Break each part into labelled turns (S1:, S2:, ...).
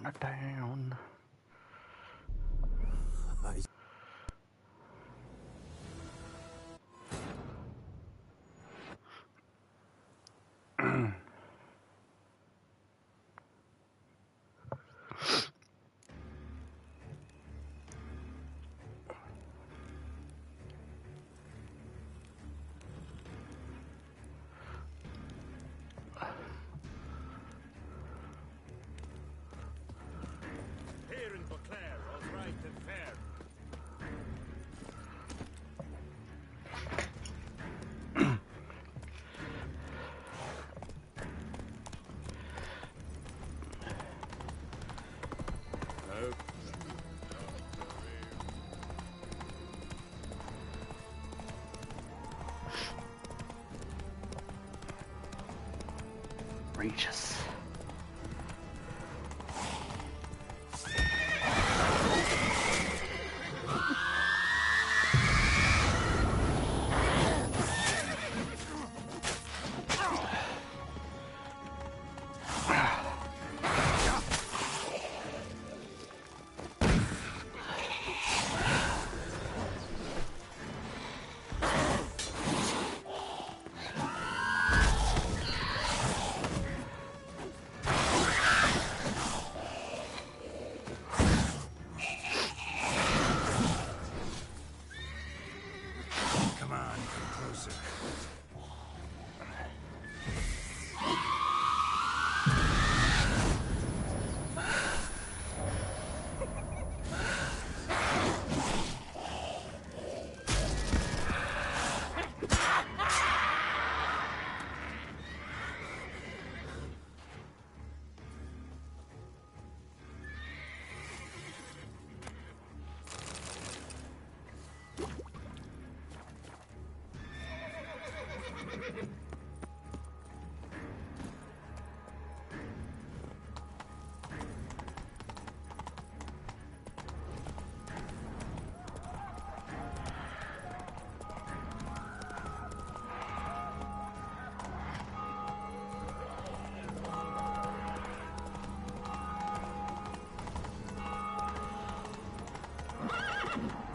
S1: it down.
S2: Here in Beauclair, all right and fair.
S1: Regis.
S2: Come on, come closer.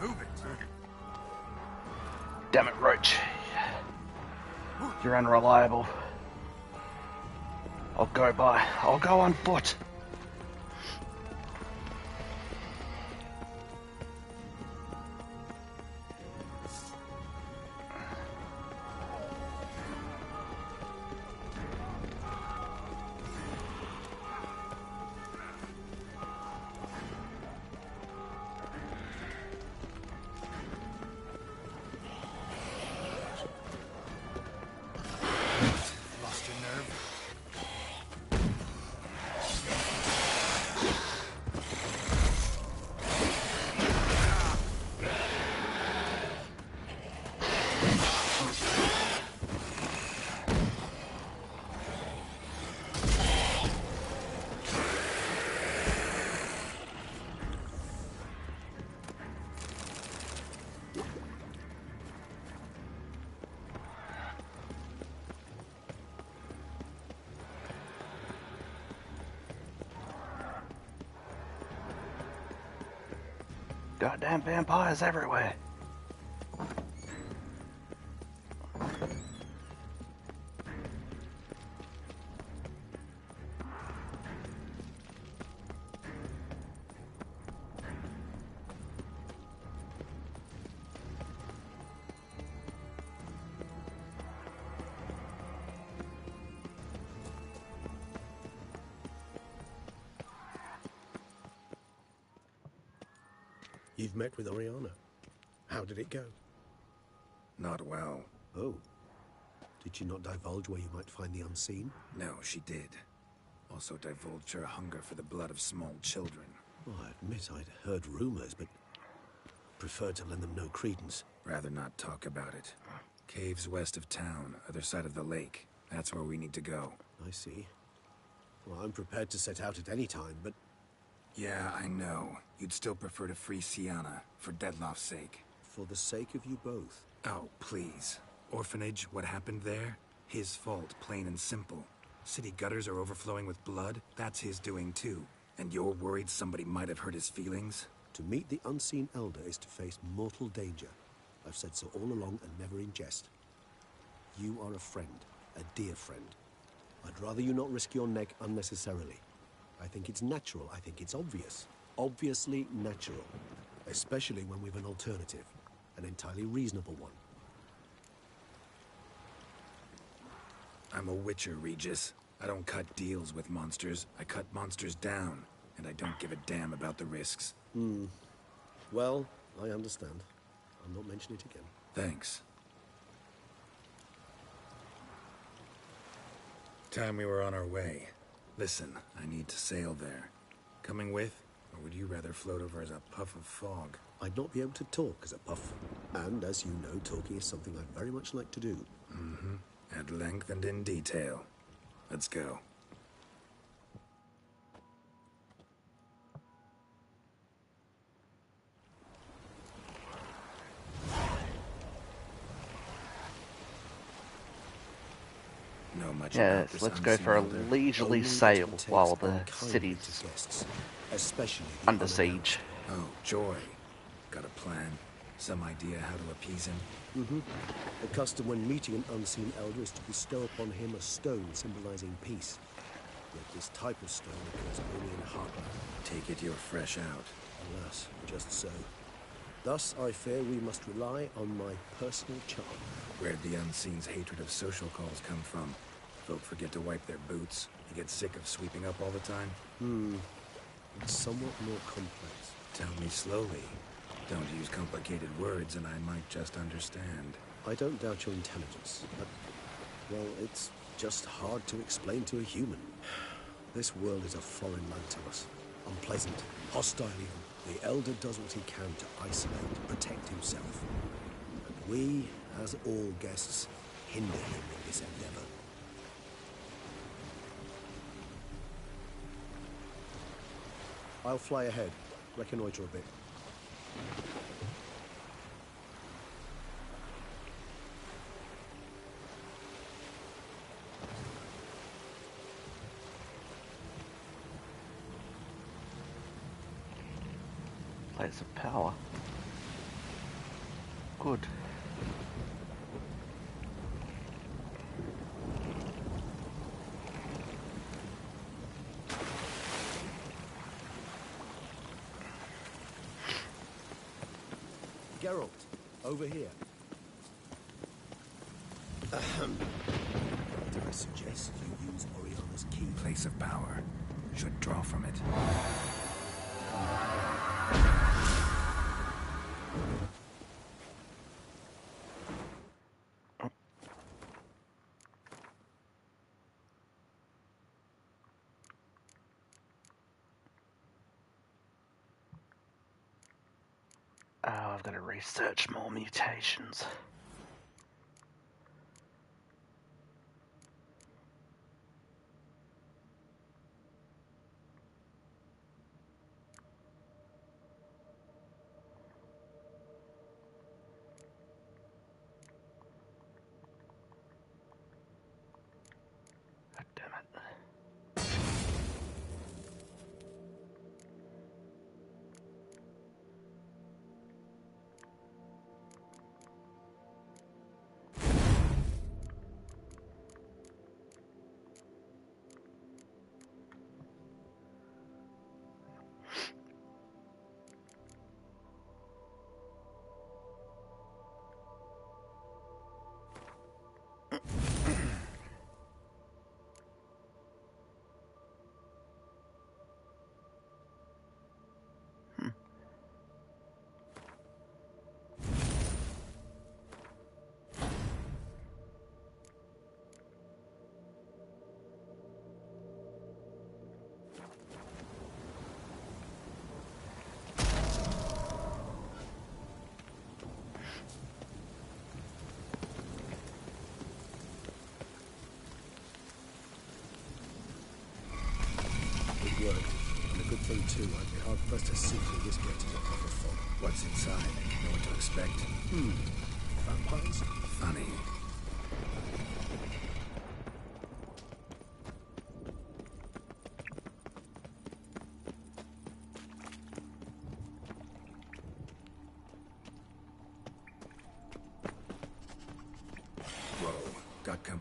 S2: Move it.
S1: Damn it, Roach. You're unreliable. I'll go on foot.
S2: Lost your nerve?
S1: Goddamn vampires everywhere.
S3: You've met with Oriana. How did it go?
S4: Not well.
S3: Oh. Did she not divulge where you might find the unseen?
S4: No, she did. Also divulged her hunger for the blood of small children.
S3: Well, I admit I'd heard rumors, but preferred to lend them no credence.
S4: Rather not talk about it. Caves west of town, other side of the lake. That's where we need to go.
S3: I see. Well, I'm prepared to set out at any time, but...
S4: Yeah, I know. You'd still prefer to free Sienna, for Dettlaff's sake.
S3: For the sake of you both.
S4: Oh, please. Orphanage, what happened there? His fault, plain and simple. City gutters are overflowing with blood. That's his doing too. And you're worried somebody might have hurt his feelings?
S3: To meet the unseen elder is to face mortal danger. I've said so all along and never in jest. You are a friend, a dear friend. I'd rather you not risk your neck unnecessarily. I think it's natural, I think it's obvious. Obviously natural. Especially when we've an alternative. An entirely reasonable one.
S4: I'm a witcher, Regis. I don't cut deals with monsters. I cut monsters down. And I don't give a damn about the risks.
S3: Well, I understand. I'll not mention it again.
S4: Thanks. Time we were on our way. Listen, I need to sail there. Coming with? Or would you rather float over as a puff of fog?
S3: I'd not be able to talk as a puff. And as you know, talking is something I very much like to do.
S4: At length and in detail. Let's go. Know much about
S1: Yes,
S4: this
S1: let's go
S4: unseen
S1: for a
S4: elder?
S1: leisurely
S3: Only
S1: sail
S3: it takes
S1: while the
S3: unkindly
S1: city's
S3: to guests, especially the
S1: under
S3: unannounced.
S1: siege.
S4: Oh, Joy. Got a plan? Some idea how to appease him?
S3: The custom when meeting an unseen elder is to bestow upon him a stone symbolizing peace. Yet this type of stone occurs only in Heartland.
S4: Take it you're fresh out.
S3: Alas, just so. Thus, I fear we must rely on my personal charm.
S4: Where'd the Unseen's hatred of social calls come from? Folk forget to wipe their boots. They get sick of sweeping up all the time.
S3: It's somewhat more complex.
S4: Tell me slowly. Don't use complicated words and I might just understand.
S3: I don't doubt your intelligence, but, well, it's just hard to explain to a human. This world is a foreign land to us. Unpleasant, hostile even. The Elder does what he can to isolate, protect himself. And we, as all guests, hinder him in this endeavor. I'll fly ahead, reconnoiter a bit.
S1: Place of power. Good.
S3: Geralt, over here. Did I suggest you use Oriana's key?
S4: Place of power. Should draw from it.
S1: Oh, I've got to research more mutations. God damn it.
S3: Good work. And a good thing too, I'd be hard pressed to see through this gate into proper fog.
S4: What's inside? Know what to expect?
S3: Vampires?
S4: Funny.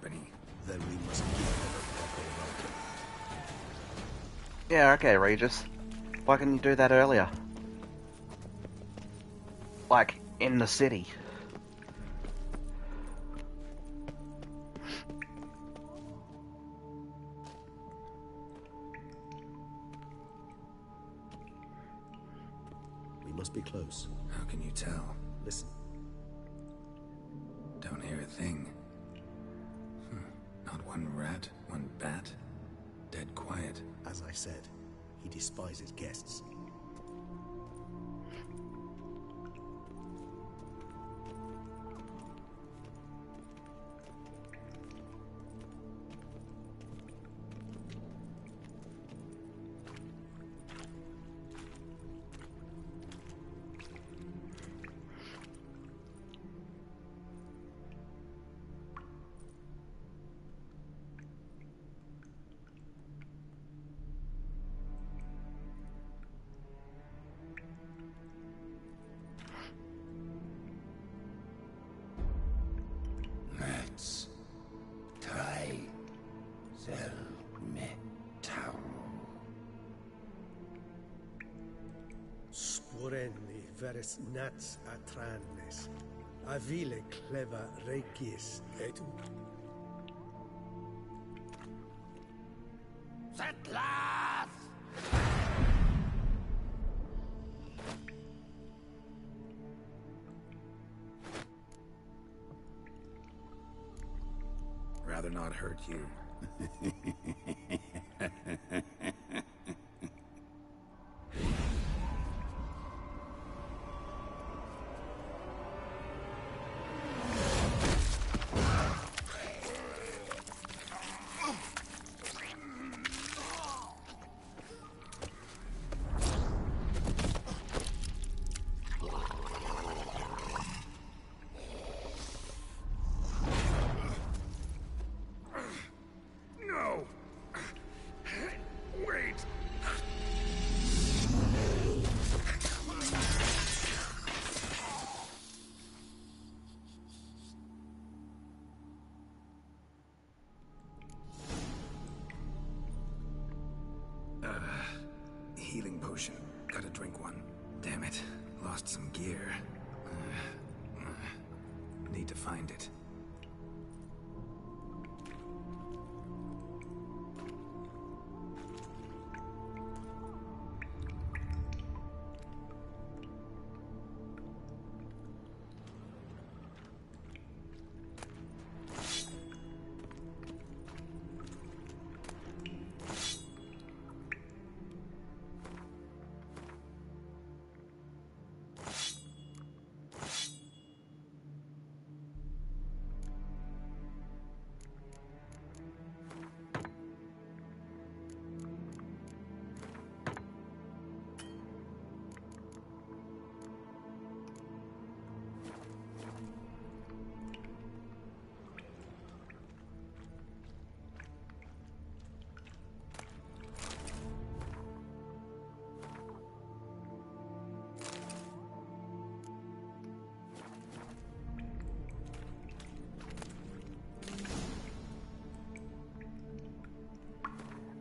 S4: company.
S3: Then we must give them a proper welcome.
S1: Yeah, okay, Regis. Why couldn't you do that earlier? Like, in the city.
S3: We must be close.
S4: How can you tell?
S3: Listen.
S4: Don't hear a thing. Not one rat, one bat. Dead quiet.
S3: As I said, he despises guests.
S5: Let's try their metal.
S6: Sporenni veres nats atrannes. Avile cleva regies et
S5: Settlers!
S4: Rather not hurt you. No! Wait! Healing potion. Gotta drink one. Damn it. Lost some gear. Need to find it.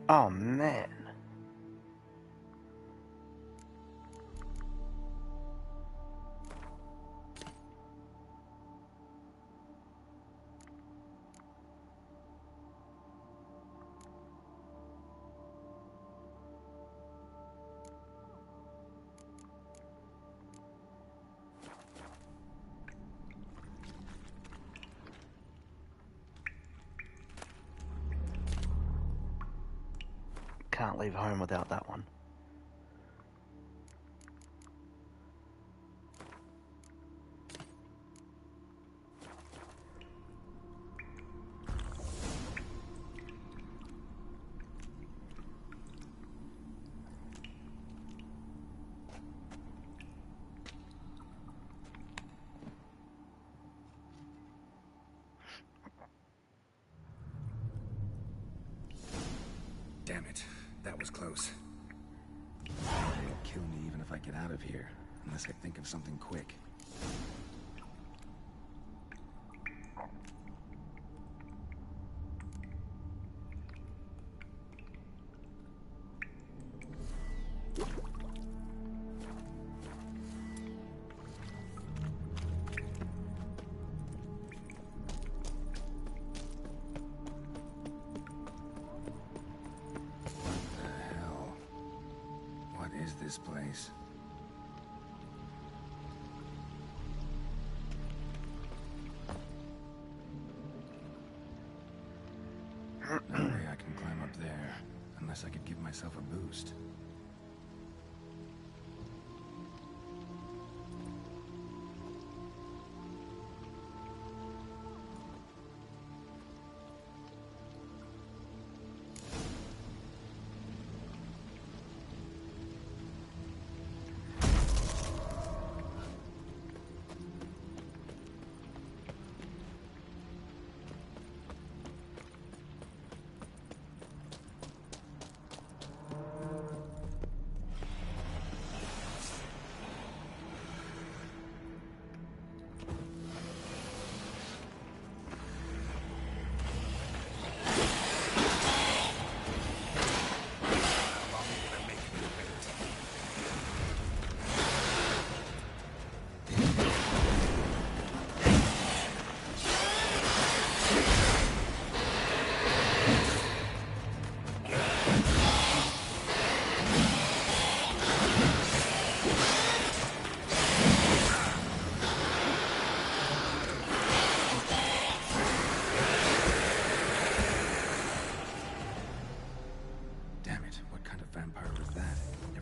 S1: Oh, man. Can't leave home without that one.
S4: Damn it. That was close. It'll kill me even if I get out of here. Unless I think of something quick. is this place? No way I can climb up there, unless I could give myself a boost.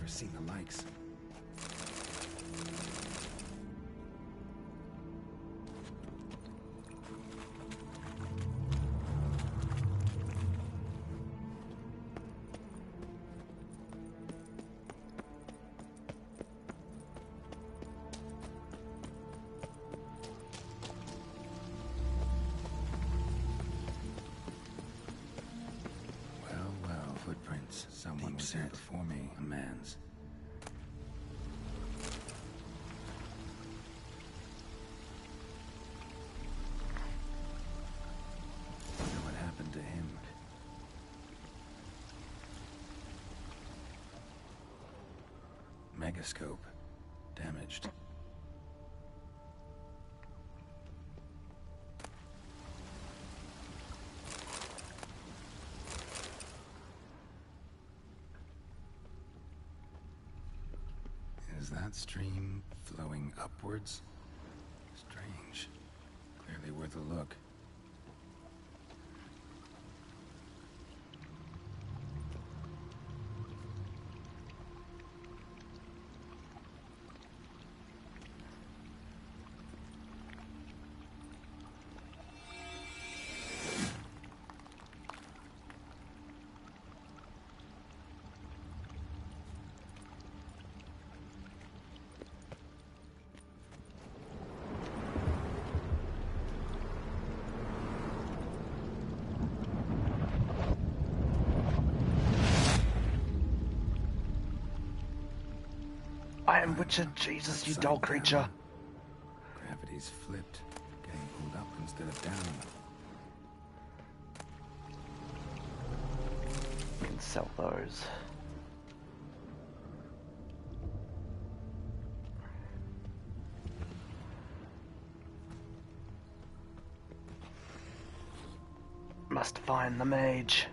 S4: Seen the likes. Well, footprints. Someone was here before me. A man's. To him. Megascope damaged. Is that stream flowing upwards? Strange. Clearly worth a look.
S1: I am Witcher Jesus, you dull creature.
S4: Gravity's flipped, getting pulled up instead of down.
S1: You can sell those. Must find the mage.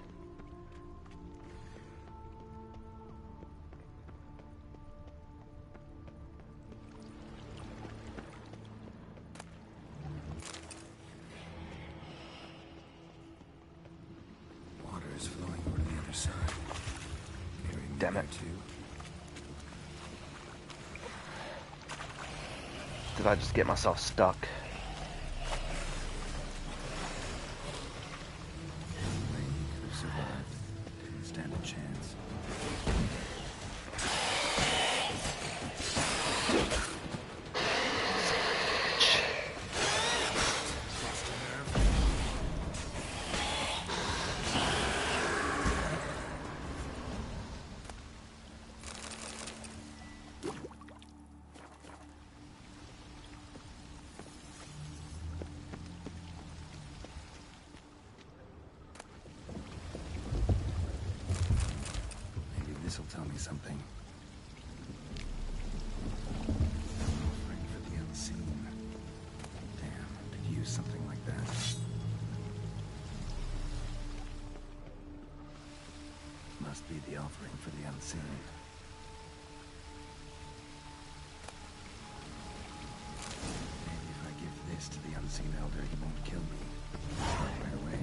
S1: Damn it. Did I just get myself stuck?
S4: Could have survived. Didn't stand a chance. This'll tell me something. Offering for the unseen. Damn, could use something like that. Must be the offering for the unseen. Unseen Elder, he won't kill me. Right away.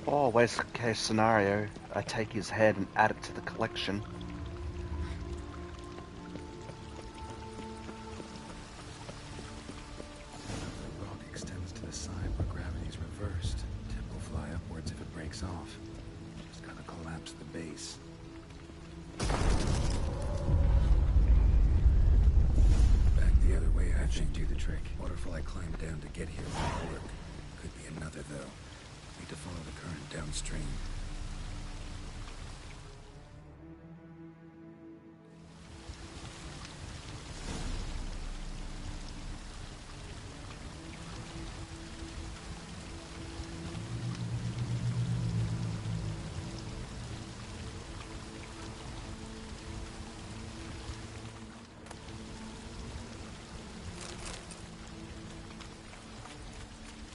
S1: Or worst case scenario, I take his head and add it to the collection.
S4: The rock extends to the side where gravity's reversed. Tip will fly upwards if it breaks off. Just gotta collapse the base. Back the other way, I think, do the trick. Waterfall I climbed down to get here won't work. Could be another, though. Need to follow the current downstream.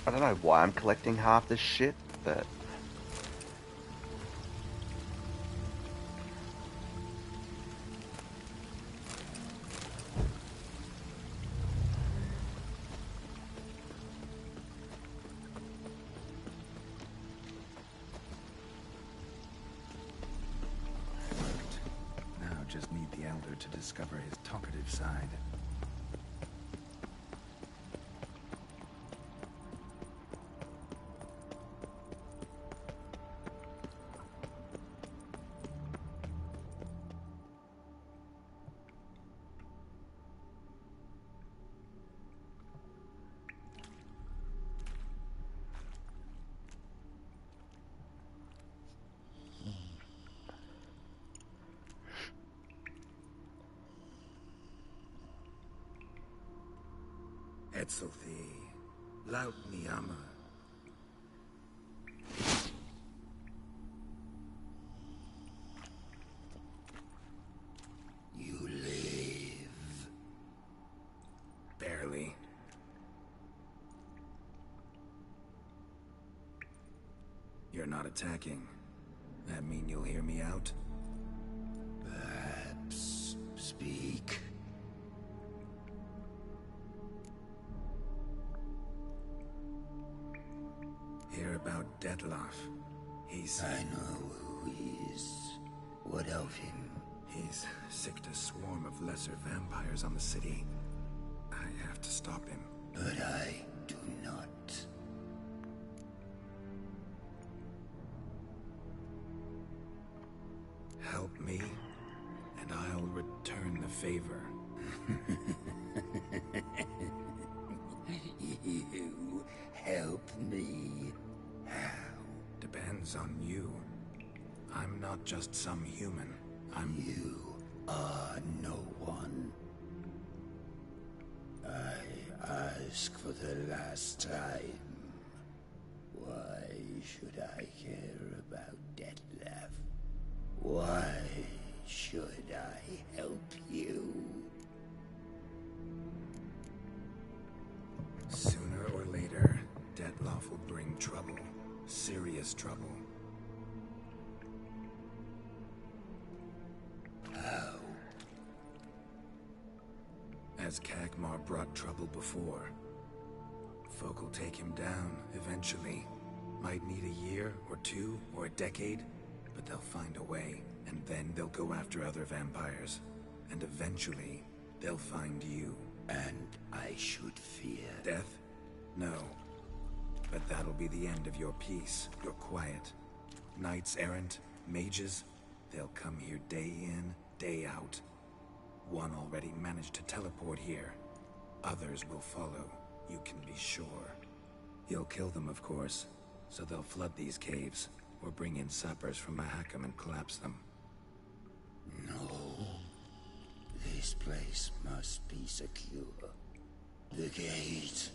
S1: I don't know why I'm collecting half this shit, but...
S4: Worked. Now just need the Elder to discover his talkative side. Etzelthi, laut Niama.
S5: You live.
S4: Barely. You're not attacking. That mean you'll hear me out?
S5: Perhaps speak.
S4: Hear about Dettlaff. He's...
S5: I know who he is. What of him?
S4: He's sicked a swarm of lesser vampires on the city. I have to stop him.
S5: But I do not.
S4: Help me, and I'll return the favor.
S5: You help me? How?
S4: Depends on you. I'm not just some human.
S5: You are no one. I ask for the last time. Why should I care about Dettlaff? Why should I help you?
S4: Sooner or later, Dettlaff will bring trouble. Serious trouble.
S5: How?
S4: As Kagmar brought trouble before. Folk will take him down, eventually. Might need a year, or two, or a decade, but they'll find a way, and then they'll go after other vampires. And eventually, they'll find you.
S5: And I should fear
S4: Death? No. But that'll be the end of your peace, your quiet. Knights errant, mages, they'll come here day in, day out. One already managed to teleport here. Others will follow, you can be sure. You'll kill them, of course, so they'll flood these caves, or bring in sappers from Mahakam and collapse them.
S5: No. This place must be secure. The gate.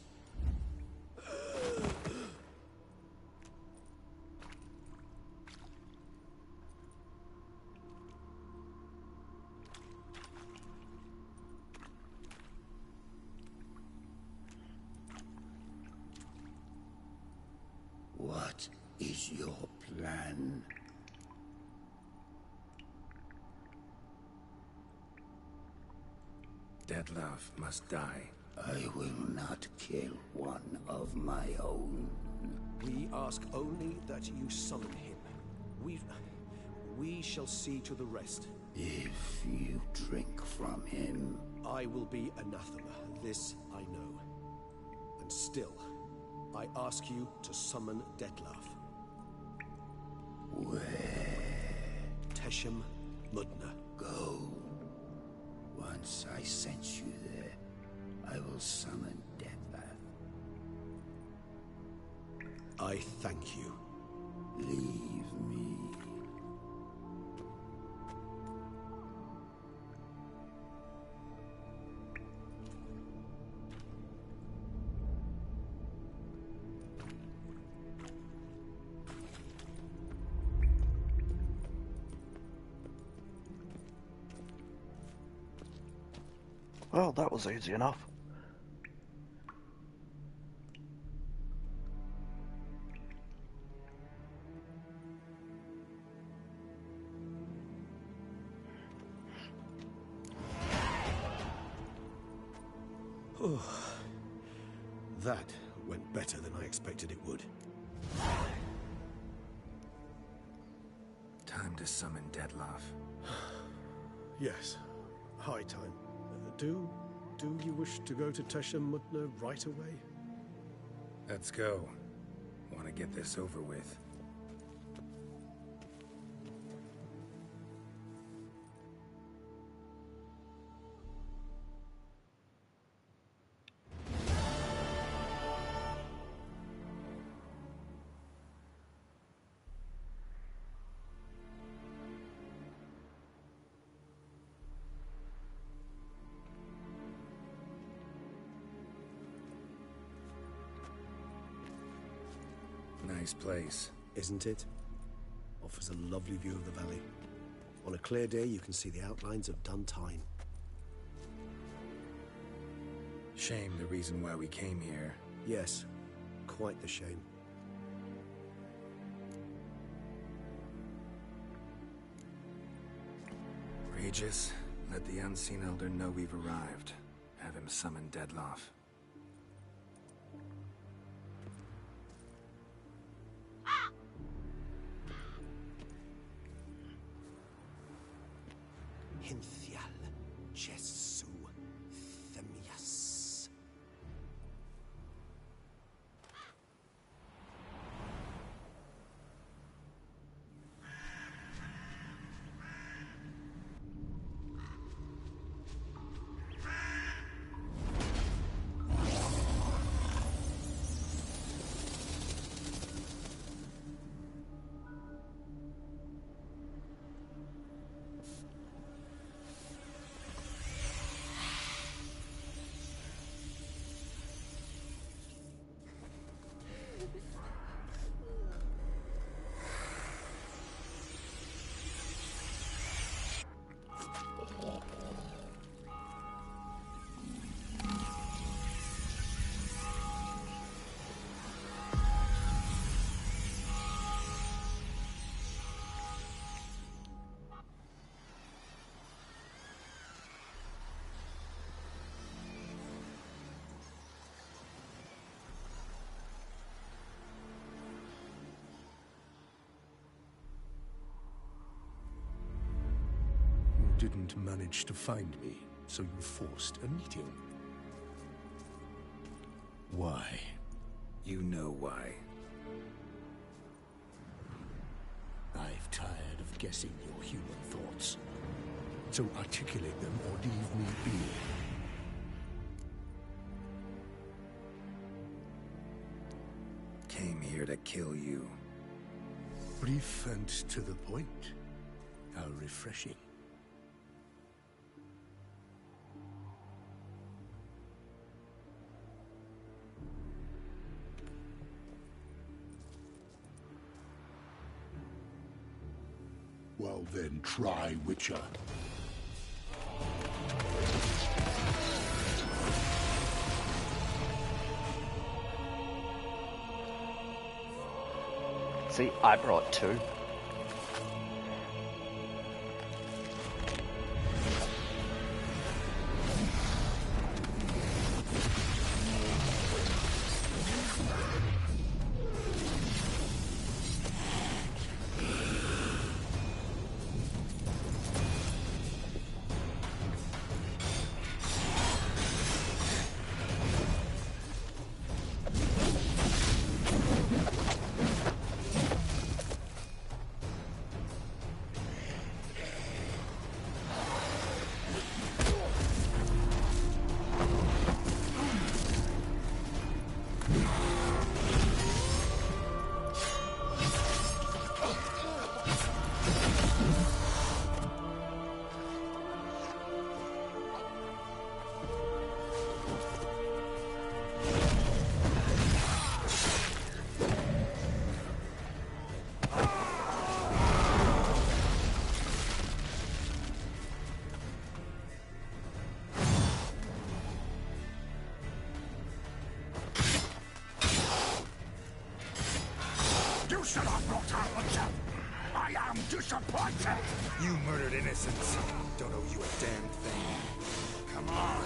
S5: What is your plan?
S4: Dettlaff must die.
S5: I will not kill one of my own.
S3: We ask only that you summon him. We shall see to the rest.
S5: If you drink from him,
S3: I will be anathema, this I know. And still, I ask you to summon Dettlaff.
S5: where?
S3: Teshem Mudna.
S5: Go. Once I sense you there, I will summon Dettlaff.
S3: I thank you.
S5: Leave me.
S1: Well, that was easy enough.
S3: That went better than I expected it would.
S4: Time to summon Dettlaff.
S3: Yes, high time. Do you wish to go to Teshem Mudna right away?
S4: Let's go. Want to get this over with. Nice place.
S3: Isn't it? Offers a lovely view of the valley. On a clear day, you can see the outlines of Duntine.
S4: Shame the reason why we came here.
S3: Yes, quite the shame.
S4: Regis, let the Unseen Elder know we've arrived. Have him summon Dettlaff.
S3: Hinthial Jesu Themias.
S6: Didn't manage to find me, so you forced a meeting. Why?
S4: You know why.
S6: I've tired of guessing your human thoughts. So articulate them or leave me be.
S4: Came here to kill you.
S6: Brief and to the point. How refreshing. Well then, try Witcher.
S1: See, I brought two.
S6: brutality. I am disappointed.
S4: You murdered innocents. Don't owe you a damn thing.
S6: Come on.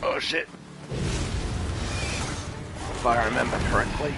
S1: Oh shit. If I remember correctly.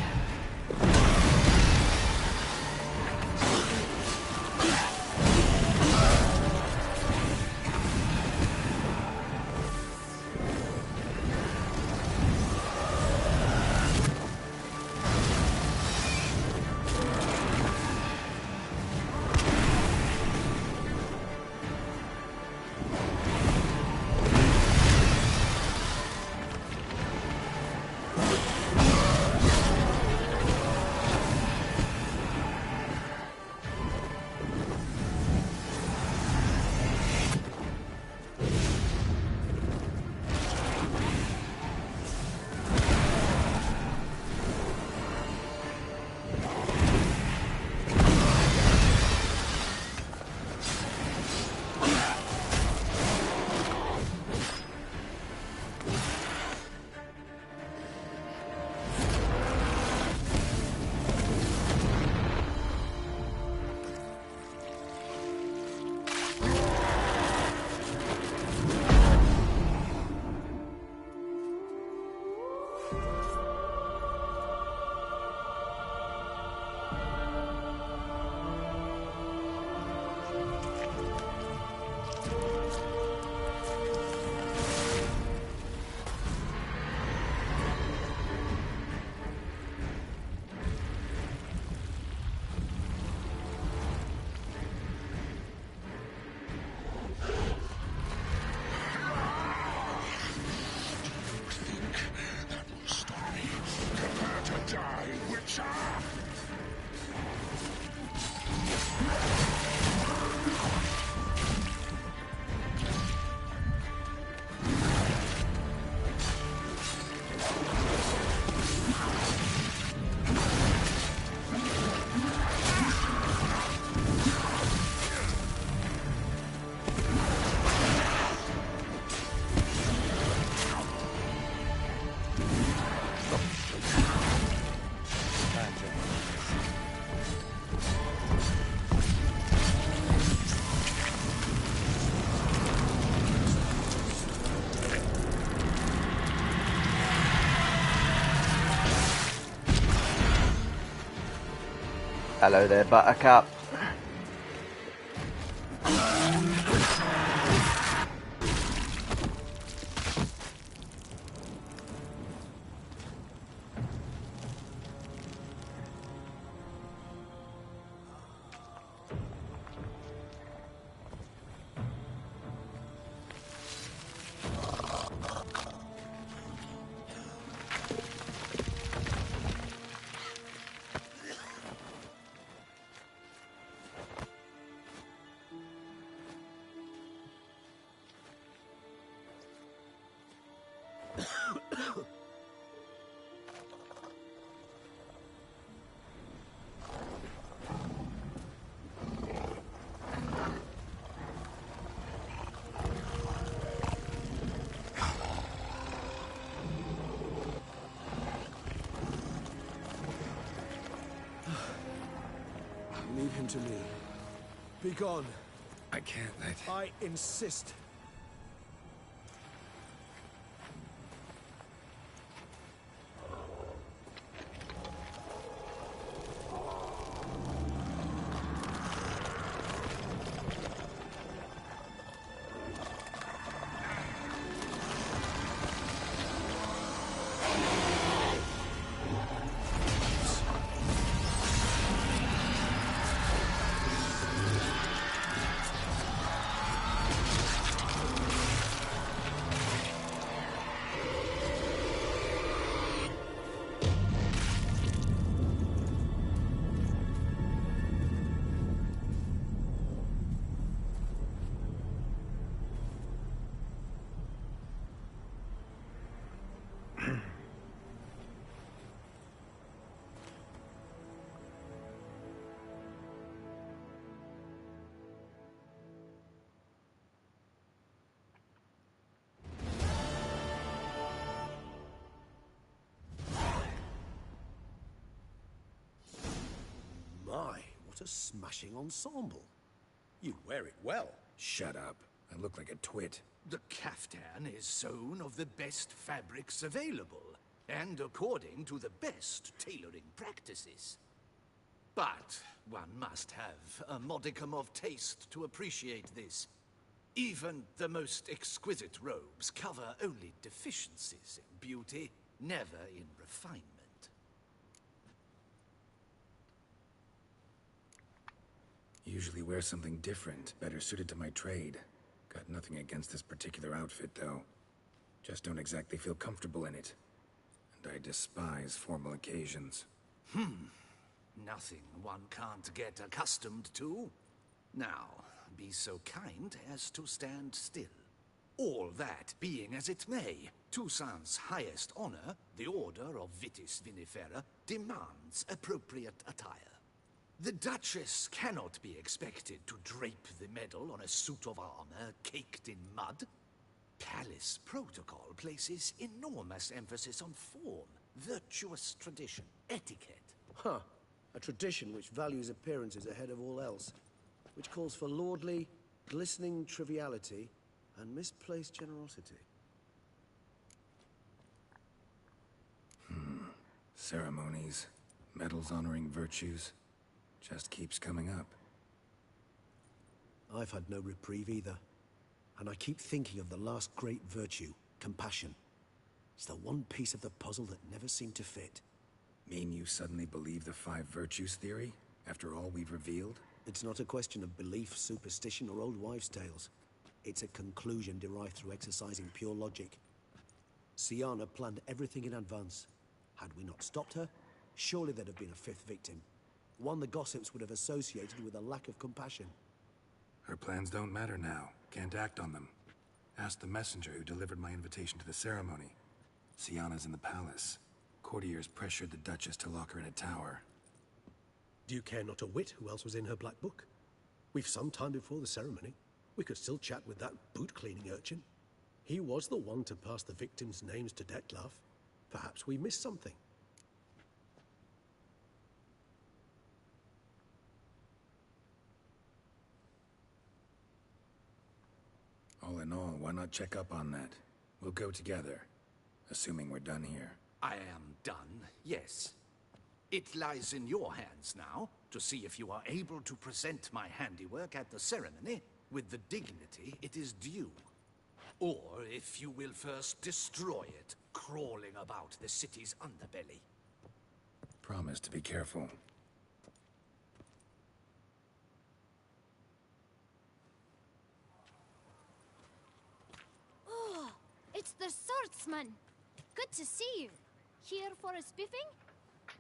S1: Hello there, Buttercup.
S3: Leave him to me. Be gone.
S4: I can't let...
S3: I insist. What a smashing ensemble. You wear it well.
S4: Shut up. I look like a twit.
S5: The caftan is sewn of the best fabrics available, and according to the best tailoring practices. But one must have a modicum of taste to appreciate this. Even the most exquisite robes cover only deficiencies in beauty, never in refinement.
S4: Usually wear something different, better suited to my trade. Got nothing against this particular outfit, though. Just don't exactly feel comfortable in it. And I despise formal occasions.
S5: Nothing one can't get accustomed to. Now, be so kind as to stand still. All that being as it may, Toussaint's highest honor, the Order of Vitis Vinifera, demands appropriate attire. The Duchess cannot be expected to drape the medal on a suit of armor caked in mud. Palace protocol places enormous emphasis on form, virtuous tradition, etiquette.
S3: Huh. A tradition which values appearances ahead of all else. Which calls for lordly, glistening triviality and misplaced generosity.
S4: Ceremonies, medals honoring virtues, just keeps coming up.
S3: I've had no reprieve either. And I keep thinking of the last great virtue, compassion. It's the one piece of the puzzle that never seemed to fit.
S4: Mean you suddenly believe the 5 virtues theory, after all we've revealed?
S3: It's not a question of belief, superstition, or old wives' tales. It's a conclusion derived through exercising pure logic. Syanna planned everything in advance. Had we not stopped her, surely there'd have been a 5th victim. One the gossips would have associated with a lack of compassion.
S4: Her plans don't matter now. Can't act on them. Ask the messenger who delivered my invitation to the ceremony. Syanna's in the palace. Courtiers pressured the Duchess to lock her in a tower.
S3: Do you care not a whit who else was in her black book? We've some time before the ceremony. We could still chat with that boot-cleaning urchin. He was the one to pass the victims' names to Dettlaff. Perhaps we missed something.
S4: All in all, why not check up on that? We'll go together, assuming we're done here.
S5: I am done, yes. It lies in your hands now to see if you are able to present my handiwork at the ceremony with the dignity it is due. Or if you will first destroy it, crawling about the city's underbelly.
S4: Promise to be careful.
S7: Oh, it's the swordsman. Good to see you. Here for a spiffing?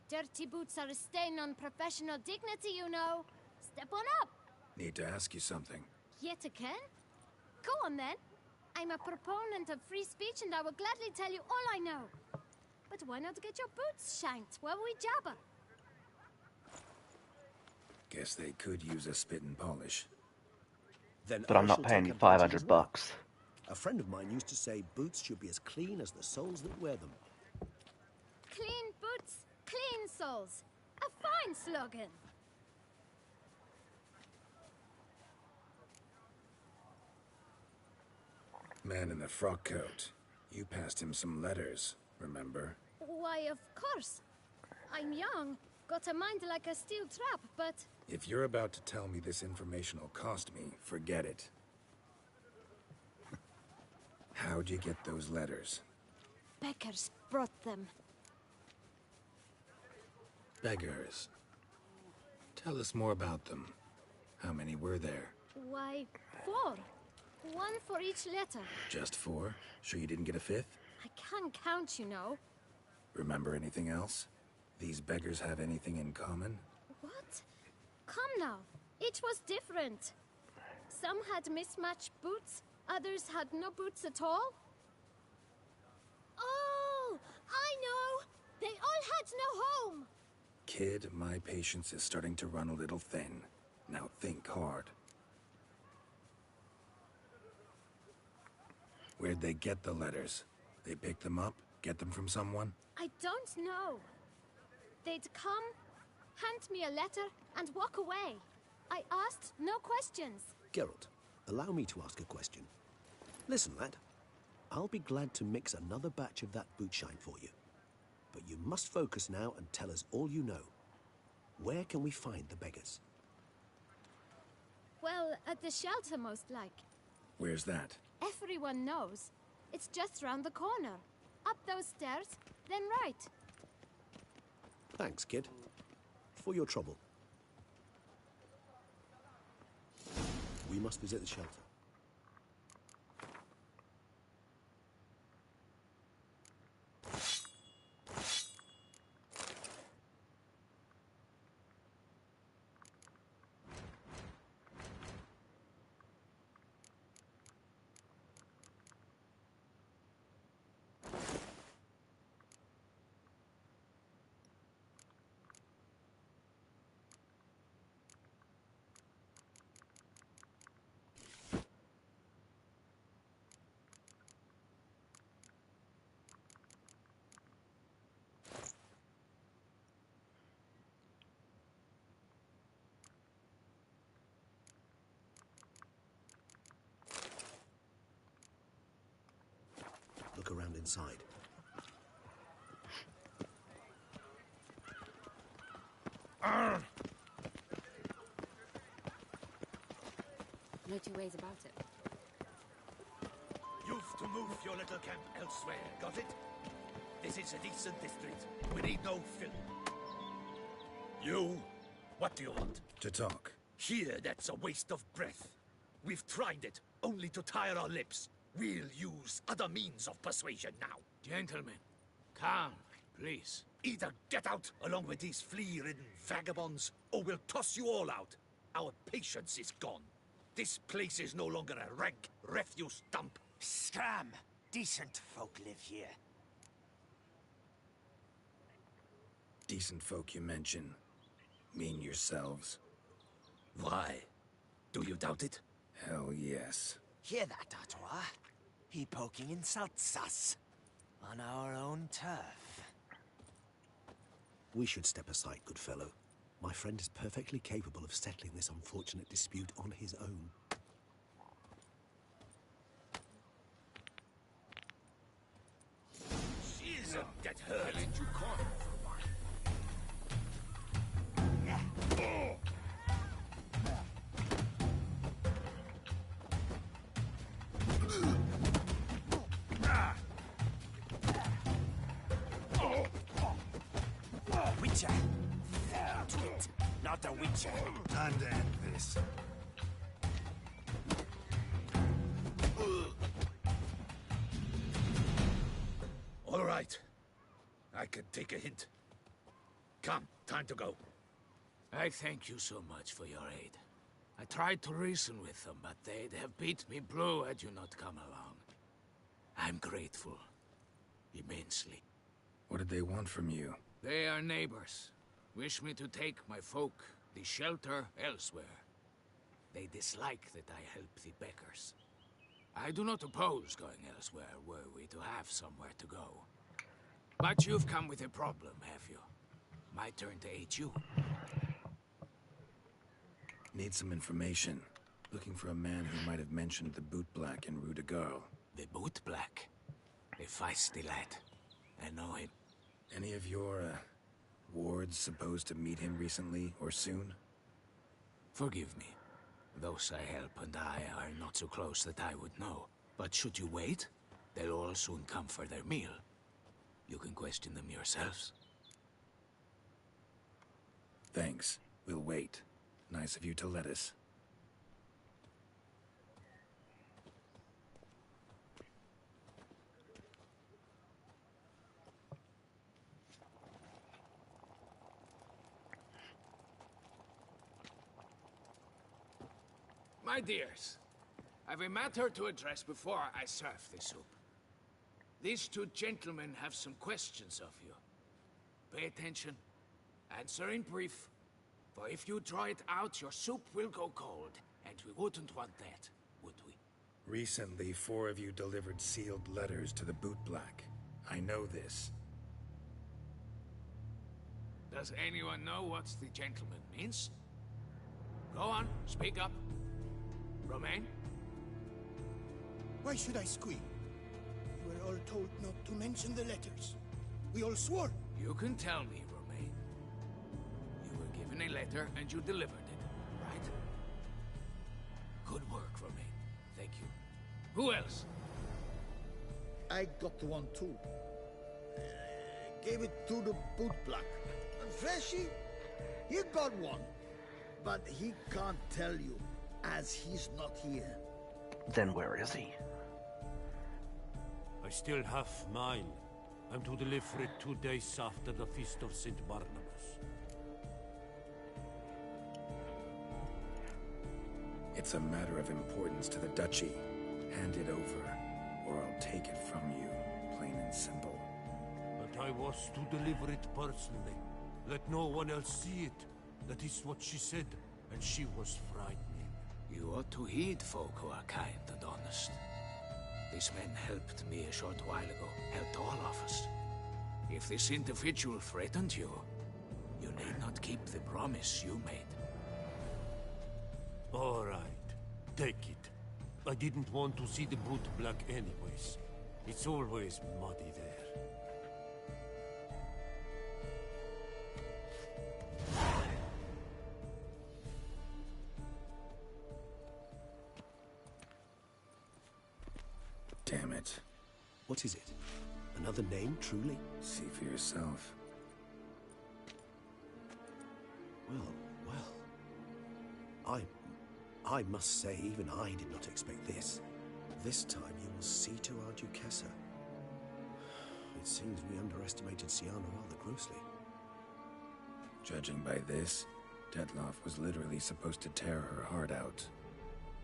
S7: Dirty boots are a stain on professional dignity, you know. Step on up.
S4: Need to ask you something.
S7: Yet again? Go on then. I'm a proponent of free speech and I will gladly tell you all I know. But why not get your boots shanked while we jabber?
S4: Guess they could use a spit and polish.
S3: Then
S1: But I'm
S3: I
S1: not
S3: shall
S1: paying
S3: take
S1: you
S3: advantage as well.
S1: $500.
S3: A friend of mine used to say boots should be as clean as the soles that wear them.
S7: Clean boots, clean soles. A fine slogan.
S4: Man in the frock coat. You passed him some letters, remember?
S7: Why, of course. I'm young, got a mind like a steel trap, but...
S4: If you're about to tell me this information will cost me, forget it. How'd you get those letters?
S7: Beggars brought them.
S4: Beggars. Tell us more about them. How many were there?
S7: Why, 4. One for each letter.
S4: Just 4? Sure you didn't get a 5th?
S7: I can't count, you know.
S4: Remember anything else? These beggars have anything in common?
S7: What? Come now. Each was different. Some had mismatched boots, others had no boots at all. Oh, I know! They all had no home!
S4: Kid, my patience is starting to run a little thin. Now think hard. Where'd they get the letters? They pick them up? Get them from someone?
S7: I don't know. They'd come, Hand me a letter and walk away. I asked no questions.
S3: Geralt, allow me to ask a question. Listen, lad. I'll be glad to mix another batch of that bootshine for you. But you must focus now and tell us all you know. Where can we find the beggars?
S7: Well, at the shelter, most like.
S4: Where's that?
S7: Everyone knows. It's just round the corner. Up those stairs, then right.
S3: Thanks, kid. For your trouble. We must visit the shelter. Look around inside.
S8: No two ways about it.
S5: You've to move your little camp elsewhere, got it? This is a decent district. We need no film. You? What do you want?
S4: To talk.
S5: Here, that's a waste of breath. We've tried it, only to tire our lips. We'll use other means of persuasion now.
S9: Gentlemen, calm, please.
S5: Either get out along with these flea-ridden vagabonds, or we'll toss you all out. Our patience is gone. This place is no longer a rank refuse dump.
S10: Scram! Decent folk live here.
S4: Decent folk you mention. Mean yourselves.
S5: Why? Do you doubt it?
S4: Hell yes.
S10: Hear that, Artois? He poking insults us. On our own turf.
S3: We should step aside, good fellow. My friend is perfectly capable of settling this unfortunate dispute on his own.
S5: She isn't that hurt.
S9: You caught him for a while.
S10: Witcher! To it, not a witcher.
S2: Time to end this.
S5: All right. I can take a hint. Come, time to go.
S9: I thank you so much for your aid. I tried to reason with them, but they'd have beat me blue had you not come along. I'm grateful. Immensely.
S4: What did they want from you?
S9: They are neighbors. Wish me to take my folk, the shelter, elsewhere. They dislike that I help the beggars. I do not oppose going elsewhere were we to have somewhere to go. But you've come with a problem, have you? My turn to aid you.
S4: Need some information. Looking for a man who might have mentioned the Boot Black in Rue de Garl.
S9: The Boot Black? A feisty lad. I know him.
S4: Any of your, wards supposed to meet him recently or soon?
S9: Forgive me. Those I help and I are not so close that I would know. But should you wait, they'll all soon come for their meal. You can question them yourselves.
S4: Thanks. We'll wait. Nice of you to let us.
S9: My dears, I've a matter to address before I serve the soup. These two gentlemen have some questions of you. Pay attention. Answer in brief. For if you draw it out, your soup will go cold. And we wouldn't want that, would we?
S4: Recently, 4 of you delivered sealed letters to the Boot Black. I know this.
S9: Does anyone know what the gentleman means? Go on, speak up. Romain?
S2: Why should I squeal? We were all told not to mention the letters. We all swore.
S9: You can tell me, Romain. You were given a letter and you delivered it, right? Good work, Romain. Thank you. Who else?
S11: I got one too. Gave it to the bootblack. Freshy, he got one. But he can't tell you, as he's not here.
S1: Then where is he?
S6: I still have mine. I'm to deliver it 2 days after the Feast of St. Barnabas.
S4: It's a matter of importance to the Duchy. Hand it over, or I'll take it from you, plain and simple.
S6: But I was to deliver it personally. Let no one else see it. That is what she said, and she was frightening.
S9: You ought to heed folk who are kind and honest. These men helped me a short while ago, helped all of us. If this individual threatened you, you need not keep the promise you made.
S6: All right, take it. I didn't want to see the bootblack anyways. It's always muddy there.
S4: Damn it.
S3: What is it? Another name, truly?
S4: See for yourself.
S3: Well. I must say, even I did not expect this. This time you will see to our Duquesa. It seems we underestimated Syanna rather grossly.
S4: Judging by this, Dettlaff was literally supposed to tear her heart out.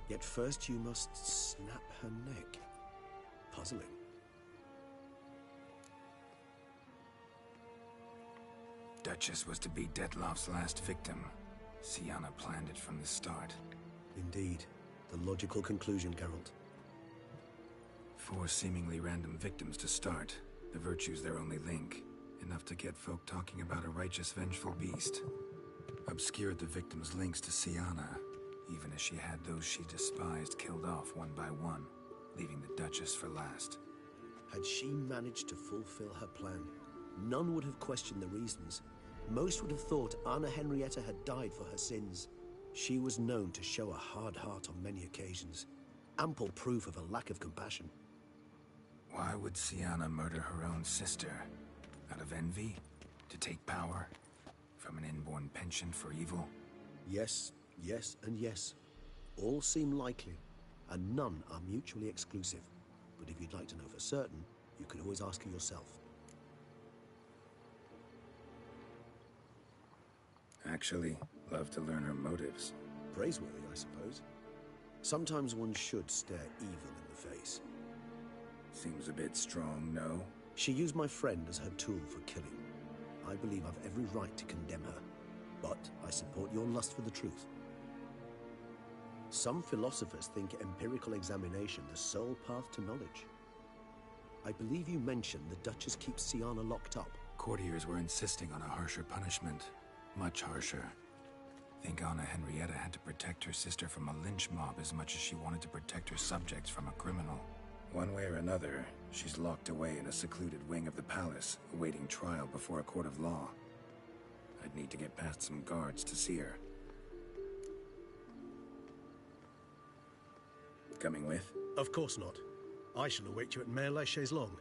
S3: Yet first you must snap her neck. Puzzling.
S4: Duchess was to be Dettlaff's last victim. Syanna planned it from the start.
S3: Indeed. The logical conclusion, Geralt.
S4: 4 seemingly random victims to start. The virtue's their only link. Enough to get folk talking about a righteous, vengeful beast. Obscured the victims' links to Syanna, even as she had those she despised killed off one by one, leaving the Duchess for last.
S3: Had she managed to fulfill her plan, none would have questioned the reasons. Most would have thought Anna Henrietta had died for her sins. She was known to show a hard heart on many occasions. Ample proof of a lack of compassion.
S4: Why would Syanna murder her own sister? Out of envy? To take power? From an inborn penchant for evil?
S3: Yes, yes, and yes. All seem likely, and none are mutually exclusive. But if you'd like to know for certain, you can always ask her yourself.
S4: Actually, love to learn her motives.
S3: Praiseworthy, I suppose. Sometimes one should stare evil in the face.
S4: Seems a bit strong, no?
S3: She used my friend as her tool for killing. I believe I've every right to condemn her, but I support your lust for the truth. Some philosophers think empirical examination the sole path to knowledge. I believe you mentioned the Duchess keeps Syanna locked up.
S4: Courtiers were insisting on a harsher punishment. Much harsher. Think Anna Henrietta had to protect her sister from a lynch mob as much as she wanted to protect her subjects from a criminal. One way or another, she's locked away in a secluded wing of the palace, awaiting trial before a court of law. I'd need to get past some guards to see her. Coming with?
S3: Of course not. I shall await you at Mare la Chaise-Longue.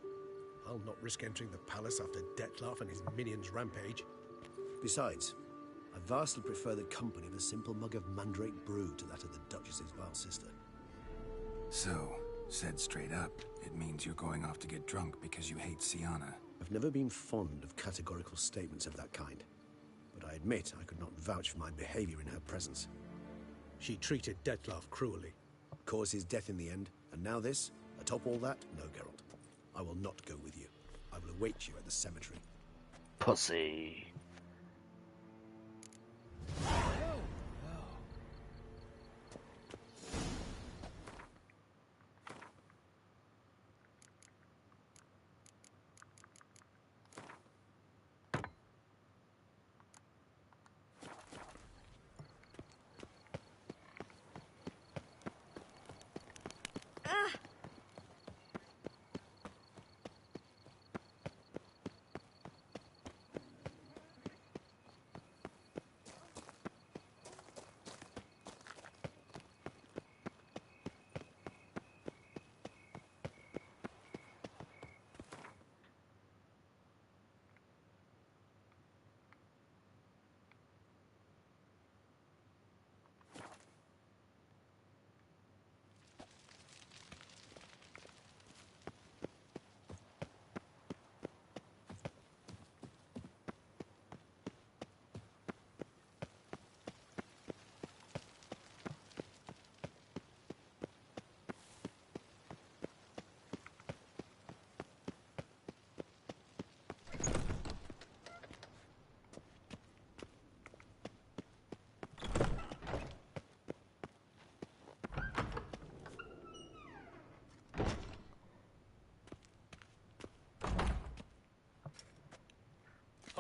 S3: I'll not risk entering the palace after Dettlaff and his minions rampage. Besides, I vastly prefer the company of a simple mug of mandrake brew to that of the Duchess's vile sister.
S4: So, said straight up, it means you're going off to get drunk because you hate Syanna.
S3: I've never been fond of categorical statements of that kind, but I admit I could not vouch for my behavior in her presence. She treated Dettlaff cruelly, caused his death in the end, and now this? Atop all that, no, Geralt. I will not go with you. I will await you at the cemetery.
S1: Pussy.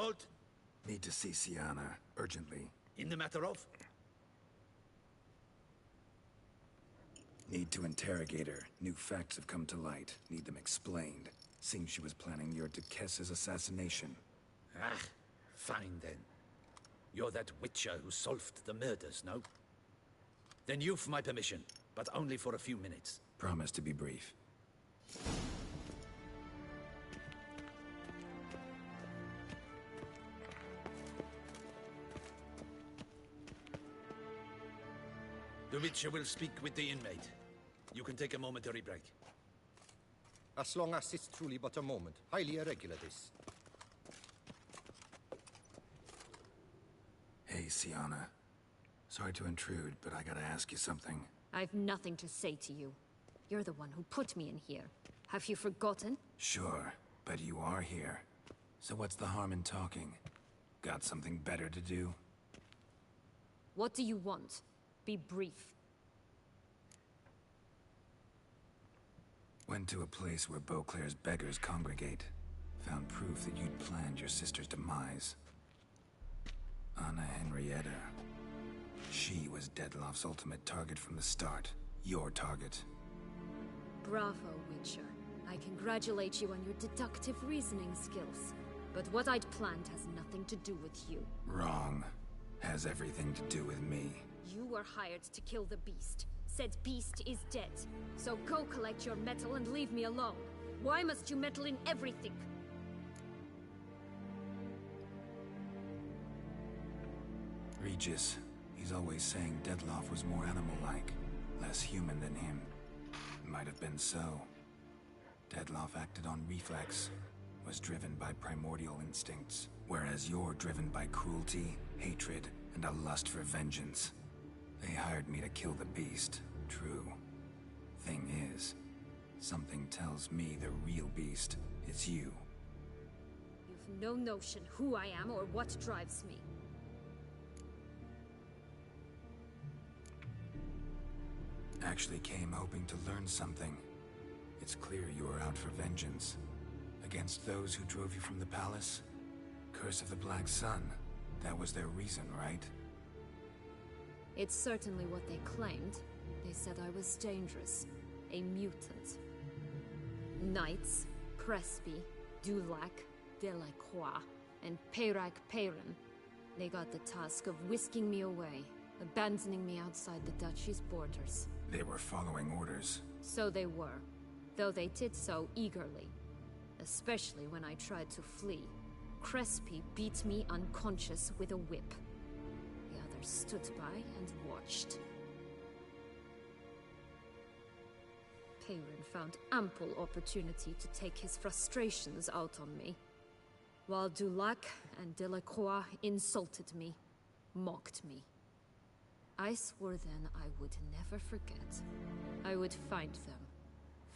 S11: Geralt?
S4: Need to see Siana, urgently.
S11: In the matter of?
S4: Need to interrogate her. New facts have come to light. Need them explained. Seems she was planning your Duquesse's assassination.
S5: Ah, fine then. You're that witcher who solved the murders, no? Then you've my permission, but only for a few minutes.
S4: Promise to be brief.
S5: The witcher will speak with the inmate. You can take a momentary break.
S12: As long as it's truly but a moment. Highly irregular, this.
S4: Hey, Siana. Sorry to intrude, but I gotta ask you something.
S8: I've nothing to say to you. You're the one who put me in here. Have you forgotten?
S4: Sure, but you are here. So what's the harm in talking? Got something better to do?
S8: What do you want? Be brief.
S4: Went to a place where Beauclair's beggars congregate. Found proof that you'd planned your sister's demise. Anna Henrietta. She was Dettlaff's ultimate target from the start. Your target.
S8: Bravo, Witcher. I congratulate you on your deductive reasoning skills. But what I'd planned has nothing to do with you.
S4: Wrong. Has everything to do with me.
S8: You were hired to kill the beast. Said beast is dead. So go collect your metal and leave me alone. Why must you meddle in everything?
S4: Regis. He's always saying Dettlaff was more animal-like. Less human than him. Might have been so. Dettlaff acted on reflex. Was driven by primordial instincts. Whereas you're driven by cruelty, hatred, and a lust for vengeance. They hired me to kill the beast. True. Thing is, something tells me the real beast is you.
S8: You've no notion who I am or what drives me.
S4: Actually came hoping to learn something. It's clear you were out for vengeance. Against those who drove you from the palace? Curse of the Black Sun. That was their reason, right?
S8: It's certainly what they claimed. They said I was dangerous. A mutant. Knights, Crespi, Dulac, Delacroix, and Peyrac Peyran. They got the task of whisking me away, abandoning me outside the duchy's borders.
S4: They were following orders.
S8: So they were, though they did so eagerly. Especially when I tried to flee. Crespi beat me unconscious with a whip. The others stood by and watched. Peyran found ample opportunity to take his frustrations out on me, while Dulac and Delacroix insulted me, mocked me. I swore then I would never forget. I would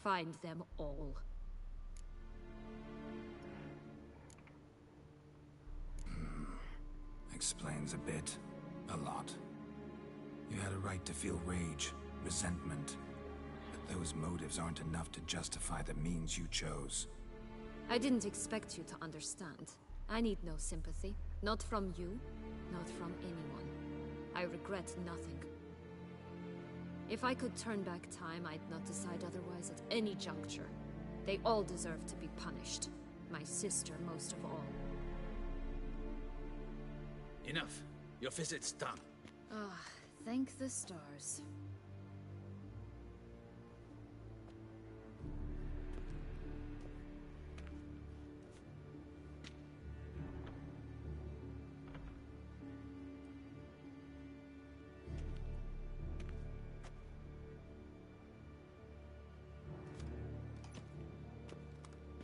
S8: find them all.
S4: Explains a bit. A lot. You had a right to feel rage, resentment. But those motives aren't enough to justify the means you chose.
S8: I didn't expect you to understand. I need no sympathy. Not from you, not from anyone. I regret nothing. If I could turn back time, I'd not decide otherwise at any juncture. They all deserve to be punished. My sister most of all.
S5: Enough. Your visit's done.
S8: Ah, thank the stars.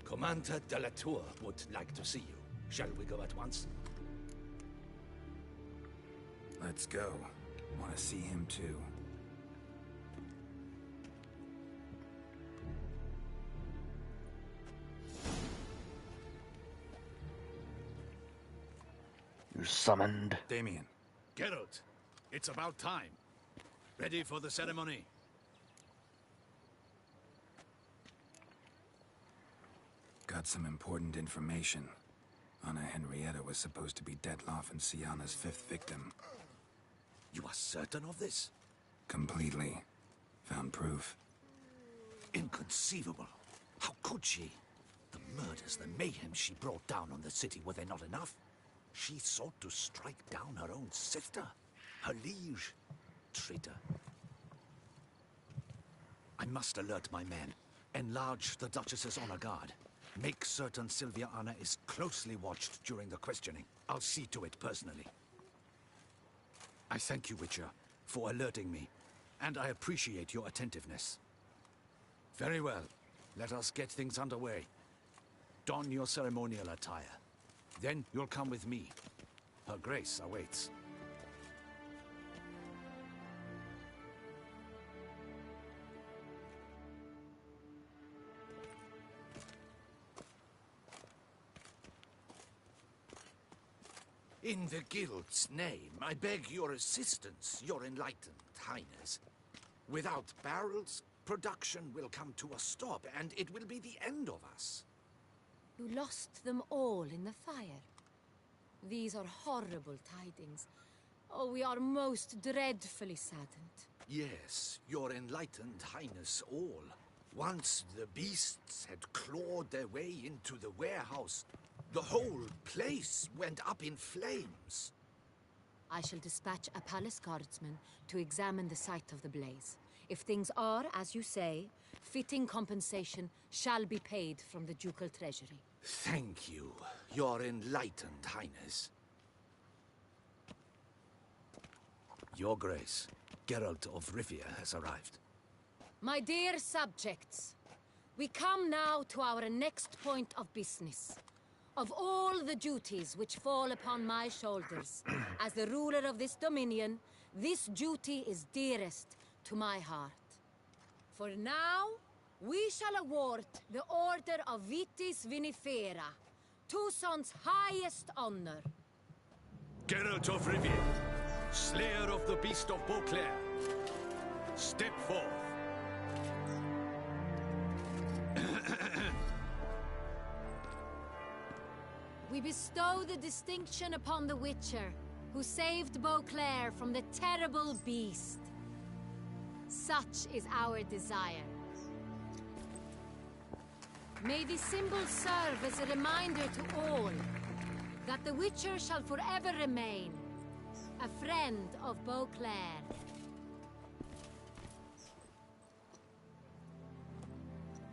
S5: Commander de la Tour would like to see you. Shall we go at once?
S4: Let's go. Want to see him too.
S1: You summoned?
S4: Damien.
S5: Geralt, it's about time. Ready for the ceremony?
S4: Got some important information. Anna Henrietta was supposed to be Detloff and Sienna's 5th victim.
S5: You are certain of this?
S4: Completely. Found proof.
S5: Inconceivable. How could she? The murders, the mayhem she brought down on the city, were they not enough? She sought to strike down her own sister, her liege. Traitor. I must alert my men. Enlarge the Duchess's honor guard. Make certain Sylvia Anna is closely watched during the questioning. I'll see to it personally. I thank you, Witcher, for alerting me, and I appreciate your attentiveness. Very well. Let us get things underway. Don your ceremonial attire. Then you'll come with me. Her Grace awaits. In the Guild's name, I beg your assistance, your enlightened highness. Without barrels, production will come to a stop, and it will be the end of us.
S8: You lost them all in the fire. These are horrible tidings. Oh, we are most dreadfully saddened.
S5: Yes, your enlightened highness all. Once the beasts had clawed their way into the warehouse, the whole place went up in flames.
S8: I shall dispatch a palace guardsman to examine the site of the blaze. If things are, as you say, fitting compensation shall be paid from the ducal treasury.
S5: Thank you, your enlightened highness. Your Grace, Geralt of Rivia has arrived.
S8: My dear subjects, we come now to our next point of business. Of all the duties which fall upon my shoulders, as the ruler of this dominion, this duty is dearest to my heart. For now, we shall award the Order of Vitis Vinifera, Toussaint's highest honor.
S5: Geralt of Rivia, slayer of the beast of Beauclair, step forth.
S8: We bestow the distinction upon the Witcher, who saved Beauclair from the terrible beast. Such is our desire. May this symbol serve as a reminder to all that the Witcher shall forever remain a friend of Beauclair.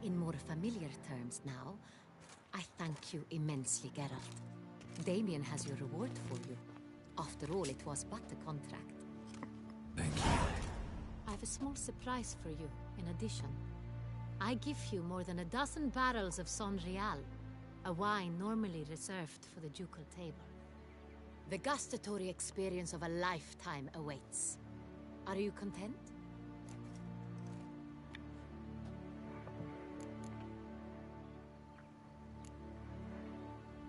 S8: In more familiar terms now, I thank you immensely, Geralt. Damien has your reward for you. After all, it was but a contract.
S4: Thank you.
S8: I have a small surprise for you, in addition. I give you more than a dozen barrels of Sonrial, a wine normally reserved for the ducal table. The gustatory experience of a lifetime awaits. Are you content?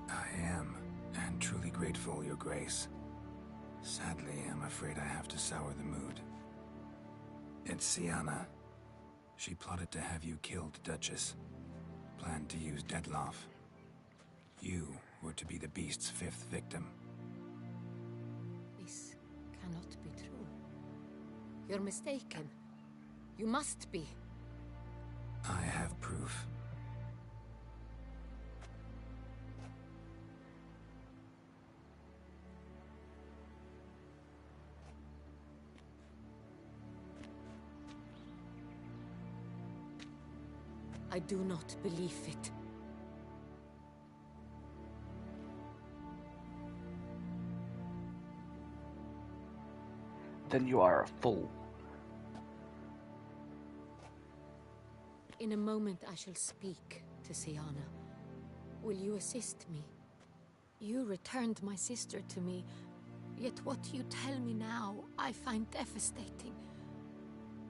S4: I am, and truly grateful, Your Grace. Sadly, I'm afraid I have to sour the mood. It's Sienna. She plotted to have you killed, Duchess. Planned to use Detloff. You were to be the beast's 5th victim.
S8: This cannot be true. You're mistaken. You must be.
S4: I have proof.
S8: I do not believe it.
S1: Then you are a fool.
S8: In a moment I shall speak to Sienna. Will you assist me? You returned my sister to me, yet what you tell me now I find devastating.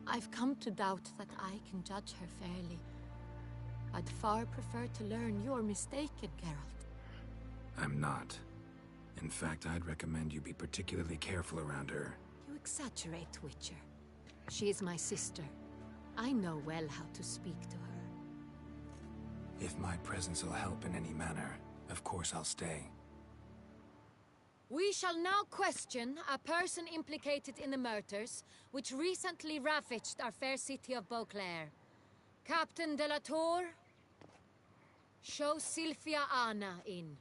S8: I've come to doubt that I can judge her fairly. I'd far prefer to learn you're mistaken, Geralt.
S4: I'm not. In fact, I'd recommend you be particularly careful around her.
S8: You exaggerate, Witcher. She is my sister. I know well how to speak to her.
S4: If my presence will help in any manner, of course I'll stay.
S8: We shall now question a person implicated in the murders which recently ravaged our fair city of Beauclair. Captain de la Tour, show Sylvia Anna in.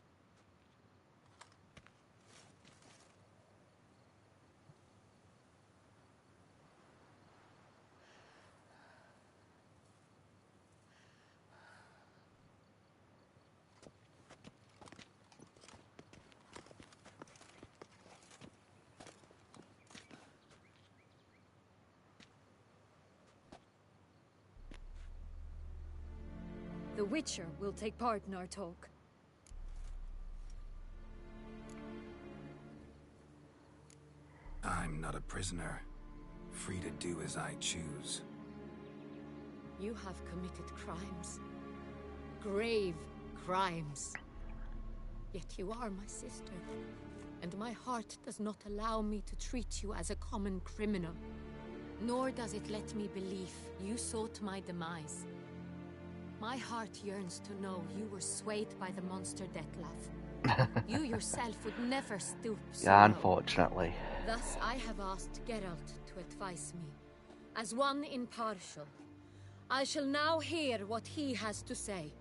S8: The Witcher will take part in our talk.
S4: I'm not a prisoner, free to do as I choose.
S8: You have committed crimes. Grave crimes. Yet you are my sister, and my heart does not allow me to treat you as a common criminal. Nor does it let me believe you sought my demise. My heart yearns to know you were swayed by the monster Dettlaff. You yourself would never stoop so
S1: Yeah,
S8: low.
S1: unfortunately.
S8: Thus I have asked Geralt to advise me. As one impartial, I shall now hear what he has to say.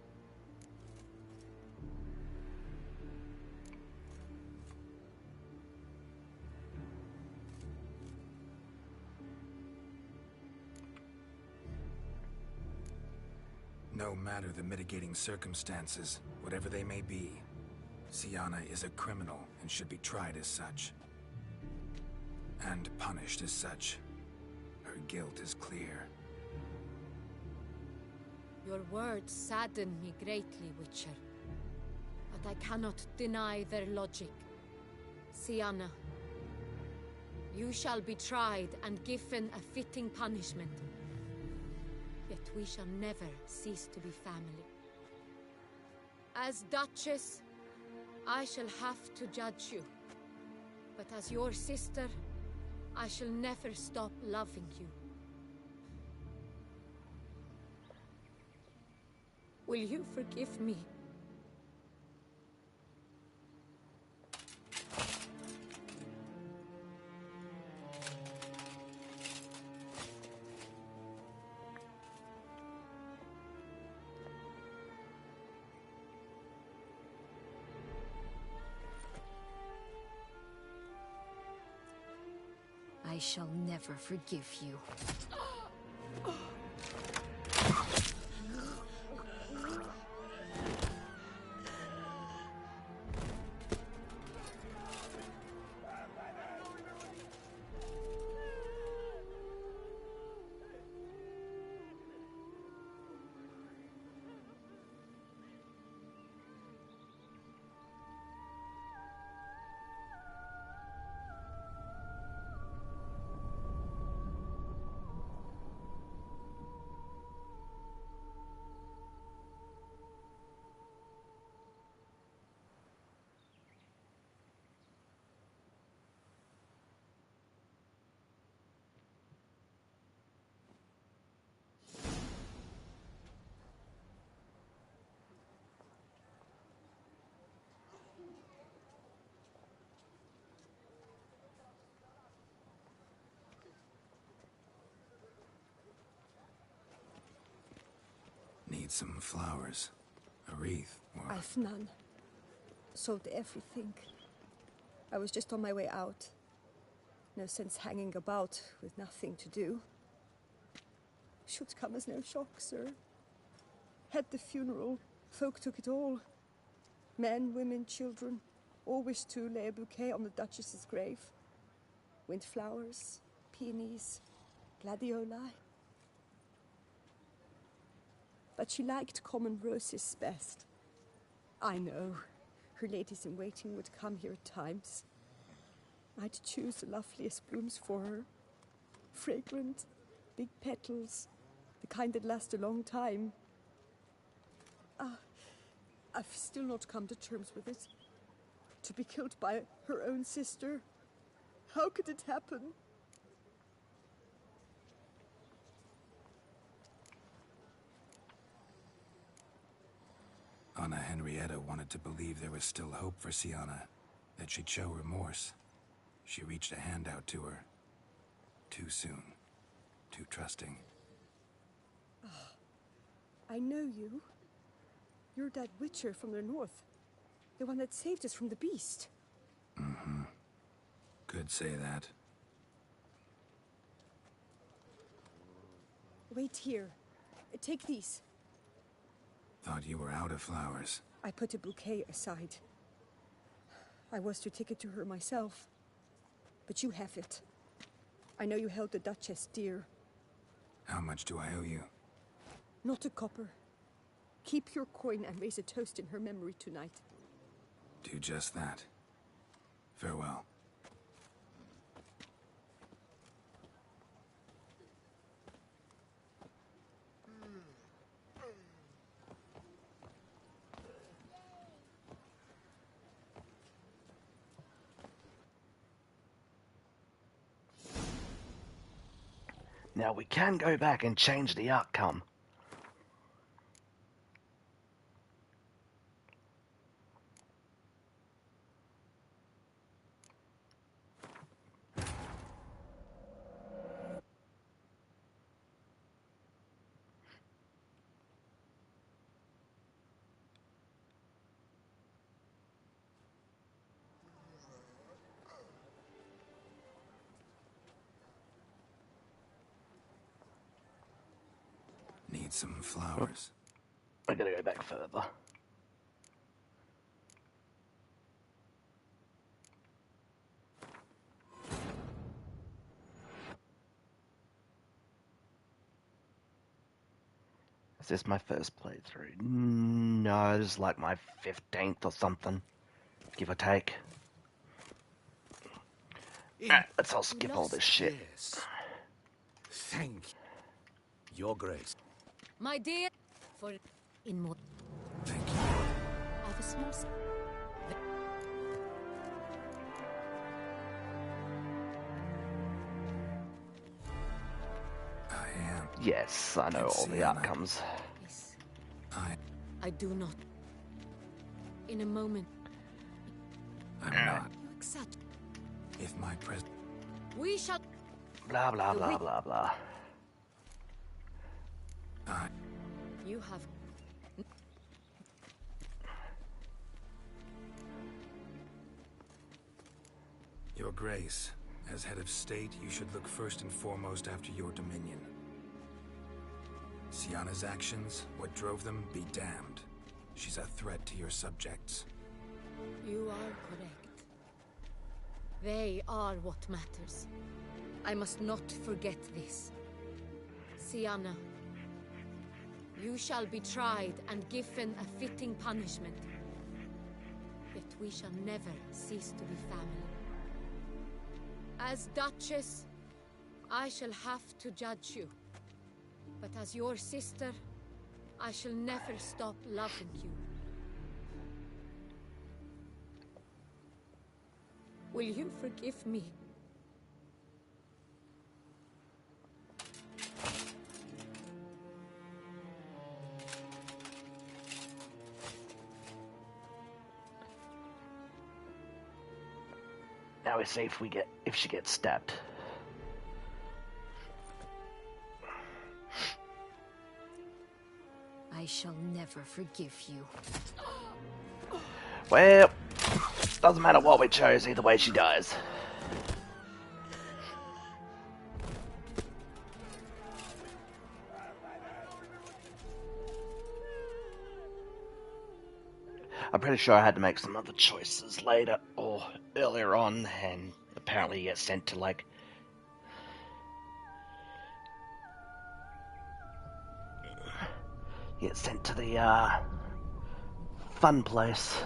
S4: No matter the mitigating circumstances, whatever they may be, Syanna is a criminal and should be tried as such. And punished as such. Her guilt is clear.
S8: Your words sadden me greatly, Witcher. But I cannot deny their logic. Syanna, you shall be tried and given a fitting punishment. Yet we shall never cease to be family. As Duchess, I shall have to judge you. But as your sister, I shall never stop loving you. Will you forgive me? I shall never forgive you.
S4: Need some flowers. A wreath, or...
S13: I've none. Sold everything. I was just on my way out. No sense hanging about with nothing to do. Should come as no shock, sir. Had the funeral. Folk took it all. Men, women, children. All wished to lay a bouquet on the Duchess's grave. Windflowers, peonies, gladioli. But she liked common roses best. I know. Her ladies-in-waiting would come here at times. I'd choose the loveliest blooms for her. Fragrant, big petals, the kind that last a long time. I've still not come to terms with it. To be killed by her own sister. How could it happen?
S4: Anna Henrietta wanted to believe there was still hope for Syanna. that she'd show remorse. She reached a hand out to her. Too soon. Too trusting.
S13: I know you. You're that witcher from the north. The one that saved us from the beast.
S4: Mm-hmm. Could say that.
S13: Wait here. Take these.
S4: Thought you were out of flowers.
S13: I put a bouquet aside. I was to take it to her myself. But you have it. I know you held the Duchess dear.
S4: How much do I owe you?
S13: Not a copper. Keep your coin and raise a toast in her memory tonight.
S4: Do just that. Farewell.
S1: Now we can go back and change the outcome.
S4: Need some flowers.
S1: I gotta go back further. Is this my first playthrough? No, this is like my 15th or something. Give or take. Alright, let's all skip all this shit.
S5: Thank you. Your grace.
S8: My dear, for in more.
S4: Thank you.
S8: Of a small.
S4: I am.
S1: Yes, I know all the outcomes.
S8: Yes.
S4: I
S8: I do not. In a moment.
S4: I'm not.
S8: You accept.
S4: If my presence.
S8: We shall.
S1: Blah, blah, blah, blah, blah.
S8: You have.
S4: Your Grace, as head of state, you should look first and foremost after your dominion. Sienna's actions, what drove them, be damned. She's a threat to your subjects.
S8: You are correct. They are what matters. I must not forget this. Sienna, you shall be tried and given a fitting punishment. Yet we shall never cease to be family. As Duchess, I shall have to judge you. But as your sister, I shall never stop loving you. Will you forgive me?
S1: Now we see if she gets stabbed.
S8: I shall never forgive you.
S1: Well, doesn't matter what we chose, either way she dies. I'm pretty sure I had to make some other choices later or earlier on, and apparently you get sent to like the fun place.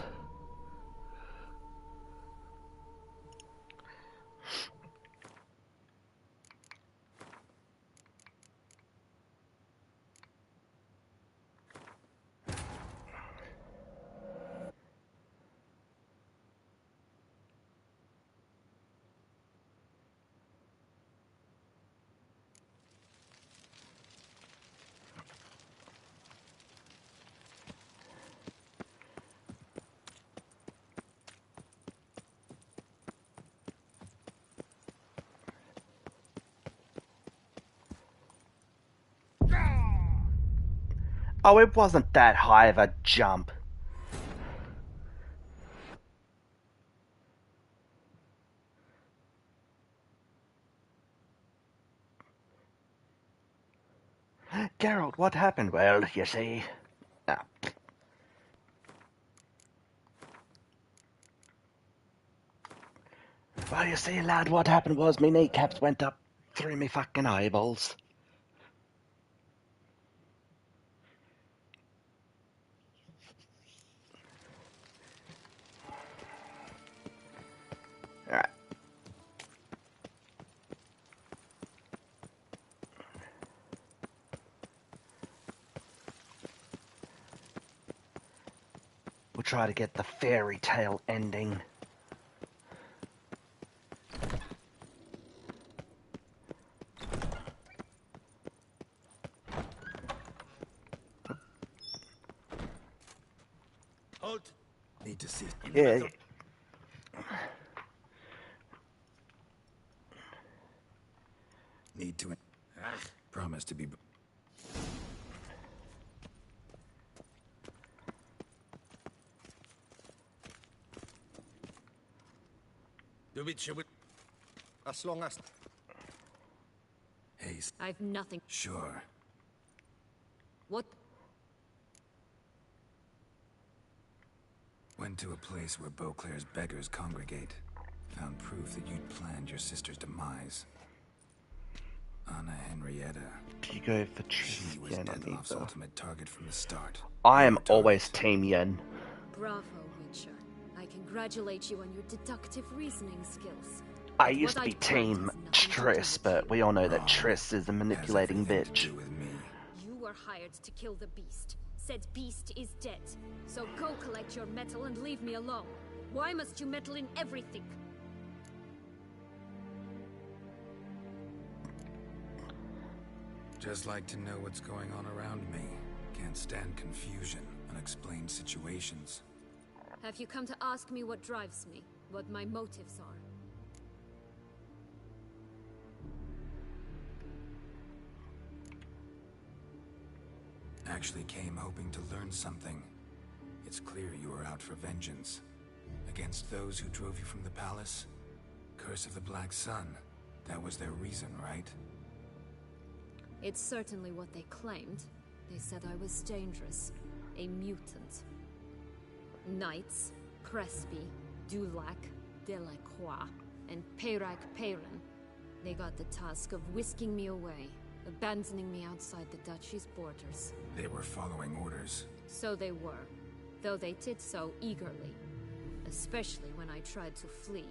S1: Oh, it wasn't that high of a jump. Geralt, what happened? Well, you see... Ah. Well, you see, lad, what happened was me kneecaps went up through me fucking eyeballs. Alright. We'll try to get the fairy tale ending.
S4: Halt! Need to see.
S1: Yeah.
S4: Need to. Promise to be.
S5: The Witcher will.
S12: As long as...
S4: Hey.
S8: I've nothing.
S4: Sure.
S8: What?
S4: Went to a place where Beauclair's beggars congregate. Found proof that you'd planned your sister's demise. Anna Henrietta.
S1: You go for
S4: She was Dettlaff's ultimate target from the start.
S1: I am always Team Yen.
S8: Bravo, Witcher. I congratulate you on your deductive reasoning skills.
S1: I used to be Team Triss, but we all know that Triss is a manipulating bitch.
S8: You were hired to kill the beast. Said beast is dead. So go collect your metal and leave me alone. Why must you meddle in everything?
S4: Just like to know what's going on around me. Can't stand confusion, unexplained situations.
S8: Have you come to ask me what drives me? What my motives are?
S4: Actually came hoping to learn something. It's clear you were out for vengeance. Against those who drove you from the palace? Curse of the Black Sun. That was their reason, right?
S8: It's certainly what they claimed. They said I was dangerous. A mutant. Knights, Crespi, Dulac, Delacroix, and Peyrac Peyran. They got the task of whisking me away, abandoning me outside the duchy's borders.
S4: They were following orders.
S8: So they were, though they did so eagerly. Especially when I tried to flee.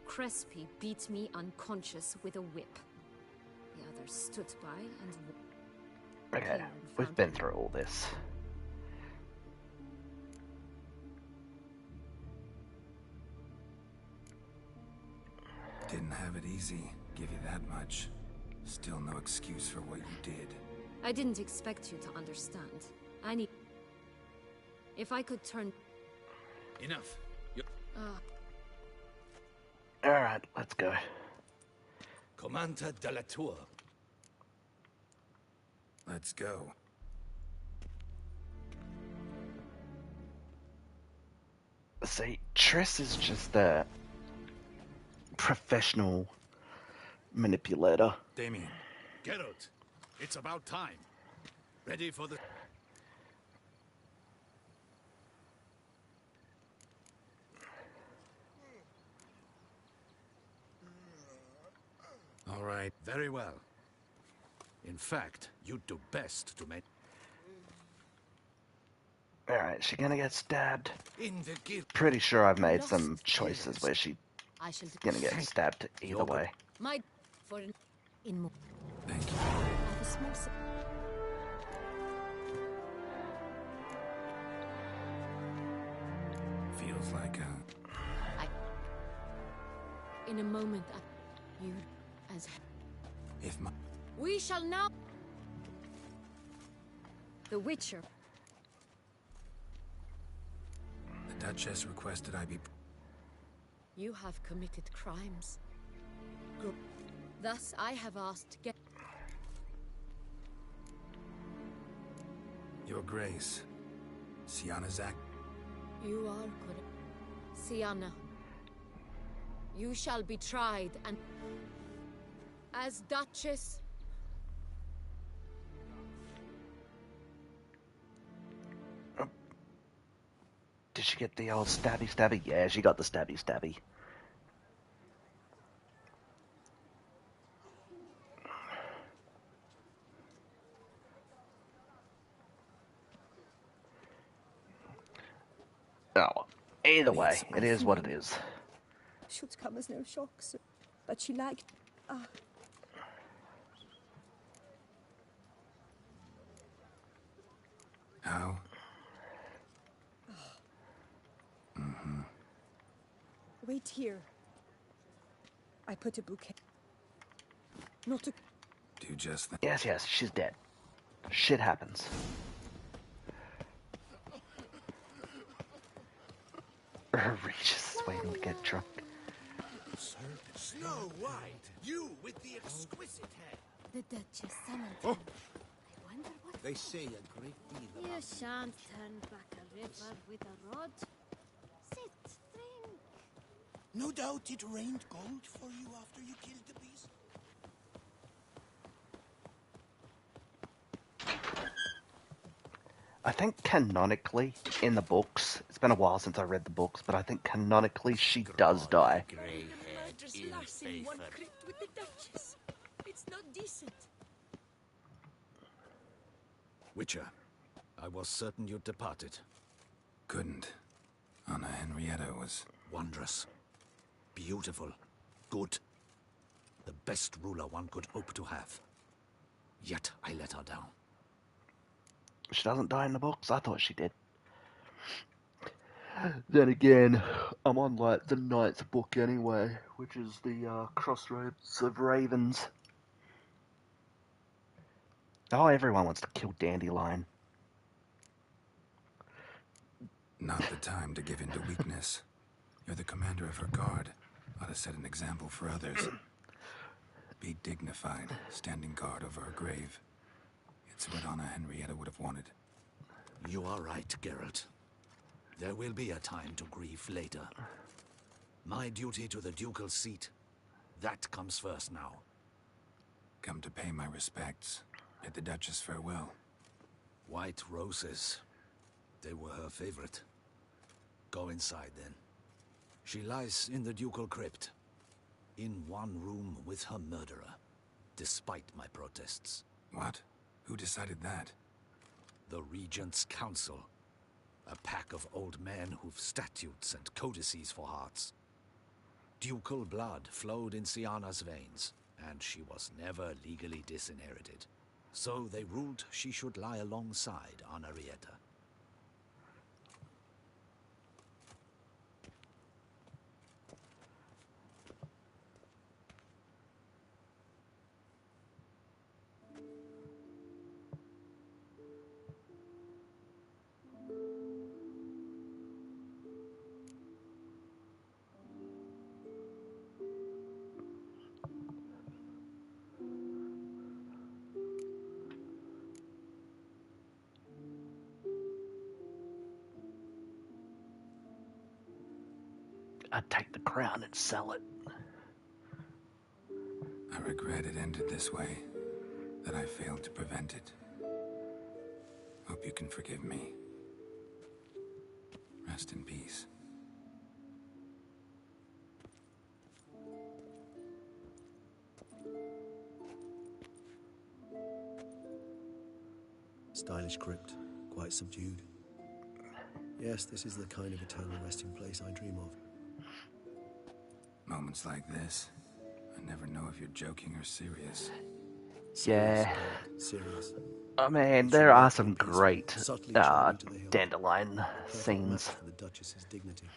S8: Crespi beat me unconscious with a whip. The others stood by and...
S1: Okay, we've been through all this.
S4: Didn't have it easy, give you that much. Still no excuse for what you did.
S8: I didn't expect you to understand. I need... If I could turn...
S5: Enough.
S1: Alright, let's go.
S5: Commander de la Tour.
S4: Let's go.
S1: See, Triss is just a professional manipulator.
S5: Damien. Geralt, it's about time. Ready for the...
S4: All right.
S5: Very well. In fact, you'd do best to make...
S1: Alright, she gonna get stabbed?
S5: In the guild.
S1: Pretty sure I've made some choices where she's gonna get stabbed either way.
S8: My... For an... In more...
S4: Thank you.
S8: Have a small...
S4: Feels like
S8: In a moment, you... as...
S4: if my...
S8: We shall now... The Witcher.
S4: The Duchess requested I be...
S8: You have committed crimes. Good. Thus, I have asked
S4: Your Grace. Sienna Zach.
S8: You are correct. Sienna, you shall be tried and... as Duchess.
S1: Did she get the old stabby? Yeah, she got the stabby. Oh, either way, it is what it is.
S13: Should come as no shock, sir. But she liked...
S4: How?
S13: Wait here. I put a bouquet. Not a...
S4: Do just that.
S1: Yes, she's dead. Shit happens. Regis is waiting to get drunk.
S5: Sir, Snow White, you with the exquisite hair.
S7: The Duchess summoned
S12: Oh.
S7: him. I wonder what...
S12: They say a great deal
S7: You
S12: about
S7: shan't turn back a river with a rod. Sit, drink.
S2: No doubt it rained gold for you after you killed the beast.
S1: I think canonically, in the books, it's been a while since I read the books, but I think canonically she does die.
S8: One crypt with the Duchess. It's not decent.
S5: Witcher, I was certain you'd departed.
S4: Couldn't. Anna Henrietta was...
S5: Wondrous. Beautiful. Good. The best ruler one could hope to have. Yet I let her down.
S1: She doesn't die in the books? I thought she did. Then again, I'm on like the 9th book anyway, which is the Crossroads of Ravens. Oh, everyone wants to kill Dandelion.
S4: Not the time to give in to weakness. You're the commander of her guard. Ought to set an example for others. Be dignified, standing guard over her grave. It's what Anna Henrietta would have wanted.
S5: You are right, Geralt. There will be a time to grieve later. My duty to the ducal seat, that comes first now.
S4: Come to pay my respects. Bid the Duchess farewell.
S5: White roses. They were her favorite. Go inside, then. She lies in the ducal crypt. In one room with her murderer. Despite my protests.
S4: What? Who decided that?
S5: The Regent's Council. A pack of old men who've statutes and codices for hearts. Ducal blood flowed in Sienna's veins, and she was never legally disinherited. So they ruled she should lie alongside Anarietta.
S1: I'd take the crown and sell it.
S4: I regret it ended this way, that I failed to prevent it. Hope you can forgive me. Rest in peace.
S3: Stylish crypt, quite subdued. Yes, this is the kind of eternal resting place I dream of.
S4: Moments like this, I never know if you're joking or serious.
S1: Yeah.
S3: Serious.
S1: I mean, there are some great Dandelion scenes.
S3: For the Duchess's dignity.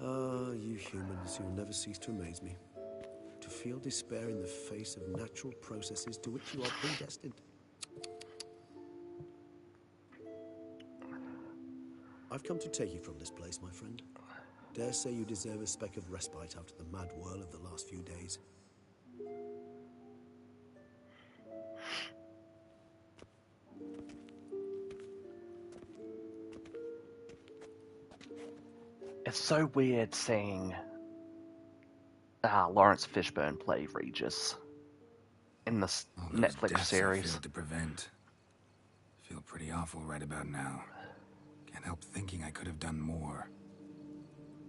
S3: Ah, you humans, you'll never cease to amaze me. To feel despair in the face of natural processes to which you are predestined. I've come to take you from this place, my friend. Dare say you deserve a speck of respite after the mad whirl of the last few days.
S1: so weird seeing Lawrence Fishburne play Regis in this
S4: All those
S1: Netflix
S4: deaths I
S1: series.
S4: failed to prevent. Feel pretty awful right about now. Can't help thinking I could have done more.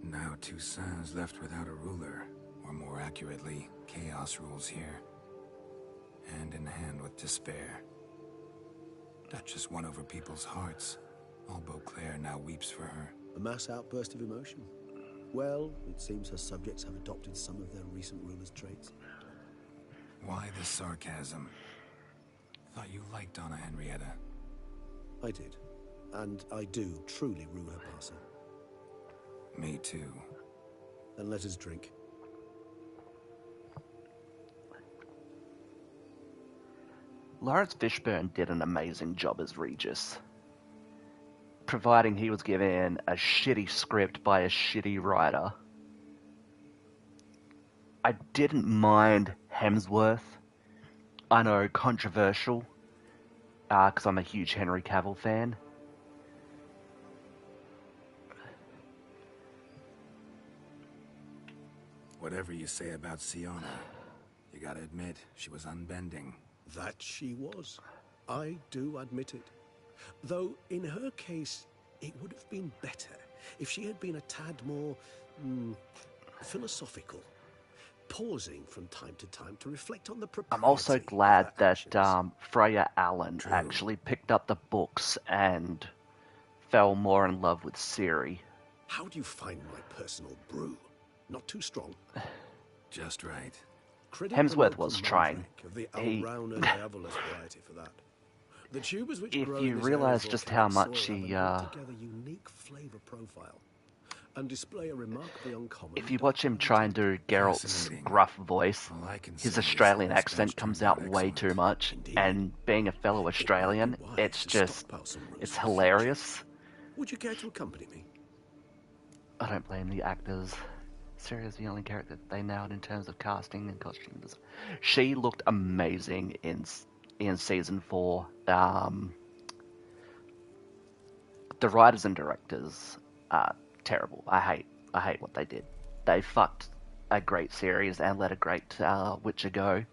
S4: Now Toussaint's left without a ruler, or more accurately, chaos rules here. Hand in hand with despair. Duchess won over people's hearts. All Beauclair now weeps for her.
S3: A mass outburst of emotion. Well, it seems her subjects have adopted some of their recent ruler's traits.
S4: Why the sarcasm? Thought you liked Donna Henrietta.
S3: I did. And I do truly rue her passing.
S4: Me too.
S3: Then let us drink.
S1: Lawrence Fishburne did an amazing job as Regis. Providing he was given a shitty script by a shitty writer. I didn't mind Hemsworth. I know, controversial, because I'm a huge Henry Cavill fan.
S4: Whatever you say about Siona, you gotta admit, she was unbending.
S3: That she was. I do admit it. Though, in her case, it would have been better if she had been a tad more philosophical, pausing from time to time to reflect on the propriety.
S1: I'm also glad
S3: of her
S1: that Freya Allen actually picked up the books and fell more in love with Ciri.
S3: How do you find my personal brew? Not too strong?
S4: Just right.
S1: Hemsworth was trying.
S3: Of the Alrauna diabolus variety for that. The tubers which
S1: If
S3: grow
S1: you
S3: in this
S1: realise
S3: area of
S1: just how
S3: volcanic
S1: much
S3: soil
S1: he,
S3: have an altogether unique flavour profile and display a remarkably uncommon.
S1: If you watch him try and do Geralt's gruff voice, his Australian accent comes out way too much, and being a fellow Australian, it's hilarious.
S3: Would you care to accompany me?
S1: I don't blame the actors. Ciri is the only character they nailed in terms of casting and costume design. She looked amazing in season 4. The writers and directors are terrible. I hate what they did. They fucked a great series and let a great Witcher go.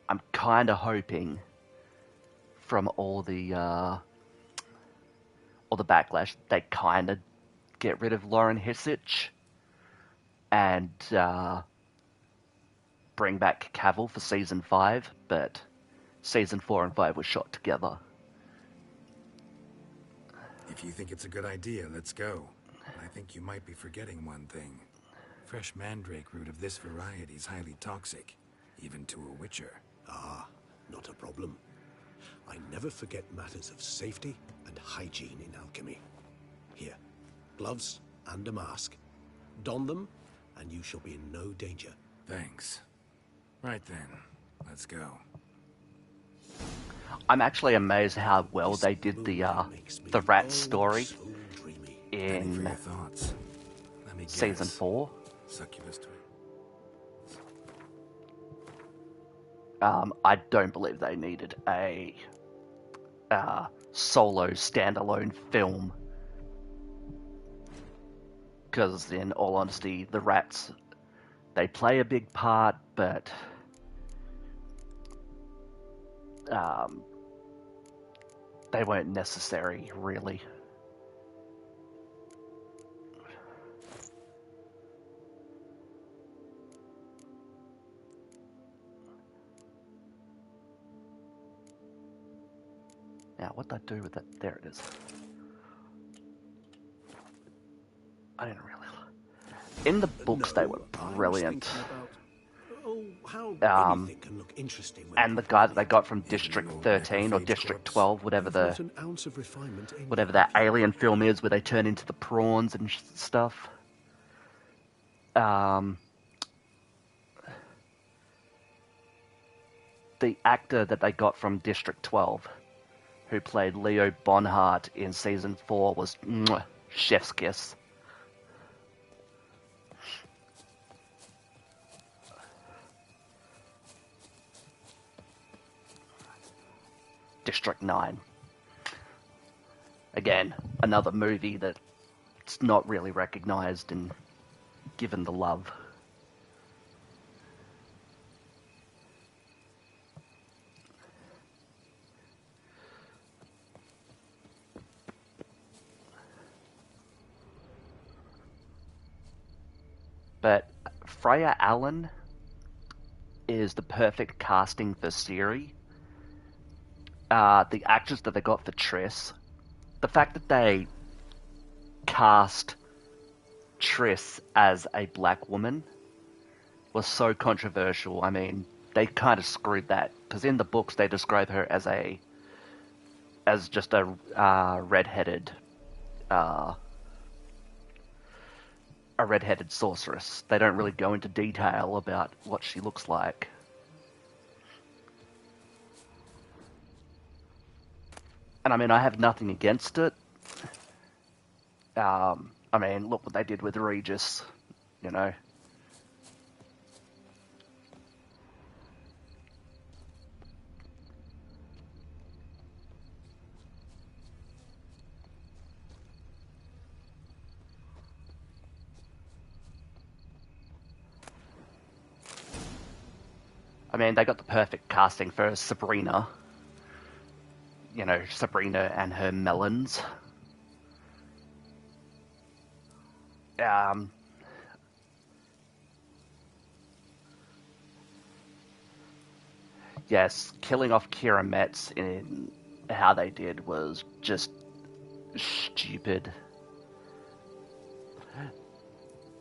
S1: I'm kind of hoping from all the backlash they kind of get rid of Lauren Hissich and bring back Cavill for season 5, but season 4 and 5 were shot together.
S4: If you think it's a good idea, let's go. I think you might be forgetting one thing. Fresh mandrake root of this variety is highly toxic, even to a witcher.
S3: Ah, not a problem. I never forget matters of safety and hygiene in alchemy. Here, gloves and a mask. Don them, and you shall be in no danger.
S4: Thanks. Right then, let's go.
S1: I'm actually amazed how well they did the rat story in season 4.
S4: Succubus to
S1: I don't believe they needed a solo standalone film, because in all honesty, the rats, they play a big part, but they weren't necessary, really. Now, what'd I do with that? There it is. I didn't really... In the books, they were brilliant.
S3: Anything can look interesting when
S1: And the guy that they got from District 13 or District 12, whatever
S3: not an ounce of refinement in
S1: whatever that alien film is, where they turn into the prawns and stuff. The actor that they got from District 12, who played Leo Bonhart in season 4, was chef's kiss. District 9. Again, another movie that's it's not really recognized and given the love. But Freya Allen is the perfect casting for Ciri. The actress that they got for Triss, the fact that they cast Triss as a black woman was so controversial. I mean, they kind of screwed that, because in the books they describe her as just a redheaded sorceress. They don't really go into detail about what she looks like. And I mean, I have nothing against it. I mean, look what they did with Regis, you know. I mean, they got the perfect casting for Sabrina. You know, Sabrina and her melons. Yes, killing off Kira Metz in how they did was just stupid.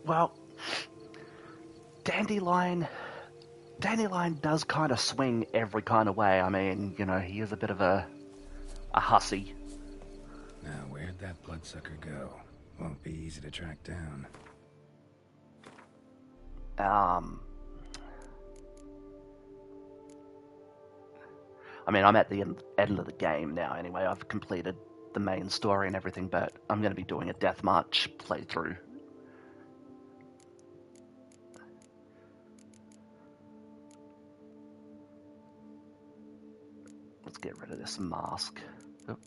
S1: Well, Dandelion does kind of swing every kind of way. I mean, you know, he is a bit of a hussy.
S4: Now, where'd that bloodsucker go? Won't be easy to track down.
S1: I mean, I'm at the end of the game now anyway. I've completed the main story and everything, but I'm going to be doing a Deathmarch playthrough. Let's get rid of this mask. Oh.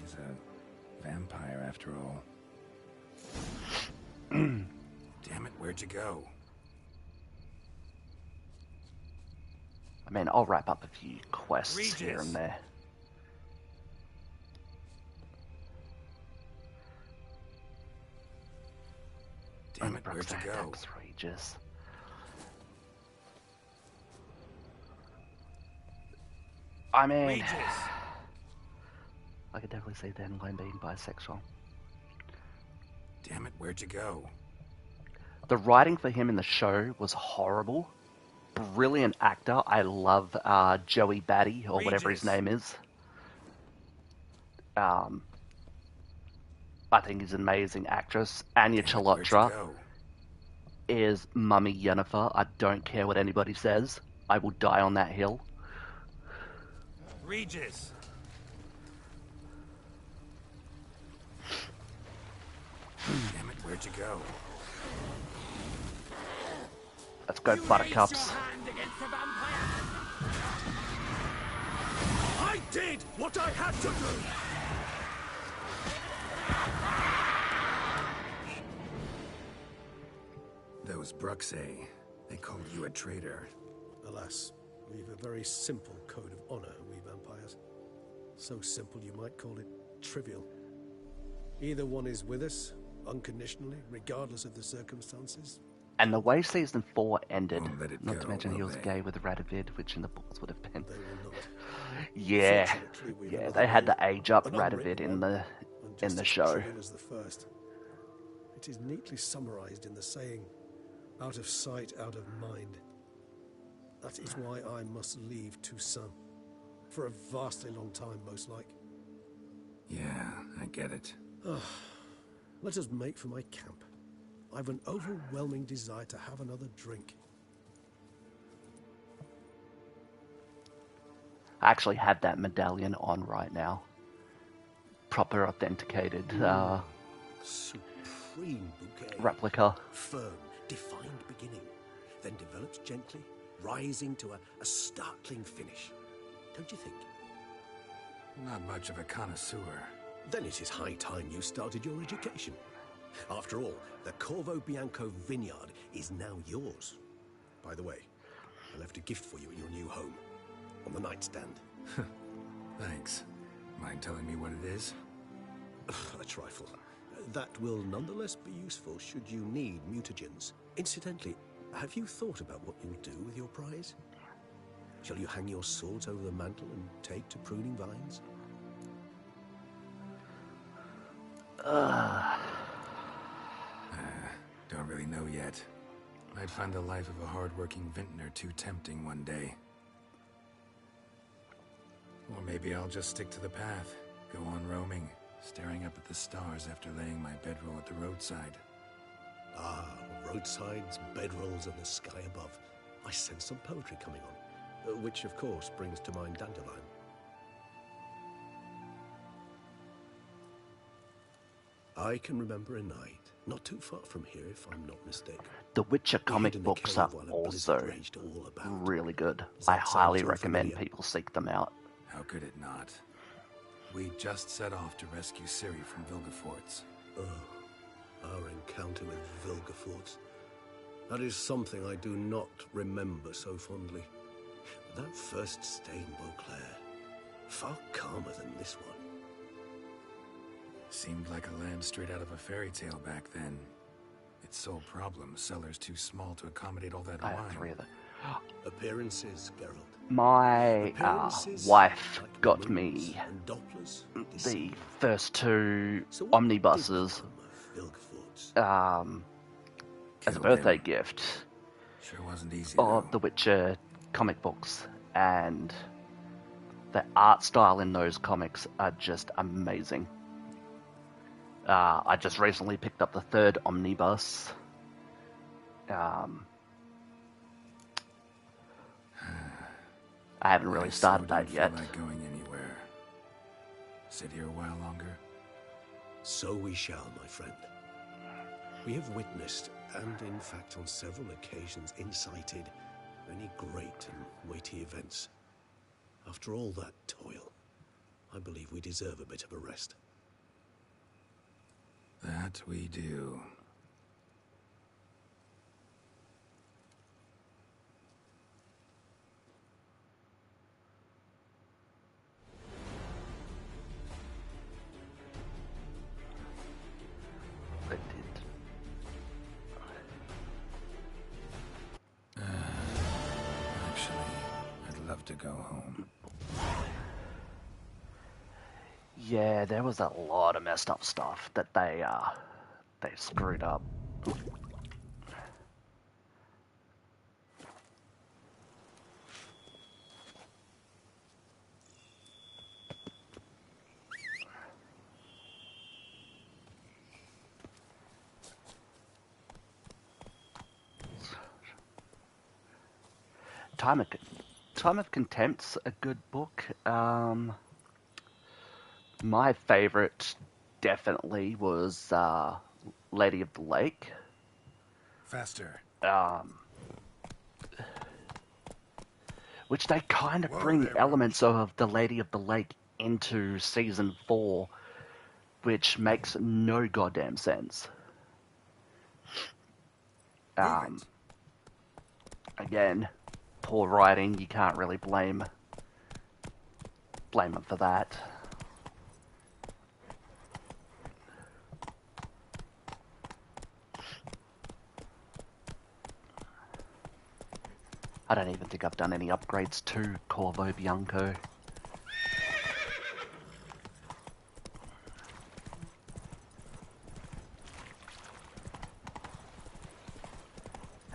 S4: He's a vampire after all.
S5: Damn it, where'd you go?
S1: I mean, I'll wrap up a few quests
S5: Regis.
S1: here and there.
S5: Damn it, where'd you go?
S1: Regis. I mean,
S5: Regis.
S1: I could definitely see Dandelion being bisexual.
S5: Damn it, where'd you go?
S1: The writing for him in the show was horrible. Brilliant actor. I love Joey Batty, or whatever his name is. I think he's an amazing actress. Anya Chalotra is Mummy Yennefer. I don't care what anybody says. I will die on that hill.
S5: Regis. Damn it, where'd you go?
S1: Let's go, Buttercups.
S5: I did what I had to do!
S4: Those Bruxae, they called you a traitor.
S3: Alas, we've a very simple code of honor, we vampires. So simple you might call it trivial. Either one is with us, unconditionally, regardless of the circumstances.
S1: And the way season 4 ended, not
S4: go,
S1: to mention he was
S4: they?
S1: gay with Radovid, which in the books would have been.
S3: They will not.
S1: Yeah,
S3: Fortunately,
S1: yeah,
S3: have
S1: they had to
S3: another
S1: age up
S3: an
S1: Radovid
S3: unwritten
S1: in
S3: one,
S1: the
S3: and just as
S1: show.
S3: trivial as the first. It is neatly summarized in the saying, "Out of sight, out of mind." That is why I must leave Toussaint. For a vastly long time, most like.
S4: Yeah, I get it.
S3: Let us make for my camp. I've an overwhelming desire to have another drink.
S1: I actually have that medallion on right now. Proper authenticated
S3: Supreme bouquet.
S1: replica.
S3: Firm, defined beginning. Then develops gently, rising to a startling finish. Don't you think?
S4: Not much of a connoisseur.
S3: Then it is high time you started your education. After all, the Corvo Bianco vineyard is now yours. By the way, I left a gift for you in your new home, on the nightstand.
S4: Thanks. Mind telling me what it is?
S3: A trifle. That will nonetheless be useful should you need mutagens. Incidentally, have you thought about what you'll do with your prize? Shall you hang your swords over the mantle and take to pruning vines?
S4: Don't really know yet. I'd find the life of a hard-working vintner too tempting one day. Or maybe I'll just stick to the path, go on roaming, staring up at the stars after laying my bedroll at the roadside.
S3: Ah, roadsides, bedrolls, and the sky above. I sense some poetry coming on, which of course brings to mind Dandelion. I can remember a night, not too far from here if I'm not mistaken.
S1: The Witcher comic books are also really good. I highly recommend people seek them out.
S4: How could it not? We just set off to rescue Ciri from Vilgefortz.
S3: Oh, our encounter with Vilgefortz. That is something I do not remember so fondly. But that first stay in Beauclair, far calmer than this one.
S4: Seemed like a land straight out of a fairy tale back then. Its sole problem, cellars too small to accommodate all that wine.
S1: I have 3 of them.
S3: Appearances, Geralt.
S1: My wife got me the first 2 omnibuses as a birthday gift
S4: Sure wasn't easy,
S1: of the Witcher comic books, and the art style in those comics are just amazing. I just recently picked up the 3rd omnibus. I haven't really started that yet.
S4: Like going anywhere. Sit here a while longer.
S3: So we shall, my friend. We have witnessed, and in fact on several occasions incited, many great and weighty events. After all that toil, I believe we deserve a bit of a rest.
S4: That we do. Actually, I'd love to go home.
S1: Yeah, there was a lot of messed up stuff that they screwed up. Time of Contempt's a good book. My favorite definitely was Lady of the Lake.
S4: Faster.
S1: Which they kind of bring elements of the Lady of the Lake into Season 4, which makes no goddamn sense. Again, poor writing, you can't really blame them for that. I don't even think I've done any upgrades to Corvo Bianco.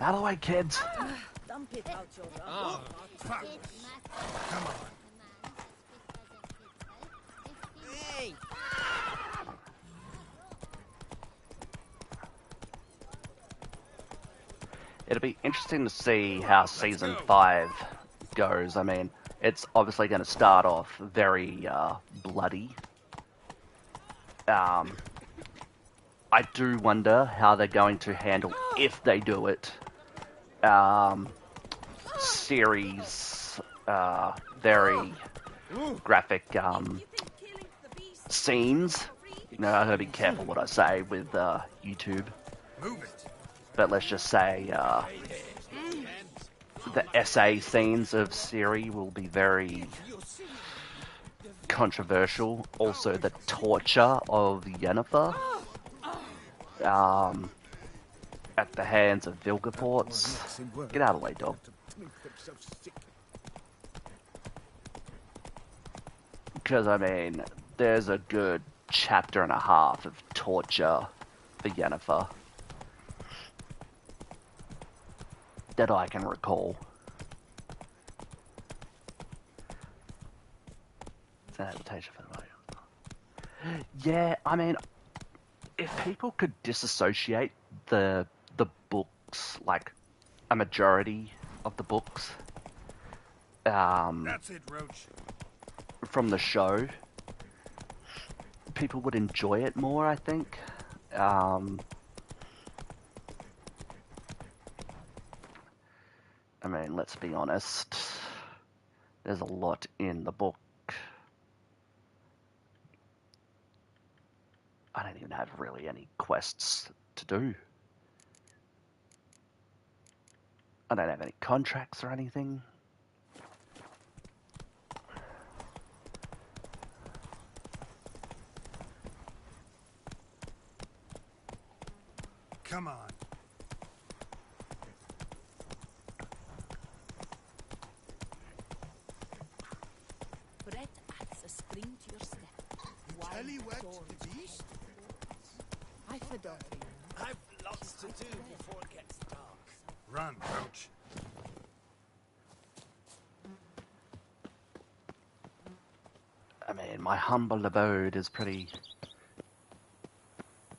S1: Out of the way, kids!
S13: Dump it out your
S6: Oh, fuck. Come on.
S10: Hey!
S1: It'll be interesting to see how Season 5 goes. I mean, it's obviously going to start off very bloody. I do wonder how they're going to handle, if they do it, series very graphic scenes. You know, I gotta be careful what I say with YouTube. But let's just say the essay scenes of Ciri will be very controversial. Also, the torture of Yennefer at the hands of Vilgefortz. Get out of the way, dog. Because, I mean, there's a good chapter and a half of torture for Yennefer that I can recall. It's an adaptation for the movie. Yeah, I mean, if people could disassociate the books, like a majority of the books,
S6: That's it, Roach.
S1: from the show, people would enjoy it more, I think. I mean, let's be honest. There's a lot in the book. I don't even have really any quests to do. I don't have any contracts or anything.
S6: Come on.
S14: Brett adds a spring to your step.
S11: Tellywhacked the beast?
S14: I forgot.
S10: I've lots to do before it gets dark.
S6: Run, Roach.
S1: I mean, my humble abode is pretty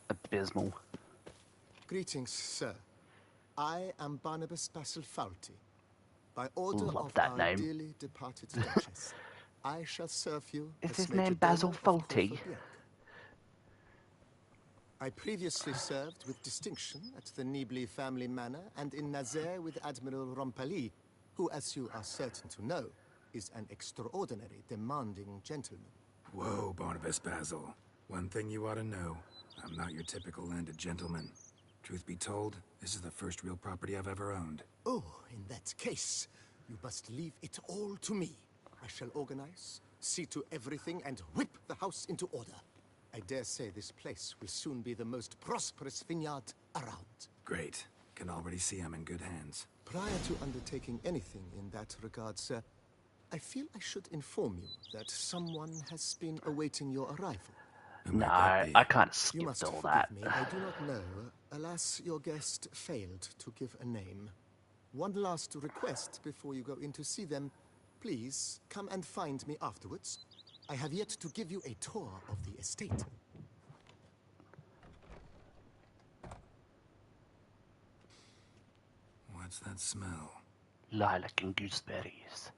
S1: abysmal.
S15: Greetings, sir. I am Barnabas Basil-Fawlty. By order
S1: Love
S15: of
S1: that
S15: our
S1: name.
S15: dearly departed Duchess, I shall serve you
S1: Is
S15: as
S1: his
S15: Major
S1: name
S15: Domo
S1: Basil
S15: of
S1: Fawlty?
S15: Corford. I previously served with distinction at the Nibley family manor and in Nazaire with Admiral Rompali, who, as you are certain to know, is an extraordinary, demanding gentleman.
S4: Whoa, Barnabas Basil. One thing you ought to know. I'm not your typical landed gentleman. Truth be told, this is the first real property I've ever owned.
S15: Oh, in that case, you must leave it all to me. I shall organize, see to everything, and whip the house into order. I dare say this place will soon be the most prosperous vineyard around.
S4: Great. Can already see I'm in good hands.
S15: Prior to undertaking anything in that regard, sir, I feel I should inform you that someone has been awaiting your arrival.
S1: No, I kind of
S15: You must
S1: skipped all
S15: forgive
S1: that.
S15: me, I do not know. Alas, your guest failed to give a name. One last request before you go in to see them. Please, come and find me afterwards. I have yet to give you a tour of the estate.
S4: What's that smell?
S1: Lilac and gooseberries.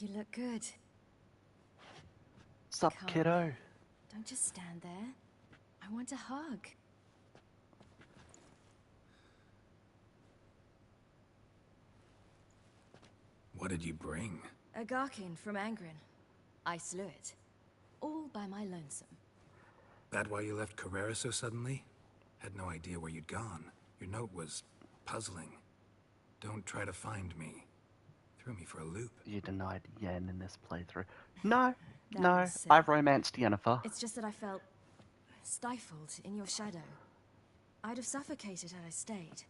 S8: You look good.
S1: Sup,
S8: Come.
S1: kiddo?
S8: Don't just stand there. I want a hug.
S4: What did you bring?
S8: A Garkin from Angren. I slew it. All by my lonesome.
S4: That why you left Carrera so suddenly? Had no idea where you'd gone. Your note was puzzling. Don't try to find me. Threw me for a loop.
S1: You denied Yen in this playthrough. No,
S8: That
S1: no,
S8: was silly.
S1: I've romanced Yennefer.
S8: It's just that I felt stifled in your shadow. I'd have suffocated had I stayed.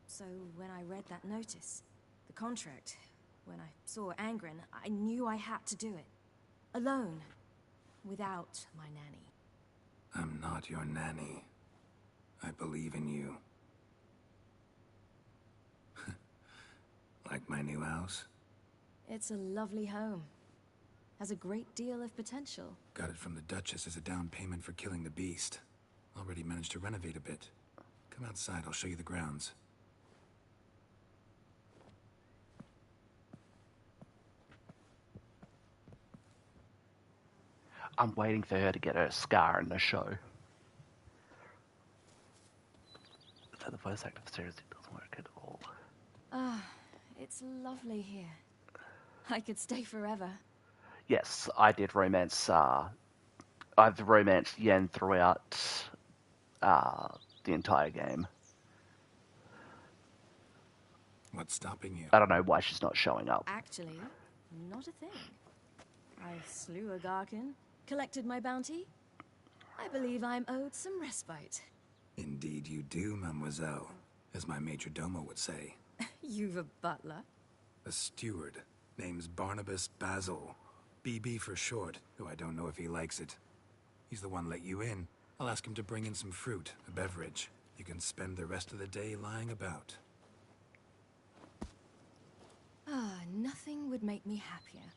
S8: So when I read that notice, the contract, when I saw Angren, I knew I had to do it. Alone. Without my nanny.
S4: I'm not your nanny. I believe in you. Like my new house?
S8: It's a lovely home. Has a great deal of potential.
S4: Got it from the Duchess as a down payment for killing the beast. Already managed to renovate a bit. Come outside, I'll show you the grounds.
S1: I'm waiting for her to get her scar in the show. So the voice actor for series doesn't work at all.
S16: Ah, it's lovely here. I could stay forever.
S1: Yes, I did romance. I've romanced Yen throughout the entire game.
S4: What's stopping you?
S1: I don't know why she's not showing up.
S16: Actually, not a thing. I slew a Garkin, collected my bounty. I believe I'm owed some respite.
S4: Indeed you do, mademoiselle. As my major domo would say.
S16: You've a butler?
S4: A steward. Name's Barnabas Basil. BB for short, though I don't know if he likes it. He's the one let you in. I'll ask him to bring in some fruit, a beverage. You can spend the rest of the day lying about.
S16: Ah, nothing would make me happier.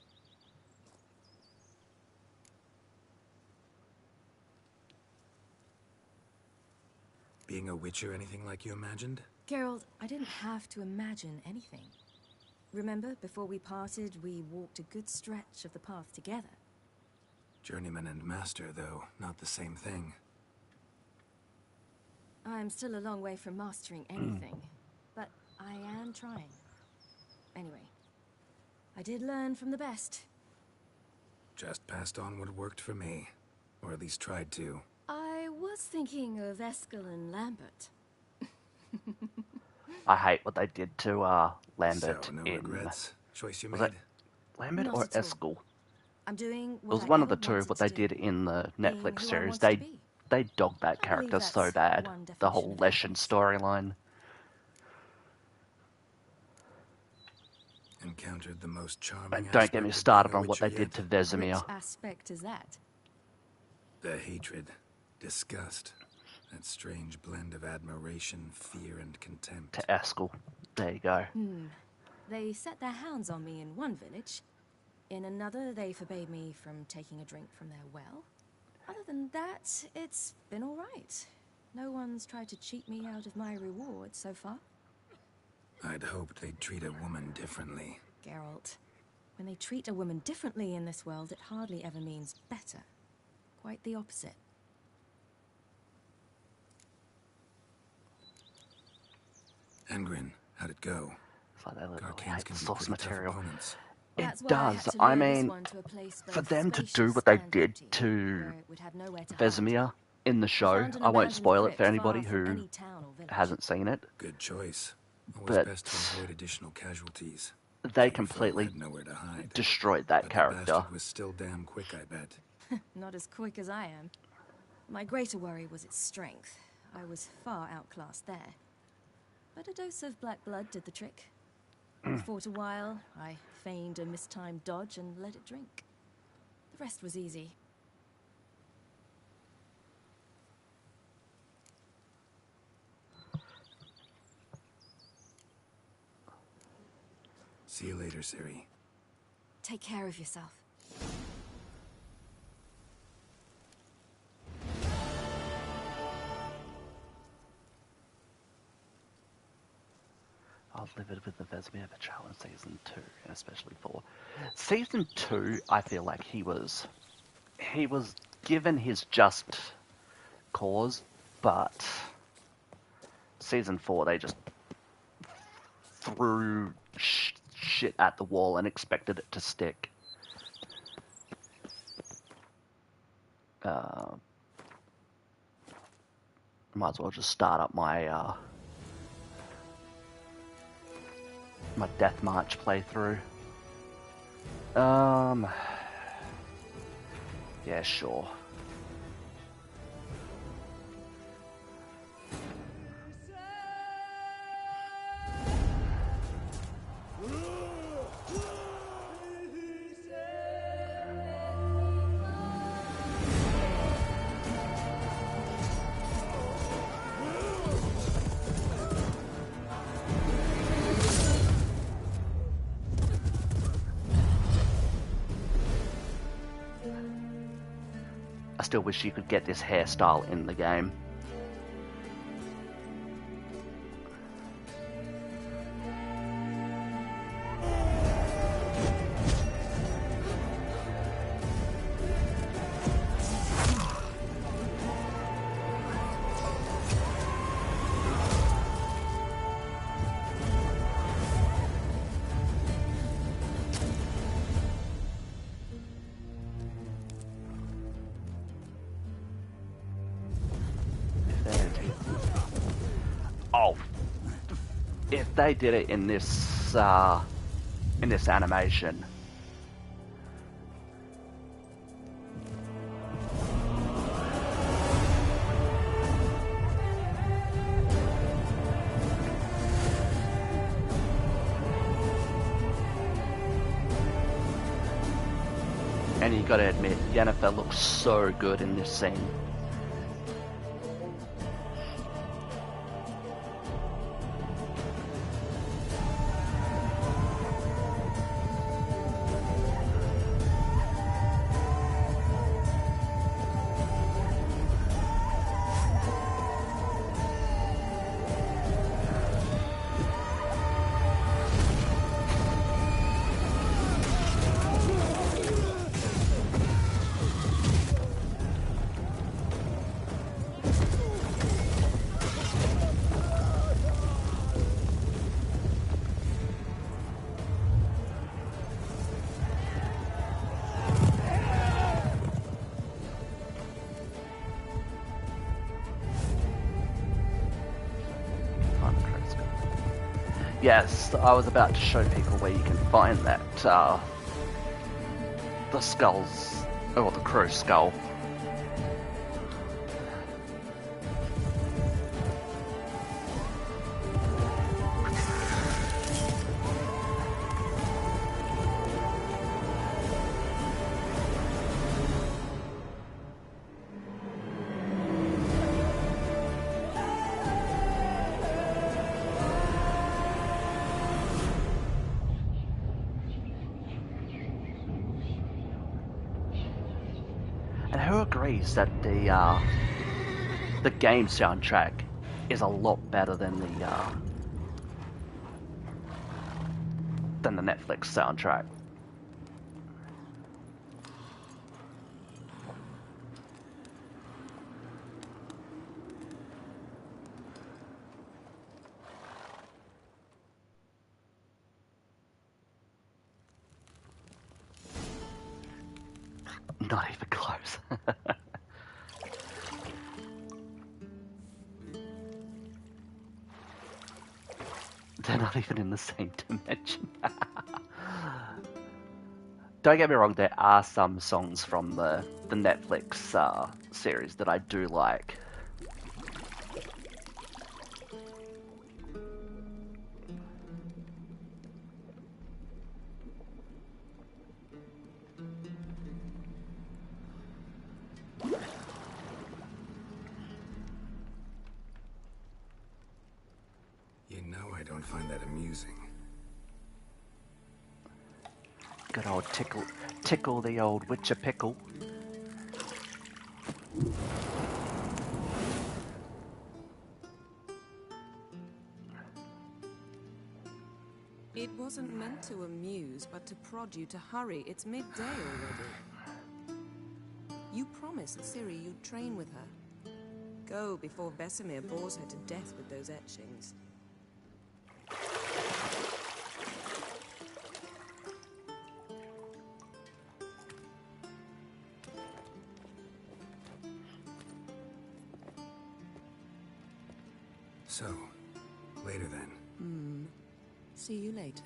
S4: Being a witcher anything like you imagined?
S16: Geralt, I didn't have to imagine anything. Remember, before we parted, we walked a good stretch of the path together.
S4: Journeyman and master, though, not the same thing.
S16: I'm still a long way from mastering anything, but I am trying. Anyway, I did learn from the best.
S4: Just passed on what worked for me. Or at least tried to.
S16: I was thinking of Eskel and Lambert.
S1: I hate what they did to Lambert
S4: So, no
S1: in...
S4: regrets. Choice you
S1: was
S4: made?
S1: it Lambert
S16: Not
S1: or
S16: at all.
S1: Eskel?
S16: I'm doing
S1: It
S16: what
S1: was
S16: I
S1: one of the
S16: ever
S1: two,
S16: wanted
S1: what
S16: to
S1: they
S16: do.
S1: did in the
S16: Being
S1: Netflix
S16: who I
S1: series.
S16: wanted to be.
S1: They dogged that
S16: I believe
S1: character so
S16: that's
S1: bad.
S16: one
S1: The whole
S16: definition of
S1: Leshen storyline.
S4: Encountered the most charming
S1: And don't get me
S4: aspect of
S1: started
S4: being a
S1: on what they
S4: witcher
S1: did to
S4: yet?
S1: Vesemir.
S16: Which aspect is that?
S4: The hatred, disgust, that strange blend of admiration, fear, and contempt.
S1: To Eskel. There you go.
S16: They set their hounds on me in one village. In another, they forbade me from taking a drink from their well. Other than that, it's been all right. No one's tried to cheat me out of my reward so far.
S4: I'd hoped they'd treat a woman differently.
S16: Geralt, when they treat a woman differently in this world, it hardly ever means better. Quite the opposite.
S4: Engrin, how'd it go?
S1: It's like they literally
S4: Garcans
S1: hate
S4: can be
S1: source
S4: pretty tough
S1: material.
S4: opponents.
S1: It
S16: That's why I had
S1: does.
S16: to
S1: I
S16: lure this
S1: mean,
S16: one to a place
S1: for
S16: both
S1: them to do
S16: spacious
S1: what they
S16: and
S1: did
S16: empty,
S1: to
S16: where it would have nowhere to hide.
S1: Vesemir in the show,
S16: found an
S1: I won't
S16: abandoned
S1: spoil it for
S16: crypt
S1: anybody
S16: far from
S1: who
S16: any town or village.
S1: hasn't seen it.
S4: Good choice. Always
S1: But
S4: best to avoid additional casualties.
S1: they
S4: Your foe
S1: completely
S4: had nowhere to hide.
S1: destroyed that
S4: But the
S1: character.
S4: bastard was still damn quick, I bet.
S16: Not as quick as I am. My greater worry was its strength. I was far outclassed there. But a dose of black blood did the trick. We fought a while, I feigned a mistimed dodge and let it drink. The rest was easy.
S4: See you later, Ciri.
S16: Take care of yourself.
S1: I'll live it with the Vesemir Betrayal in Season 2, and especially 4. Season 2, I feel like he was given his just cause, but Season 4, they just threw shit at the wall and expected it to stick. Might as well just start up my my Death March playthrough. Yeah, sure. I still wish you could get this hairstyle in the game. they did it in this animation. And you gotta admit, Yennefer looks so good in this scene. Yes, I was about to show people where you can find that, the skulls, or the crow skull. And who agrees that the game soundtrack is a lot better than the Netflix soundtrack? Not even close. They're not even in the same dimension. Don't get me wrong, there are some songs from the Netflix series that I do like.
S4: I don't find that amusing.
S1: Good old tickle the old Witcher pickle.
S17: It wasn't meant to amuse, but to prod you to hurry. It's midday already. You promised Ciri you'd train with her. Go before Vesemir bores her to death with those etchings.
S4: So, later then.
S17: See you later.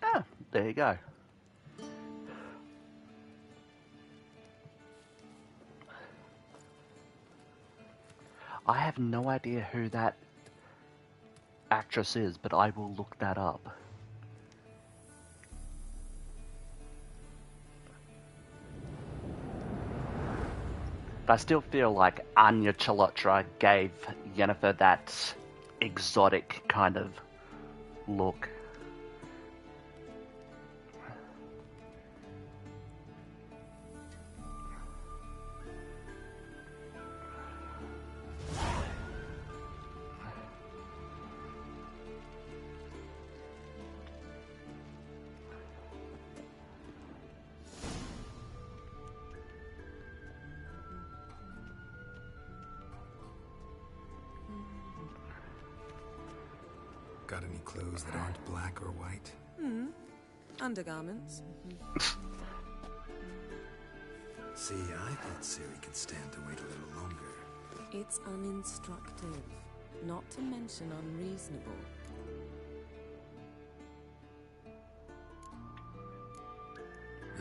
S1: Ah, there you go. I have no idea who that actress is, but I will look that up. But I still feel like Anya Chalotra gave Yennefer that exotic kind of look.
S4: Got any clothes that aren't black or white?
S17: Undergarments.
S4: See, I thought Ciri could stand to wait a little longer.
S17: It's uninstructive, not to mention unreasonable.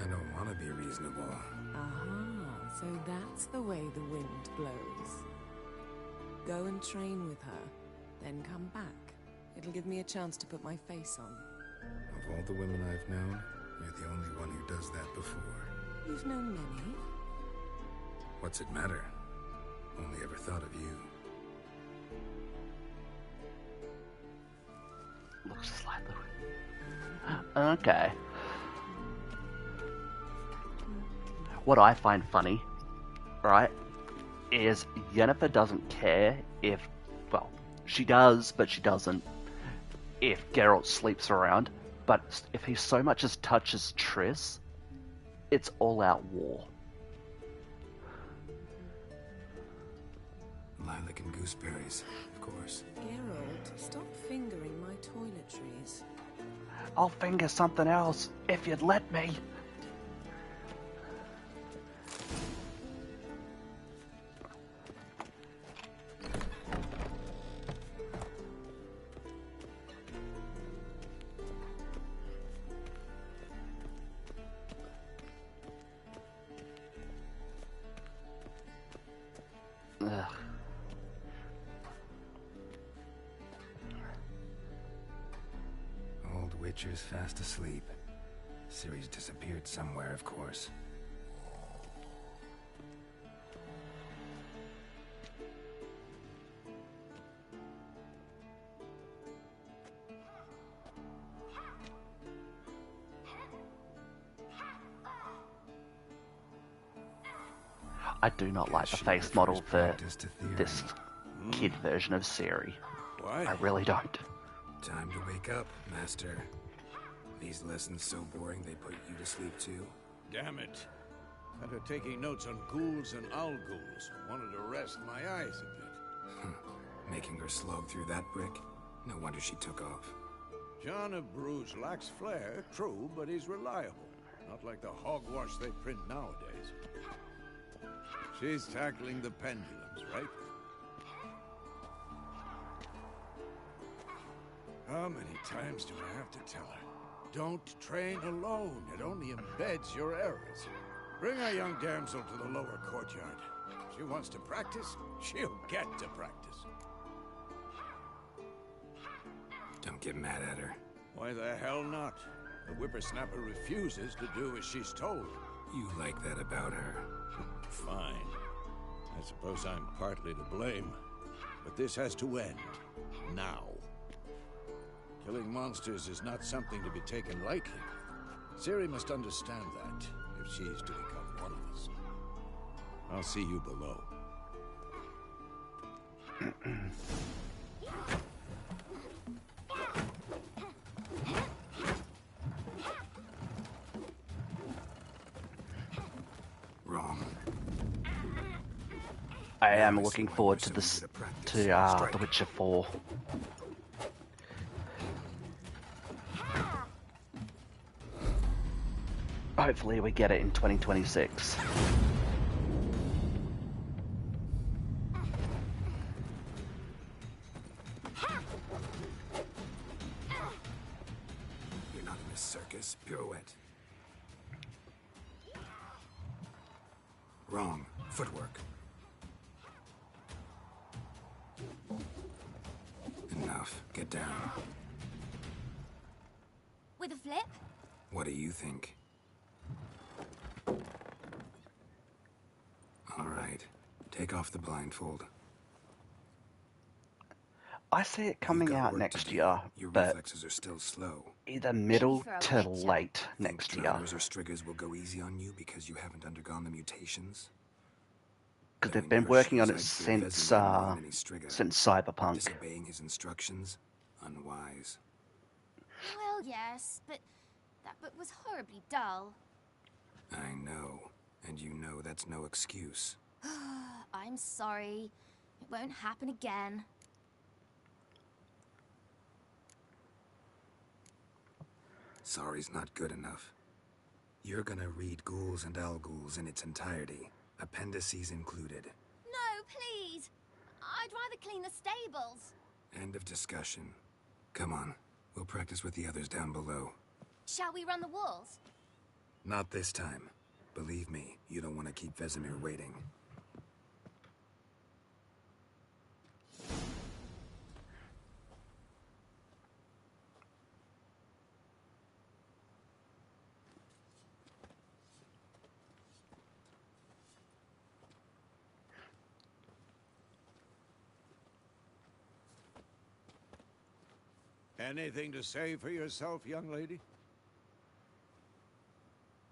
S4: I don't want to be reasonable.
S17: Aha, so that's the way the wind blows. Go and train with her, then come back. It'll give me a chance to put my face on.
S4: Of all the women I've known, you're the only one who does that before.
S17: You've known many.
S4: What's it matter? Only ever thought of you.
S1: Looks slightly. Okay. What I find funny, right, is Yennefer doesn't care if, well, she does, but she doesn't, if Geralt sleeps around, but if he so much as touches Triss, it's all-out war.
S4: Lilac and gooseberries, of course.
S17: Geralt, stop fingering my toiletries.
S1: I'll finger something else, if you'd let me.
S4: Old Witcher's fast asleep. Ciri's disappeared somewhere, of course.
S1: I do not like the face model for this kid version of Ciri.
S4: Why?
S1: I really don't.
S4: Time to wake up, Master. These lessons so boring they put you to sleep too?
S6: Damn it. Had her taking notes on ghouls and owl ghouls. Wanted to rest my eyes a bit.
S4: Making her slog through that brick? No wonder she took off.
S6: John of Bruges lacks flair, true, but he's reliable. Not like the hogwash they print nowadays. She's tackling the pendulums, right? How many times do I have to tell her? Don't train alone. It only embeds your errors. Bring our young damsel to the lower courtyard. If she wants to practice, she'll get to practice.
S4: Don't get mad at her.
S6: Why the hell not? The whippersnapper refuses to do as she's told.
S4: You like that about her.
S6: Fine. I suppose I'm partly to blame. But this has to end. Now. Killing monsters is not something to be taken lightly. Ciri must understand that, if she's to become one of us. I'll see you below.
S4: Wrong.
S1: I am looking forward to this, to The Witcher 4. Hopefully we get it in 2026.
S4: You're not in a circus. Pirouette. Wrong. Footwork. Enough. Get down.
S7: With a flip?
S4: What do you think? All right. Take off the blindfold.
S1: I see it coming out next year,
S4: Your
S1: but
S4: reflexes are still slow.
S1: either middle to late next year.
S4: Drowners or Striggers will go easy on you because you haven't undergone the mutations?
S1: Because they've been working on it since Cyberpunk.
S4: Disobeying his instructions? Unwise.
S7: Well, yes, but that book was horribly dull.
S4: I know. And you know that's no excuse.
S7: I'm sorry. It won't happen again.
S4: Sorry's not good enough. You're gonna read Ghouls and Al-Ghouls in its entirety, appendices included.
S7: No, please. I'd rather clean the stables.
S4: End of discussion. Come on, we'll practice with the others down below.
S7: Shall we run the walls?
S4: Not this time. Believe me, you don't want to keep Vesemir waiting.
S6: Anything to say for yourself, young lady?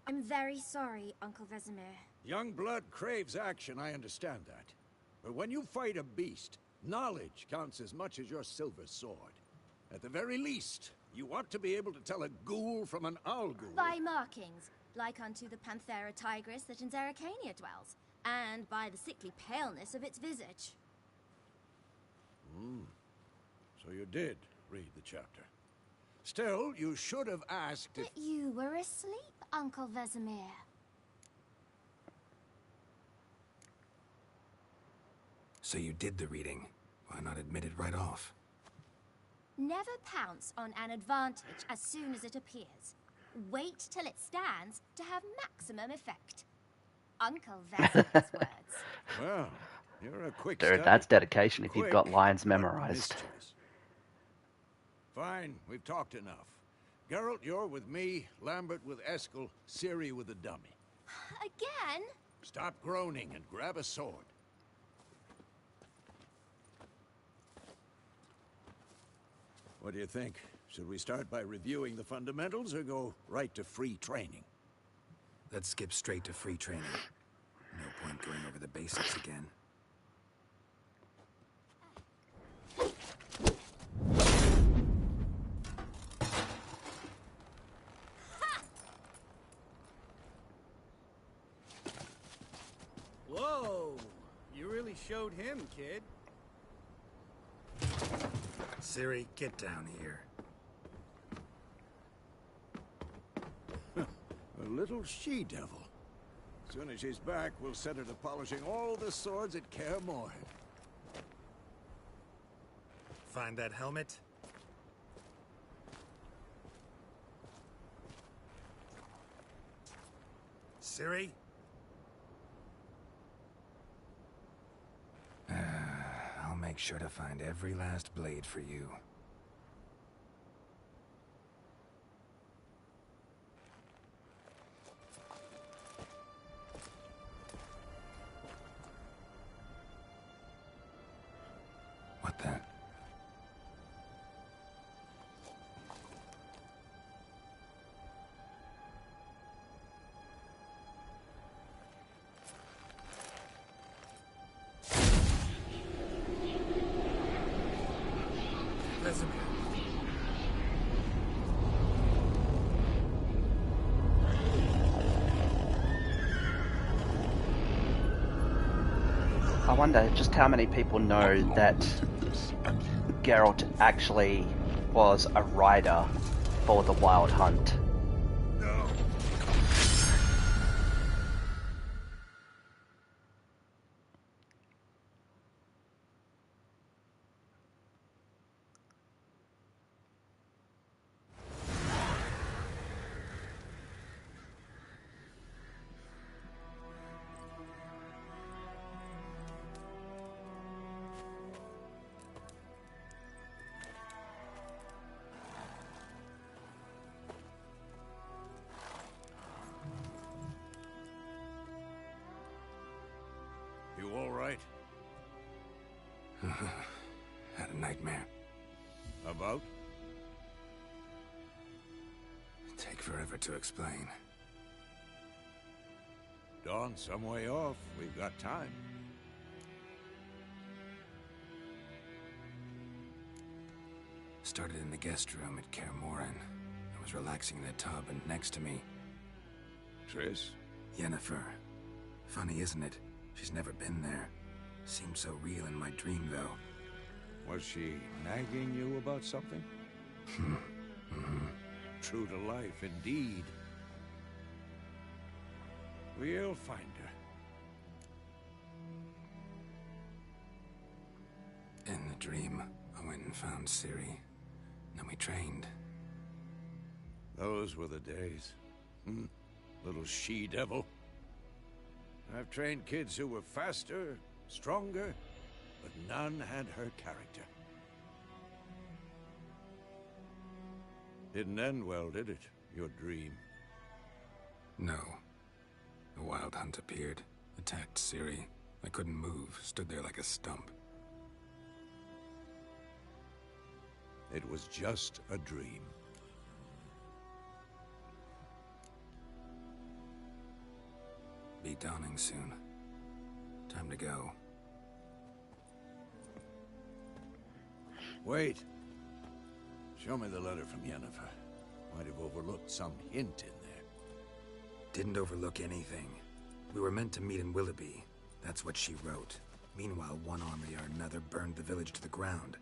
S7: I'm very sorry, Uncle Vesemir.
S6: Young blood craves action, I understand that. But when you fight a beast, knowledge counts as much as your silver sword. At the very least, you ought to be able to tell a ghoul from an Al-Ghul.
S7: By markings, like unto the Panthera tigris that in Zerrikania dwells, and by the sickly paleness of its visage.
S6: So you did read the chapter. Still, you should have asked if...
S7: But you were asleep, Uncle Vesemir.
S4: So you did the reading. Why not admit it right off?
S7: Never pounce on an advantage as soon as it appears. Wait till it stands to have maximum effect. Uncle Vesemir's words.
S6: Well, you're a quick
S1: Dude,
S6: study.
S1: that's dedication if you've got
S6: Quick,
S1: lines
S6: but
S1: memorized.
S6: mischievous. Fine, we've talked enough. Geralt, you're with me, Lambert with Eskel, Ciri with the dummy.
S7: Again?
S6: Stop groaning and grab a sword. What do you think? Should we start by reviewing the fundamentals or go right to free training?
S4: Let's skip straight to free training. No point going over the basics again.
S18: Whoa! You really showed him, kid.
S4: Ciri, get down here.
S6: A little she-devil. As soon as she's back, we'll set her to polishing all the swords at Kaer Morhen.
S4: Find that helmet? Ciri? I'll make sure to find every last blade for you. What the?
S1: I wonder just how many people know that Geralt actually was a rider for the Wild Hunt.
S6: You all right?
S4: Had a nightmare.
S6: About?
S4: Take forever to explain.
S6: Dawn's some way off. We've got time.
S4: Started in the guest room at Kaer Morhen. I was relaxing in a tub, and next to me...
S6: Triss?
S4: Yennefer. Funny, isn't it? She's never been there. Seemed so real in my dream, though.
S6: Was she nagging you about something?
S4: Triss
S6: true to life indeed. We'll find her.
S4: In the dream, I went and found Ciri. Then we trained.
S6: Those were the days. Little she-devil. I've trained kids who were faster, stronger, but none had her character. Didn't end well, did it? Your dream?
S4: No. The Wild Hunt appeared, attacked Ciri. I couldn't move, stood there like a stump.
S6: It was just a dream.
S4: Be dawning soon. Time to go.
S6: Wait. Show me the letter from Yennefer. Might have overlooked some hint in there.
S4: Didn't overlook anything. We were meant to meet in Willoughby. That's what she wrote. Meanwhile, one army or another burned the village to the ground.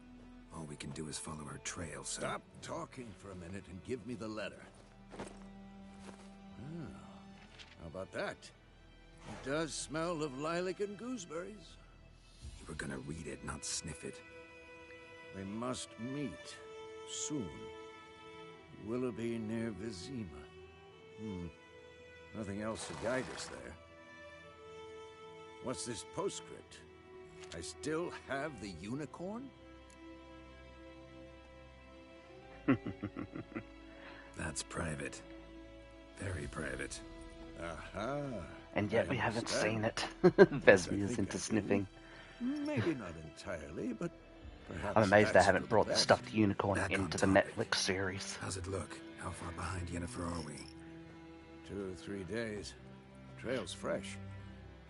S4: All we can do is follow her trail, so...
S6: Stop talking for a minute and give me the letter. How about that? It does smell of lilac and gooseberries.
S4: You were gonna read it, not sniff it.
S6: We must meet soon. Willoughby near Vizima. Nothing else to guide us there. What's this postscript? I still have the unicorn?
S4: That's private. Very private.
S6: Aha.
S1: And yet we haven't seen it. Vesemir is into sniffing.
S6: Maybe not entirely, but perhaps.
S1: I'm amazed they
S6: that's
S1: haven't
S6: for
S1: brought the
S6: best.
S1: stuffed unicorn
S4: Back
S1: into
S4: on
S1: the
S4: topic.
S1: Netflix series.
S4: How's it look? How far behind Yennefer are we?
S6: 2 or 3 days. Trail's fresh,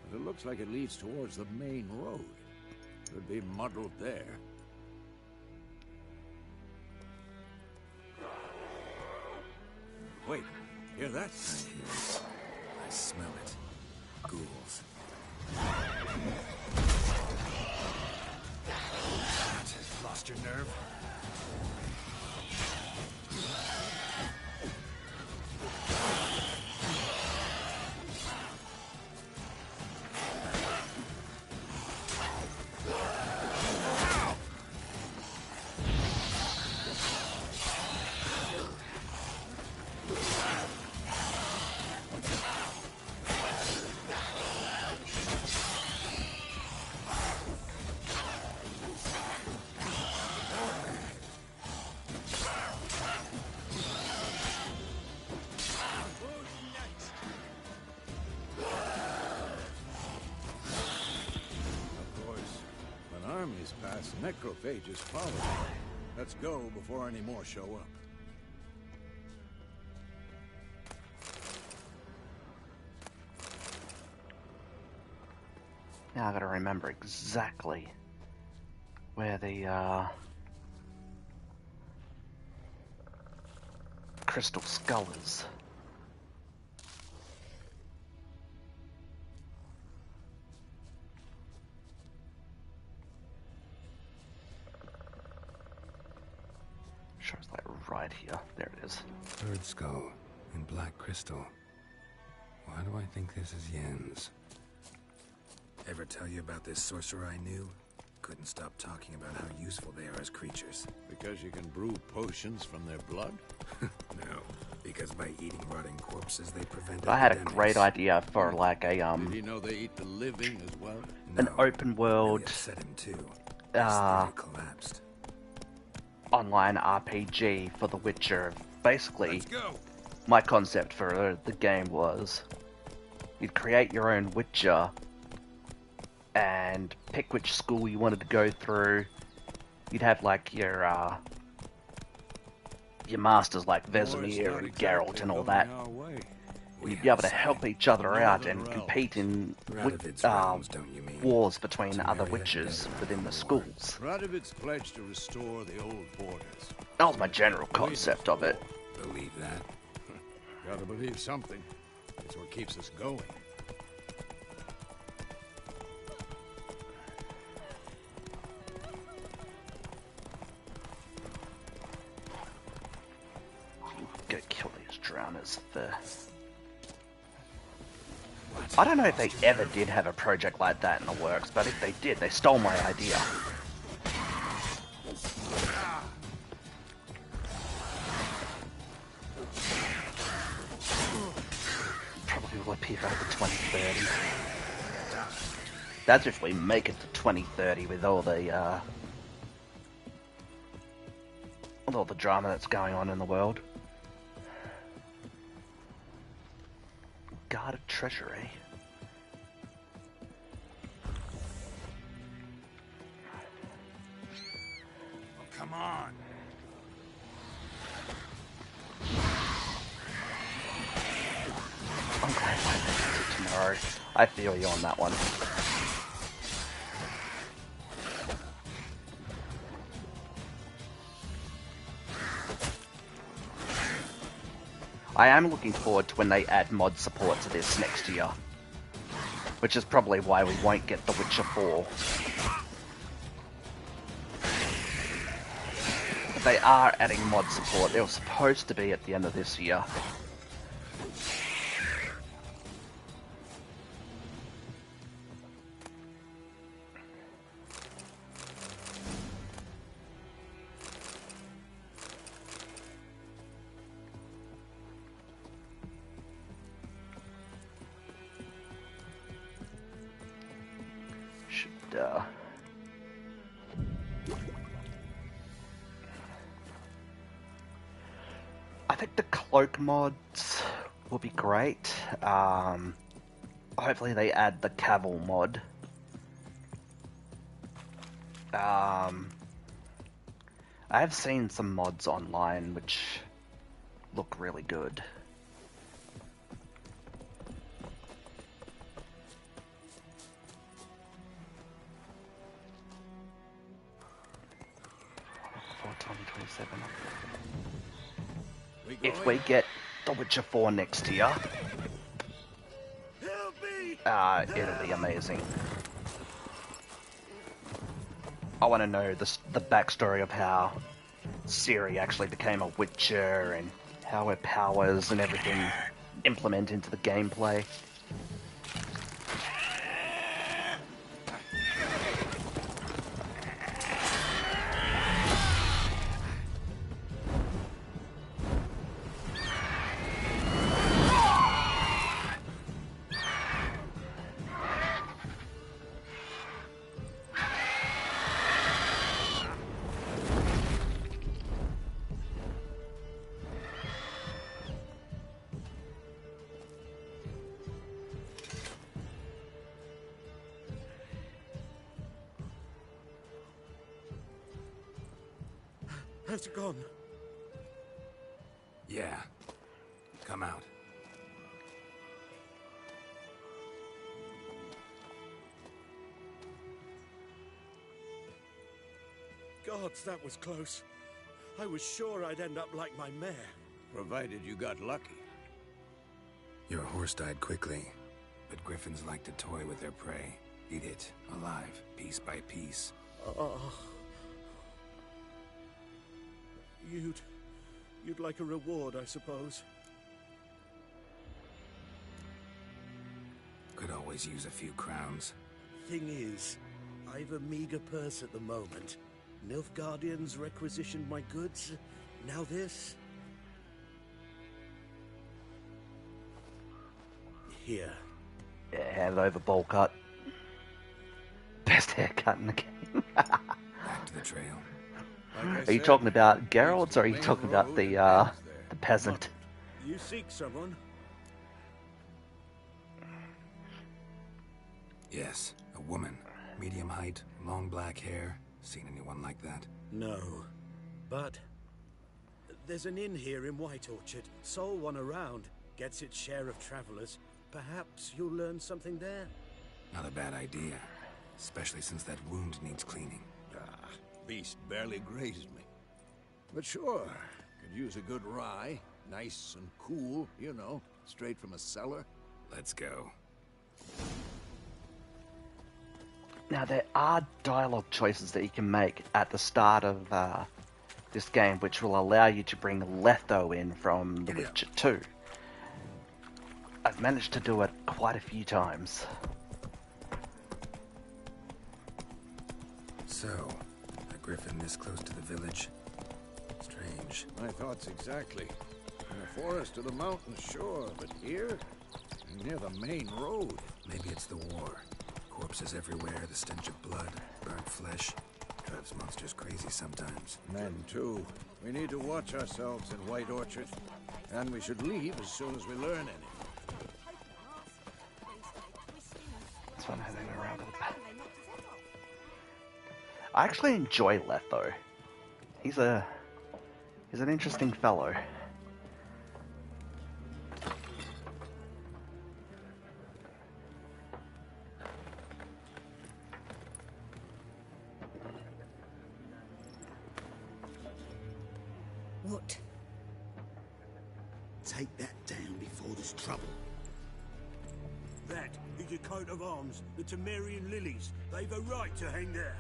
S6: but it looks like it leads towards the main road. Could be muddled there. Wait, hear that?
S4: I hear it. I smell it. Ghouls.
S5: Lost your nerve?
S6: Armies pass, necrophages follow. Let's go before any more show up.
S1: Now I gotta remember exactly where the crystal skull is. Sure, it's like right here. There it is.
S4: Bird skull and black crystal. Why do I think this is Yen's? Ever tell you about this sorcerer I knew? Couldn't stop talking about how useful they are as creatures.
S6: Because you can brew potions from their blood?
S4: No, because by eating rotting corpses they prevent
S1: I had a
S4: epidemics.
S1: great idea for like a
S6: Did he know they eat the living as well?
S1: an open world
S4: Really upset him too. His theory collapsed.
S1: online RPG for The Witcher. Basically, my concept for the game was you'd create your own Witcher and pick which school you wanted to go through. You'd have like your masters like Vesemir and Geralt and all that. You'd be able to help each other out and compete in wars between other witches within the schools.
S6: Radovid's pledged to restore the old borders.
S1: That was my general concept of it.
S4: Believe that?
S6: Gotta believe something. It's what keeps us going.
S1: Go kill these drowners first. I don't know if they ever did have a project like that in the works, but if they did, they stole my idea. Probably will appear at the 2030. That's if we make it to 2030 with all the drama that's going on in the world. Guarded treasury.
S6: Oh, come on.
S1: I'm glad I think it's tomorrow. I feel you on that one. I am looking forward to when they add mod support to this next year. Which is probably why we won't get The Witcher 4. But they are adding mod support. It was supposed to be at the end of this year. I think the cloak mods will be great. Hopefully they add the Cavil mod. I have seen some mods online which look really good. For 2027. If we get The Witcher 4 next year, it'll be amazing. I want to know the backstory of how Ciri actually became a Witcher and how her powers and everything implement into the gameplay.
S11: Has it gone?
S4: Yeah. Come out.
S11: Gods, that was close. I was sure I'd end up like my mare.
S6: Provided you got lucky.
S4: Your horse died quickly, but griffins like to toy with their prey. Eat it, alive, piece by piece.
S11: You'd like a reward, I suppose.
S4: Could always use a few crowns.
S11: Thing is, I've a meager purse at the moment. Nilfgaardians requisitioned my goods. Now this. Here.
S1: Yeah, hand over bowl cut. Best haircut in the game.
S4: Back to the trail.
S1: Are you talking about Geralt, or are you talking about the peasant?
S11: You seek someone?
S4: Yes, a woman. Medium height, long black hair. Seen anyone like that?
S11: No. But there's an inn here in White Orchard. Sole one around. Gets its share of travelers. Perhaps you'll learn something there?
S4: Not a bad idea. Especially since that wound needs cleaning.
S6: Beast barely grazed me. But sure, could use a good rye. Nice and cool, you know, straight from a cellar.
S4: Let's go.
S1: Now there are dialogue choices that you can make at the start of this game, which will allow you to bring Letho in from The Witcher 2. I've managed to do it quite a few times.
S4: So, a griffin this close to the village? Strange.
S6: My thoughts exactly. In the forest or the mountain, sure, but here? Near the main road.
S4: Maybe it's the war. Corpses everywhere, the stench of blood, burnt flesh. Drives monsters crazy sometimes.
S6: Men, too. We need to watch ourselves in White Orchard. And we should leave as soon as we learn anything.
S1: That's fun having around with it. I actually enjoy Letho. He's an interesting fellow.
S11: What? Take that down before there's trouble.
S19: That is your coat of arms, the Temerian lilies. They've a right to hang there.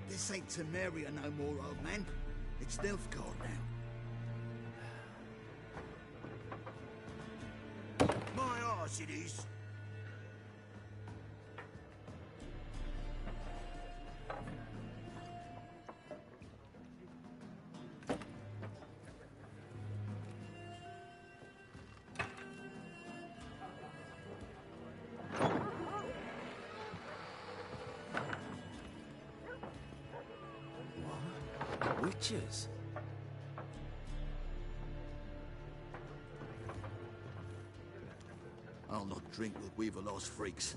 S11: This ain't Temeria no more, old man. It's Nilfgaard now.
S19: My arse it is.
S10: Witches?
S11: I'll not drink with Weaverlost freaks.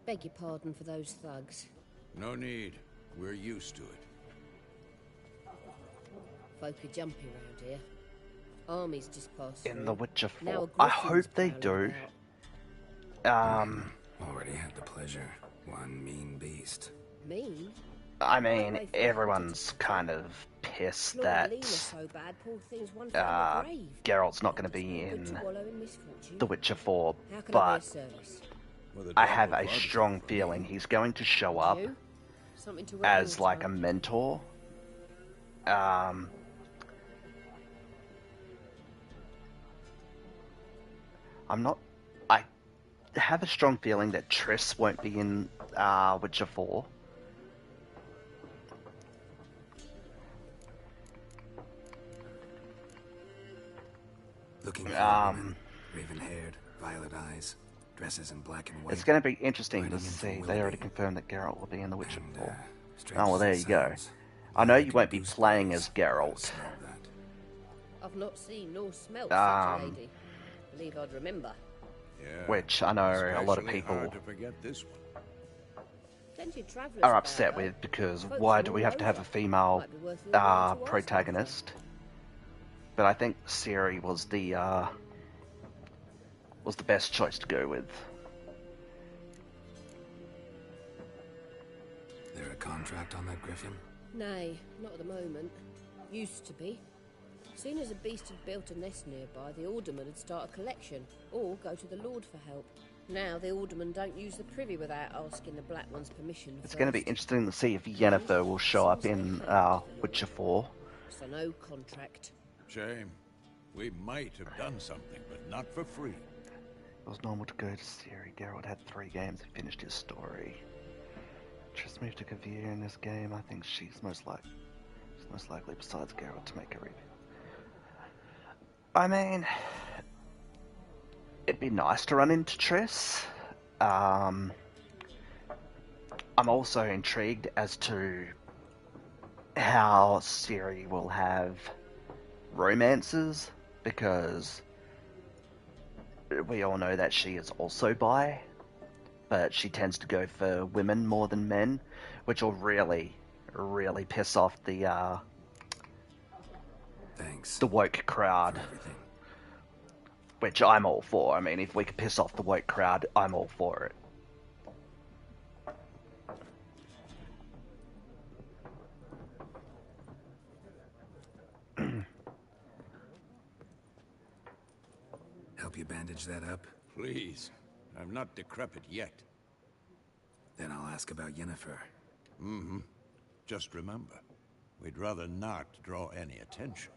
S20: Beg your pardon for those thugs.
S6: No need. We're used to it.
S20: Folk are jumpy round here. Armies just passed
S1: In
S20: through.
S1: The Witcher
S20: Now
S1: 4.
S20: a
S1: I
S20: griffin's
S1: hope they
S20: prowling
S1: do.
S20: about.
S4: Already had the pleasure. One mean beast.
S20: Mean?
S1: I mean, everyone's kind of pissed that
S20: Lord Lena's so bad, poor thing's one foot in the grave.
S1: Geralt's not going to be
S20: Good to
S1: in
S20: wallow in misfortune.
S1: The Witcher 4,
S20: How can I be of
S1: but
S20: service?
S1: I have a strong feeling he's going to show up
S20: You? Something to write
S1: as
S20: on,
S1: like a
S20: Tom?
S1: mentor. I have a strong feeling that Triss won't be in Witcher 4.
S4: Looking for a woman, raven-haired, violet eyes, dresses in black and white.
S1: It's going to be interesting to
S4: riding in
S1: see.
S4: from
S1: They already
S4: Willoughby.
S1: confirmed that Geralt will be in The Witcher 4.
S4: strange
S1: Oh, well, there
S4: as
S1: you
S4: it
S1: go.
S4: sounds,
S1: I know you won't be playing as Geralt.
S20: I've not seen nor smelt such a
S1: Um,
S20: lady. Believe I'd remember.
S6: Yeah.
S1: Which I know a lot of
S6: Especially
S1: people
S6: hard to forget this one.
S20: Plenty of travellers
S1: are
S20: about,
S1: upset
S20: though.
S1: with because
S20: Folks
S1: why
S20: from
S1: do we
S20: all
S1: have to have
S20: over.
S1: a female
S20: Might be worth a little while to ask
S1: protagonist? But I think Ciri was the best choice to go with.
S4: There a contract on that griffin?
S20: Nay, not at the moment. Used to be. Soon as a beast had built a nest nearby, the alderman would start a collection, or go to the Lord for help. Now the alderman don't use the privy without asking the Black One's permission.
S1: It's going to be interesting to see if Yennefer will show up in Witcher 4.
S20: So no contract.
S6: Shame. We might have done something, but not for free.
S1: It was normal to go to Ciri. Geralt had 3 games and finished his story. Triss moved to Kavir in this game. I think she's most likely besides Geralt to make a review. I mean, it'd be nice to run into Triss. I'm also intrigued as to how Ciri will have romances, because we all know that she is also bi, but she tends to go for women more than men, which will really piss off the woke crowd. Which I'm all for. I mean, if we could piss off the woke crowd, I'm all for it.
S4: Help you bandage that up?
S6: Please. I'm not decrepit yet.
S4: Then I'll ask about Yennefer.
S6: Mm-hmm. Just remember, we'd rather not draw any attention.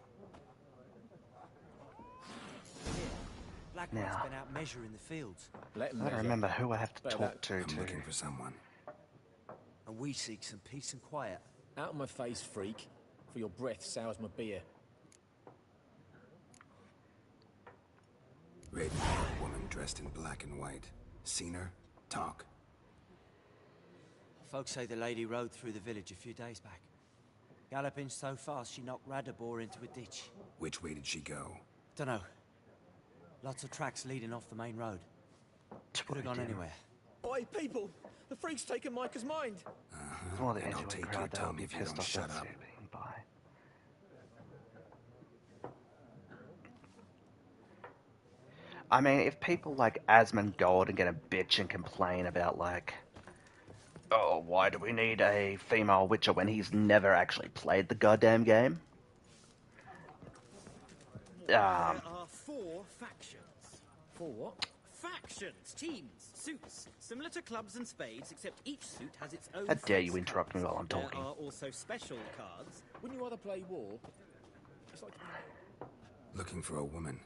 S10: Blackrock's
S1: Now.
S10: been out measuring the fields.
S1: I don't remember who I have to talk to.
S4: I'm looking for someone.
S10: And we seek some peace and quiet.
S21: Out of my face, freak. For your breath sours my beer.
S4: Raven-haired woman dressed in black and white. Seen her? Talk.
S10: Folks say the lady rode through the village a few days back. Galloping so fast she knocked Radabor into a ditch.
S4: Which way did she go?
S10: Dunno. Lots of tracks leading off the main road. Could have gone anywhere.
S21: Oi, people! The freak's taken Micah's mind!
S1: It's more the
S4: And I'll
S1: Angelin
S4: take your
S1: crowd that will
S4: tongue
S1: be
S4: if you
S1: pissed
S4: don't
S1: off
S4: shut
S1: at
S4: up.
S1: Sue being by. I mean, if people like Asmongold are gonna bitch and complain about like, oh, why do we need a female Witcher when he's never actually played the goddamn game?
S22: There are 4 factions.
S21: 4 what?
S22: Factions, teams, suits, similar to clubs and spades, except each suit has its own.
S1: How dare you
S22: face
S1: interrupt me
S22: cards.
S1: while I'm talking?
S22: There are also special cards.
S21: Wouldn't you rather play war? It's like...
S4: Looking for a woman.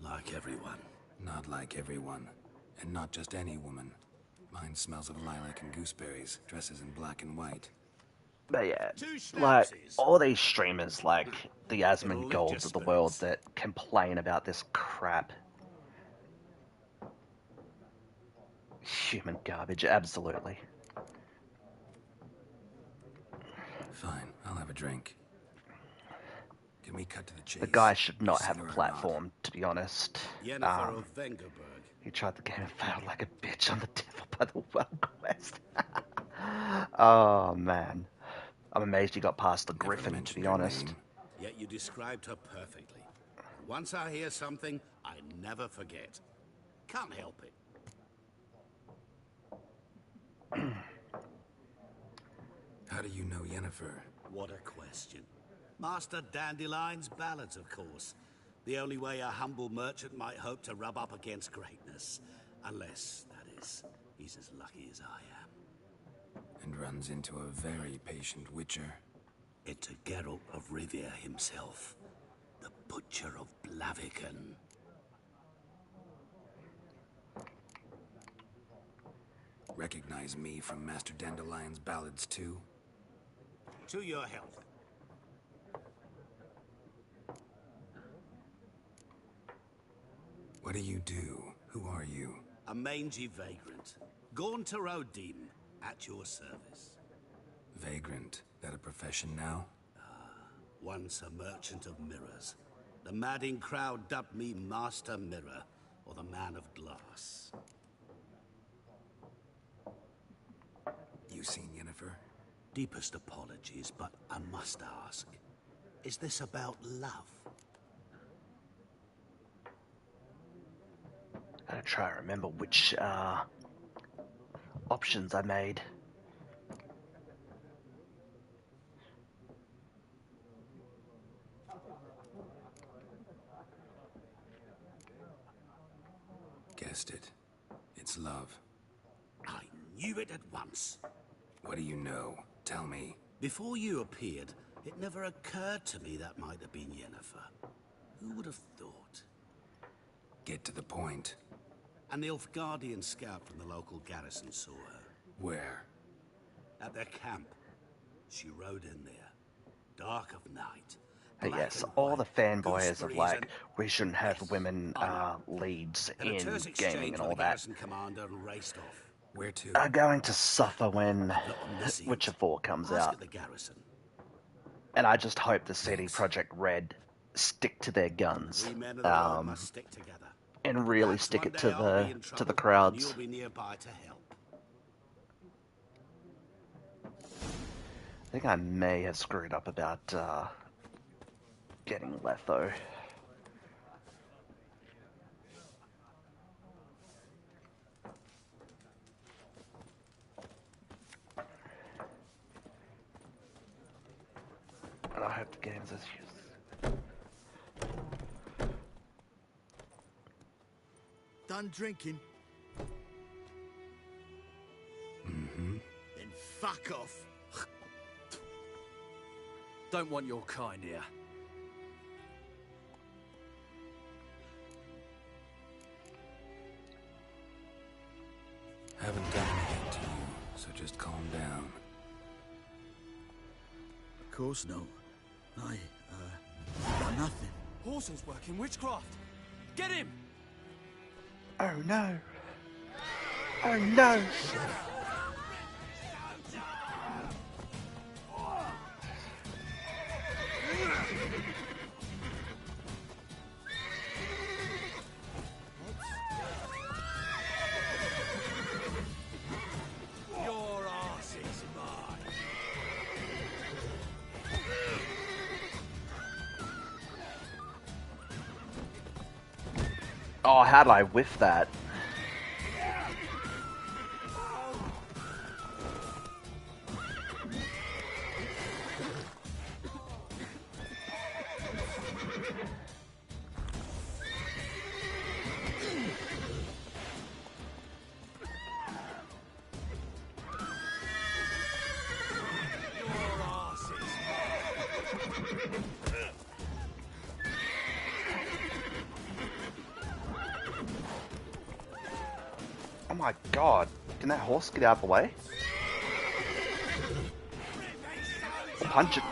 S23: Like everyone.
S4: Not like everyone. And not just any woman. Mine smells of lilac and gooseberries, dresses in black and white.
S1: But yeah, like, all these streamers, like, the Asmongold of the world that complain about this crap. Human garbage, absolutely.
S4: Fine, I'll have a drink. Can we cut to the chase?
S1: The guy should not have a
S4: Sinner or
S1: platform, to be honest.
S23: Yennefer of Vengerberg.
S1: He tried the game and failed like a bitch on the Devil by the Well quest. Oh, man. I'm amazed he got past the Griffin, to be honest.
S23: Yet you described her perfectly. Once I hear something, I never forget. Can't help it.
S4: How do you know Yennefer?
S23: What a question. Master Dandelion's ballads, of course. The only way a humble merchant might hope to rub up against greatness. Unless, that is, he's as lucky as I am.
S4: And runs into a very patient Witcher.
S23: It's a Geralt of Rivia himself. The Butcher of Blaviken.
S4: Recognize me from Master Dandelion's ballads too?
S23: To your health.
S4: What do you do? Who are you?
S23: A mangy vagrant. Gaunter O'Deem, at your service.
S4: Vagrant. That a profession now?
S23: Once a merchant of mirrors. The madding crowd dubbed me Master Mirror, or the Man of Glass.
S4: You seen Yennefer?
S23: Deepest apologies, but I must ask. Is this about love?
S1: I gotta try to remember which options I made.
S4: Guessed it. It's love.
S23: I knew it at once.
S4: What do you know? Tell me.
S23: Before you appeared, it never occurred to me that might have been Yennefer. Who would have thought?
S4: Get to the point.
S23: An Nilfgaardian scout from the local garrison saw her.
S4: Where?
S23: At their camp. She rode in there. Dark of night.
S1: But yes, all the fanboys of like, we shouldn't have women leads in gaming and all that
S23: Commander and raced off.
S4: Where to?
S1: are going to suffer when Witcher 4 comes
S23: Ask
S1: out.
S23: at the garrison.
S1: And I just hope the CD Projekt Red stick to their guns,
S23: We men of the world must stick together.
S1: and really stick
S23: One
S1: it
S23: day
S1: to
S23: I'll be
S1: the
S23: in
S1: to the
S23: trouble,
S1: crowds.
S23: You'll be nearby to help.
S1: I think I may have screwed up about getting Letho. And I hope the game's as used.
S11: Done drinking?
S4: Mm-hmm.
S11: Then fuck off.
S2: Don't want your kind here.
S4: Haven't done anything to you, so just calm down.
S11: Of course no. I, done nothing.
S22: Horson's working witchcraft. Get him!
S1: Oh no. Oh no.
S22: Your ass is mine.
S1: Oh, how did I whiff that? Oh my god, can that horse get out of the way? Punch it.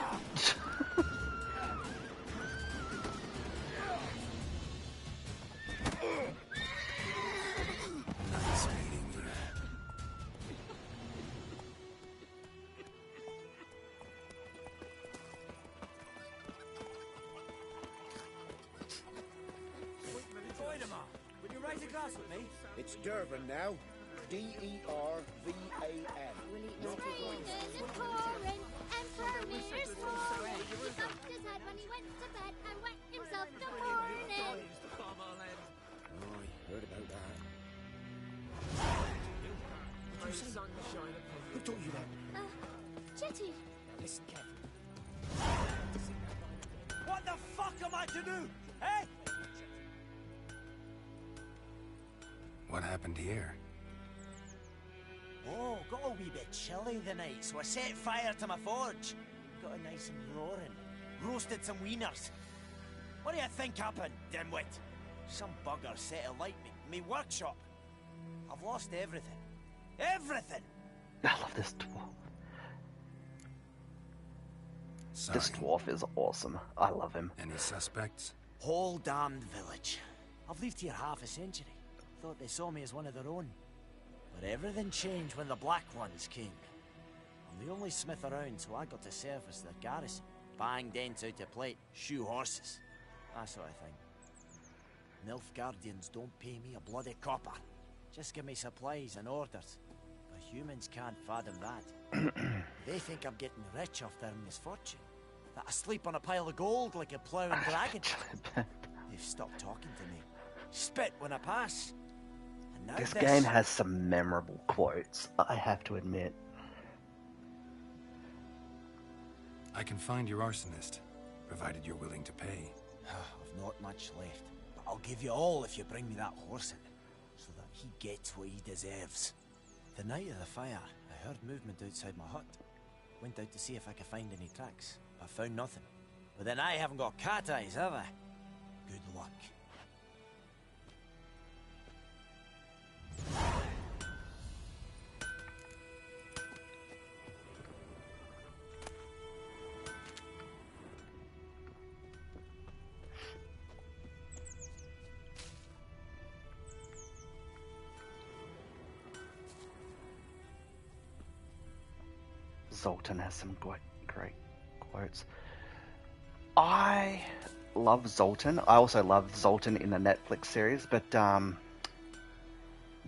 S4: Nice meeting you.
S22: Voidemar, would you raise a glass with me?
S9: It's Dervan now. D-E-R-V-A-N.
S7: Strangers and Corin, Emperor Reader's Torin. He bumped his head when he went to bed and wet himself to morning.
S9: Oh, I heard about that.
S22: Did you say sunshine?
S9: Who told you that?
S7: Chitty.
S9: Listen carefully.
S22: What the fuck am I to do? Eh?
S4: What happened here?
S10: Oh, got a wee bit chilly the night, so I set fire to my forge. Got it nice and roaring. Roasted some wieners. What do you think happened, dimwit? Some bugger set alight me workshop. I've lost everything. Everything!
S1: I love this dwarf.
S4: Sorry.
S1: This dwarf is awesome. I love him.
S4: Any suspects?
S10: Whole damned village. I've lived here half a century. Thought they saw me as one of their own. But everything changed when the Black Ones came. I'm the only smith around, so I got to service their garrison. Bang dents out of plate, shoe horses. That sort of thing. Nilfgaardians don't pay me a bloody copper. Just give me supplies and orders. But humans can't fathom that. They think I'm getting rich off their misfortune. That I sleep on a pile of gold like a ploughing dragon. They've stopped talking to me. Spit when I pass. And now
S1: This game has some memorable quotes, I have to admit.
S4: I can find your arsonist, provided you're willing to pay.
S10: I've not much left, but I'll give you all if you bring me that horse in, so that he gets what he deserves. The night of the fire, I heard movement outside my hut. Went out to see if I could find any tracks, but found nothing. But then I haven't got cat eyes, have I? Good luck.
S1: Zoltan has some great quotes. I love Zoltan. I also love Zoltan in the Netflix series, but Jopen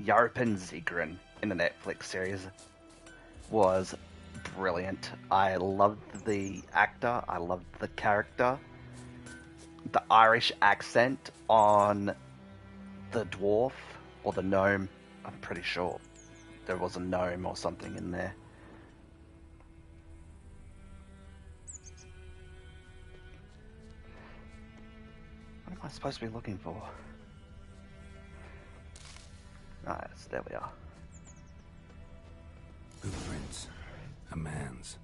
S1: Zigrin in the Netflix series was brilliant. I loved the actor. I loved the character. The Irish accent on the dwarf or the gnome. I'm pretty sure there was a gnome or something in there. What am I supposed to be looking for? Alright, so there we are.
S4: Footprints. A man's.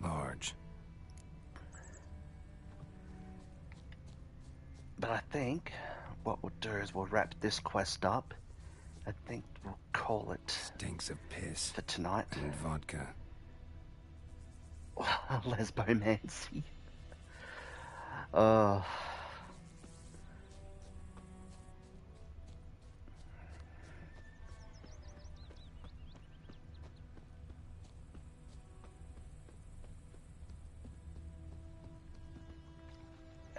S4: Large.
S1: But I think what we'll do is we'll wrap this quest up. I think we'll call it...
S4: Stinks of piss.
S1: For tonight.
S4: And vodka.
S1: Lesbomancy.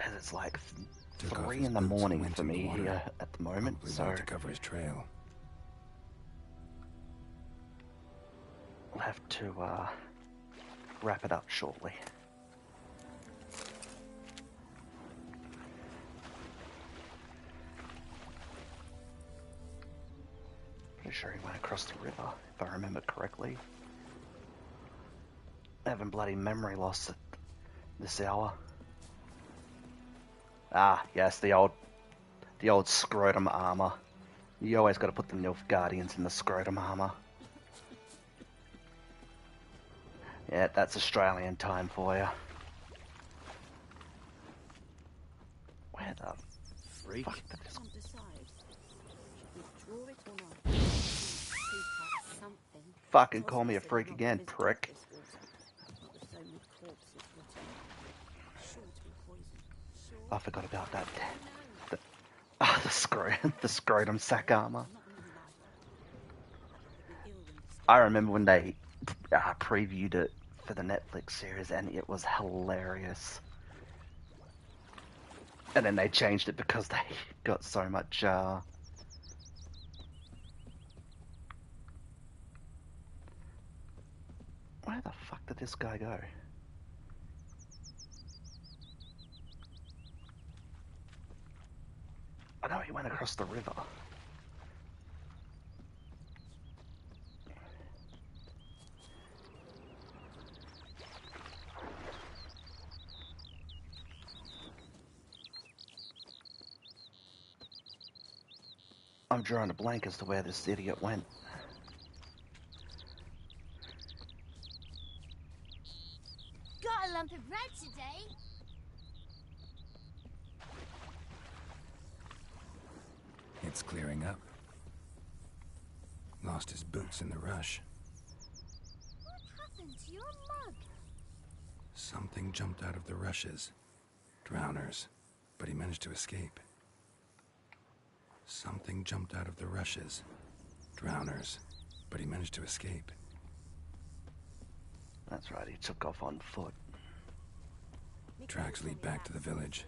S1: As it's like 3 in the morning for me here at the moment, so
S4: to cover his trail.
S1: We'll have to wrap it up shortly. Pretty sure he went across the river, if I remember correctly. Having bloody memory loss at this hour. Ah, yes, the old scrotum armor. You always got to put the Nilfgaardians in the scrotum armor. Yeah, that's Australian time for you. Where the
S23: freak?
S1: Fuck did this... Fucking call me a freak again, prick. I forgot about that. The scrotum sack armor. I remember when they previewed it for the Netflix series, and it was hilarious. And then they changed it because they got so much. Where the fuck did this guy go? I know he went across the river. I'm drawing a blank as to where this idiot went.
S7: Got a lump of bread today.
S4: It's clearing up. Lost his boots in the rush.
S7: What happened to your mug?
S4: Something jumped out of the rushes. Drowners. But he managed to escape. Something jumped out of the rushes. Drowners. But he managed to escape.
S1: That's right, he took off on foot.
S4: Tracks lead back to the village.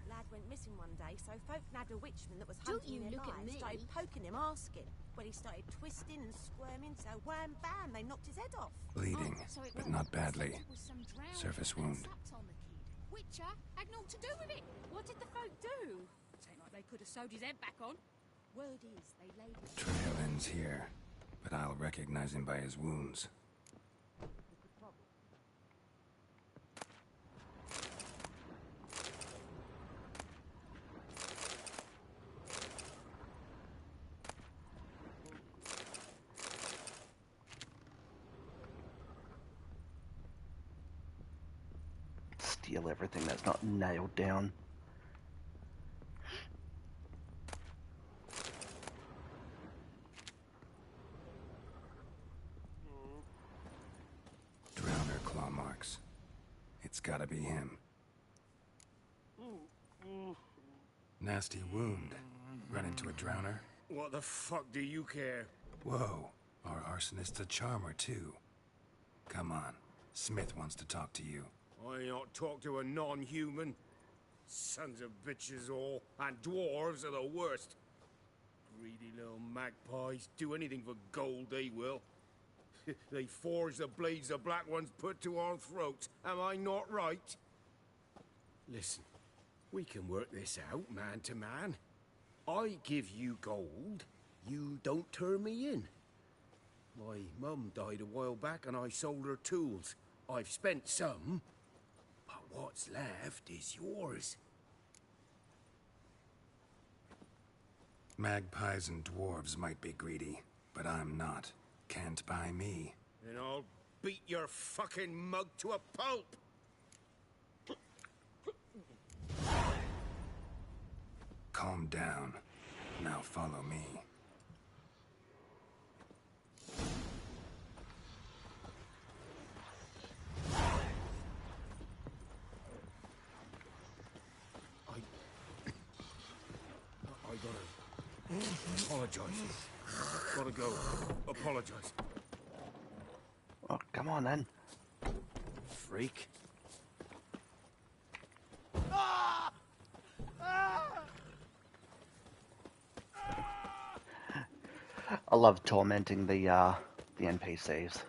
S3: Lad went missing one day, so folk nabbed a witchman that was
S7: Don't
S3: hunting
S7: you
S3: nearby
S7: look at
S3: and
S7: me.
S3: started poking him, asking. When he started twisting and squirming, so wham bam, they knocked his head off.
S4: Bleeding,
S7: so it
S4: but
S7: was-
S4: not badly.
S7: it was some drowned
S4: Surface
S7: that
S4: wound.
S7: sapped on the kid.
S14: Witcher had naught to do with it. What did the folk do? Ain't like they could have sewed his head back on.
S7: Word is, they laid him.
S4: Trail ends here, but I'll recognize him by his wounds.
S1: Steal everything that's not nailed down.
S4: Drowner claw marks. It's gotta be him. Nasty wound. Run into a drowner?
S19: What the fuck do you care?
S4: Whoa, our arsonist's a charmer too. Come on, Smith wants to talk to you.
S19: I ain't ought to talk to a non-human. Sons of bitches all, and dwarves are the worst. Greedy little magpies, do anything for gold they will. They forge the blades the black ones put to our throats, am I not right? Listen, we can work this out man to man. I give you gold, you don't turn me in. My mum died a while back and I sold her tools. I've spent some, but what's left is yours.
S4: Magpies and dwarves might be greedy, but I'm not. Can't buy me.
S19: Then I'll beat your fucking mug to a pulp!
S4: Calm down. Now follow me.
S19: I gotta apologize. Gotta go. Apologize.
S1: Oh, come on then.
S10: Freak.
S1: I love tormenting the NPCs.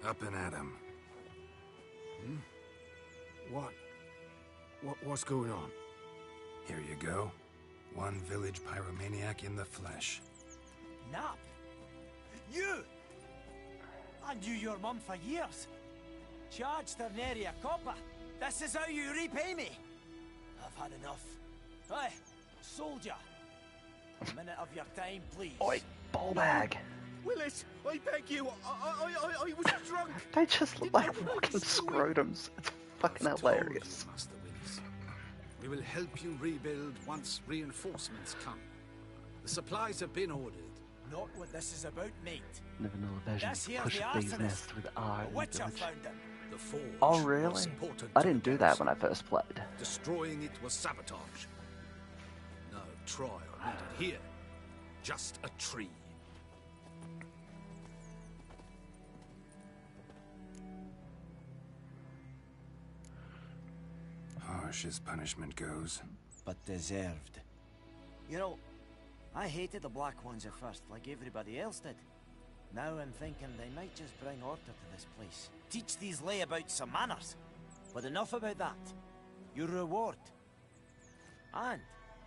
S4: Up and at 'em.
S19: What's going on?
S4: Here you go. One village pyromaniac in the flesh.
S10: Nap! You! I knew your mum for years. Charged her nary a copper. This is how you repay me. I've had enough. Hey, soldier. A minute of your time, please.
S1: Oi, ball bag.
S19: Willis, I beg you. I was drunk.
S1: They just look like fucking scrotums. It's fucking hilarious.
S5: Master Willis. We will help you rebuild once reinforcements come. The supplies have been ordered.
S10: Not what this is about, mate.
S1: Never know the version
S10: This
S1: to
S10: here's
S1: push
S10: the
S1: these
S10: arsonist.
S1: nests with R
S10: The
S1: in the
S10: Witcher
S1: village.
S10: found him.
S5: The forge
S1: Oh
S5: was
S1: really?
S5: important
S1: I
S5: to
S1: didn't
S5: the
S1: do that
S5: garrison.
S1: when I first played.
S5: Destroying it was sabotage. No trial needed here. Just a tree.
S4: Harsh as punishment goes.
S10: But deserved. You know, I hated the Black Ones at first, like everybody else did. Now I'm thinking they might just bring order to this place. Teach these layabouts some manners. But enough about that. Your reward. And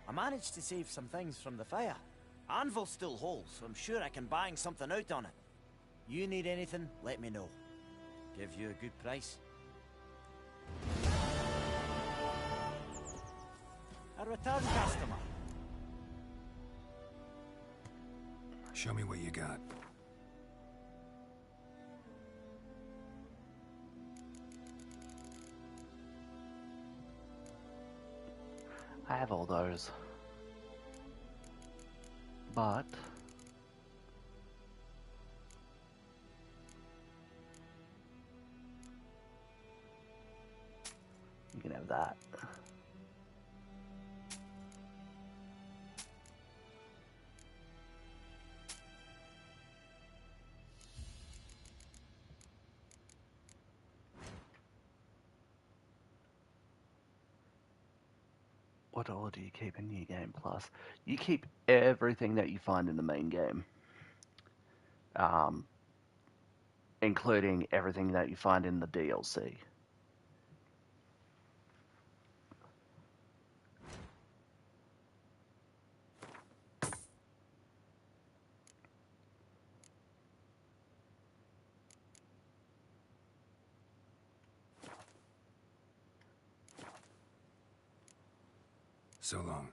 S10: I managed to save some things from the fire. Anvil's still whole, so I'm sure I can bang something out on it. You need anything, let me know. Give you a good price. A return customer.
S4: Show me what you got.
S1: I have all those. But you can have that. What all do you keep in New Game Plus? You keep everything that you find in the main game. Including everything that you find in the DLC.
S4: So long.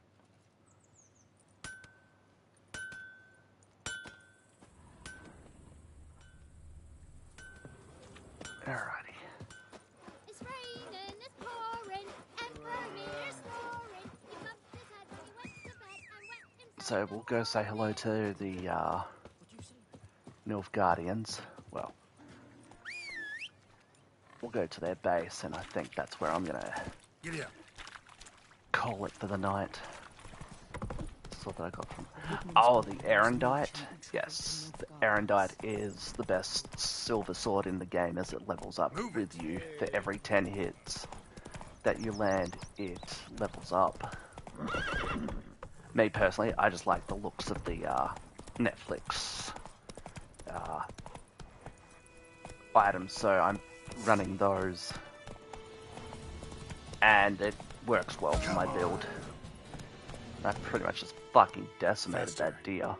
S1: Alrighty.
S7: It's raining, it's pouring, Emperor's snoring. He bumped his head when he went to bed and wet himself.
S1: So we'll go say hello to the Nilfgaardians. Well, we'll go to their base, and I think that's where I'm gonna call it for the night. That's what I got from. Oh, the Erendite. Yes, the Erendite is the best silver sword in the game, as it levels up with you for every 10 hits that you land. It levels up. Me personally, I just like the looks of the Netflix items, so I'm running those, and it works well for my build. I pretty much just fucking decimated that deer.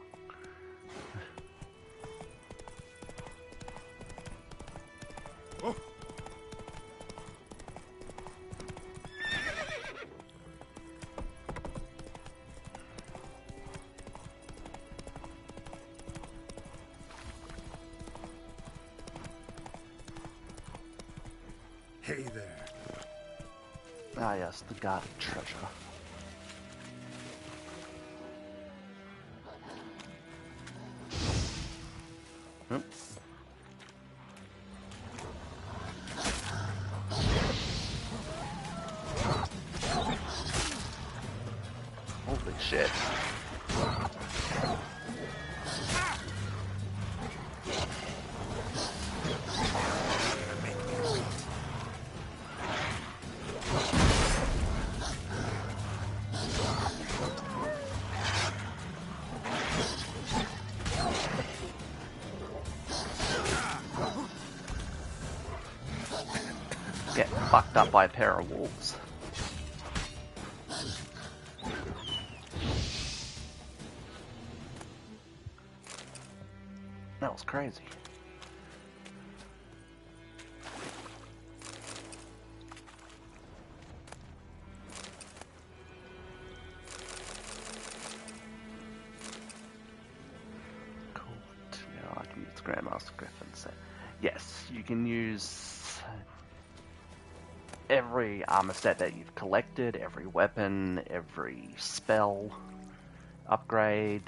S4: Hey there.
S1: Ah yes, the guarded treasure. Holy shit. Get fucked up by a pair of wolves. That was crazy. Cool. Yeah, I can use Grandmaster Griffin set. Yes, you can use every armor set that you've collected, every weapon, every spell upgrade.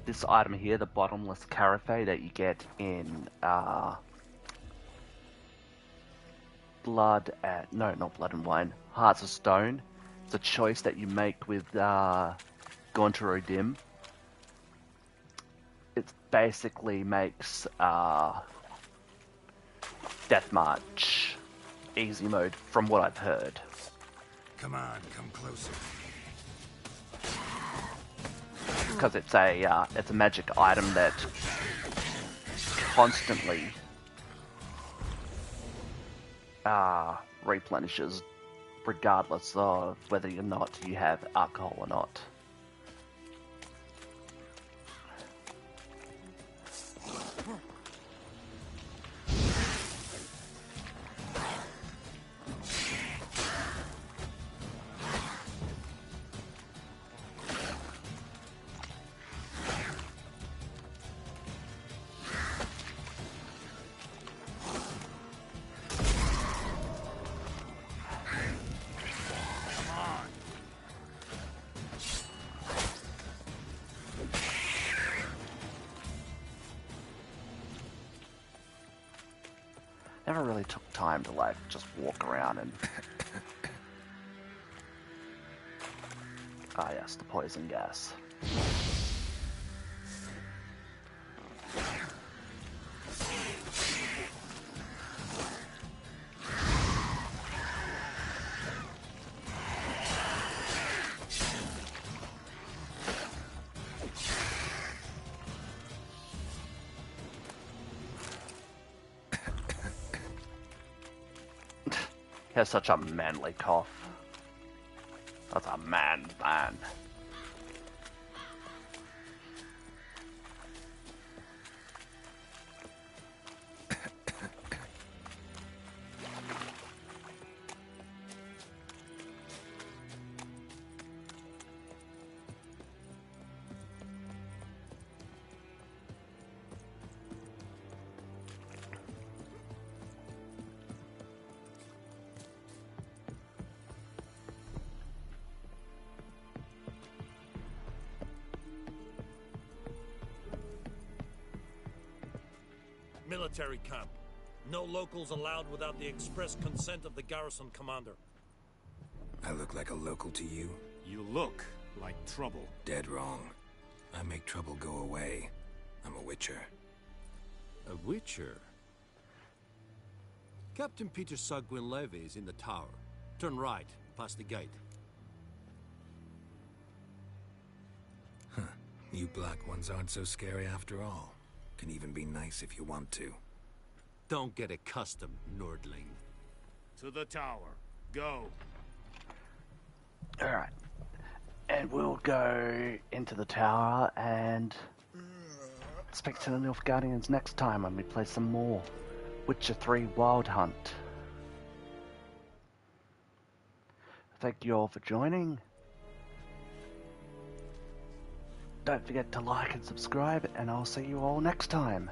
S1: This item here, the bottomless carafe that you get in Blood and... no, not Blood and Wine. Hearts of Stone. It's a choice that you make with Gauntero Dim. It basically makes Deathmarch easy mode, from what I've heard.
S4: Come on, come closer.
S1: Because it's a magic item that constantly replenishes, regardless of whether or not you have alcohol or not. Never really took time to like just walk around and ah yes, the poison gas. He has such a manly cough. That's a man.
S12: Military camp. No locals allowed without the express consent of the garrison commander.
S4: I look like a local to you?
S12: You look like trouble.
S4: Dead wrong. I make trouble go away. I'm a witcher.
S12: A witcher? Captain Peter Saar Gwynleve is in the tower. Turn right, past the gate.
S4: Huh. You black ones aren't so scary after all. Can even be nice if you want to.
S12: Don't get accustomed, Nordling. To the tower. Go.
S1: Alright. And we'll go into the tower and speak to the Nilfgaardians next time when we play some more Witcher 3 Wild Hunt. Thank you all for joining. don't forget to like and subscribe, and I'll see you all next time.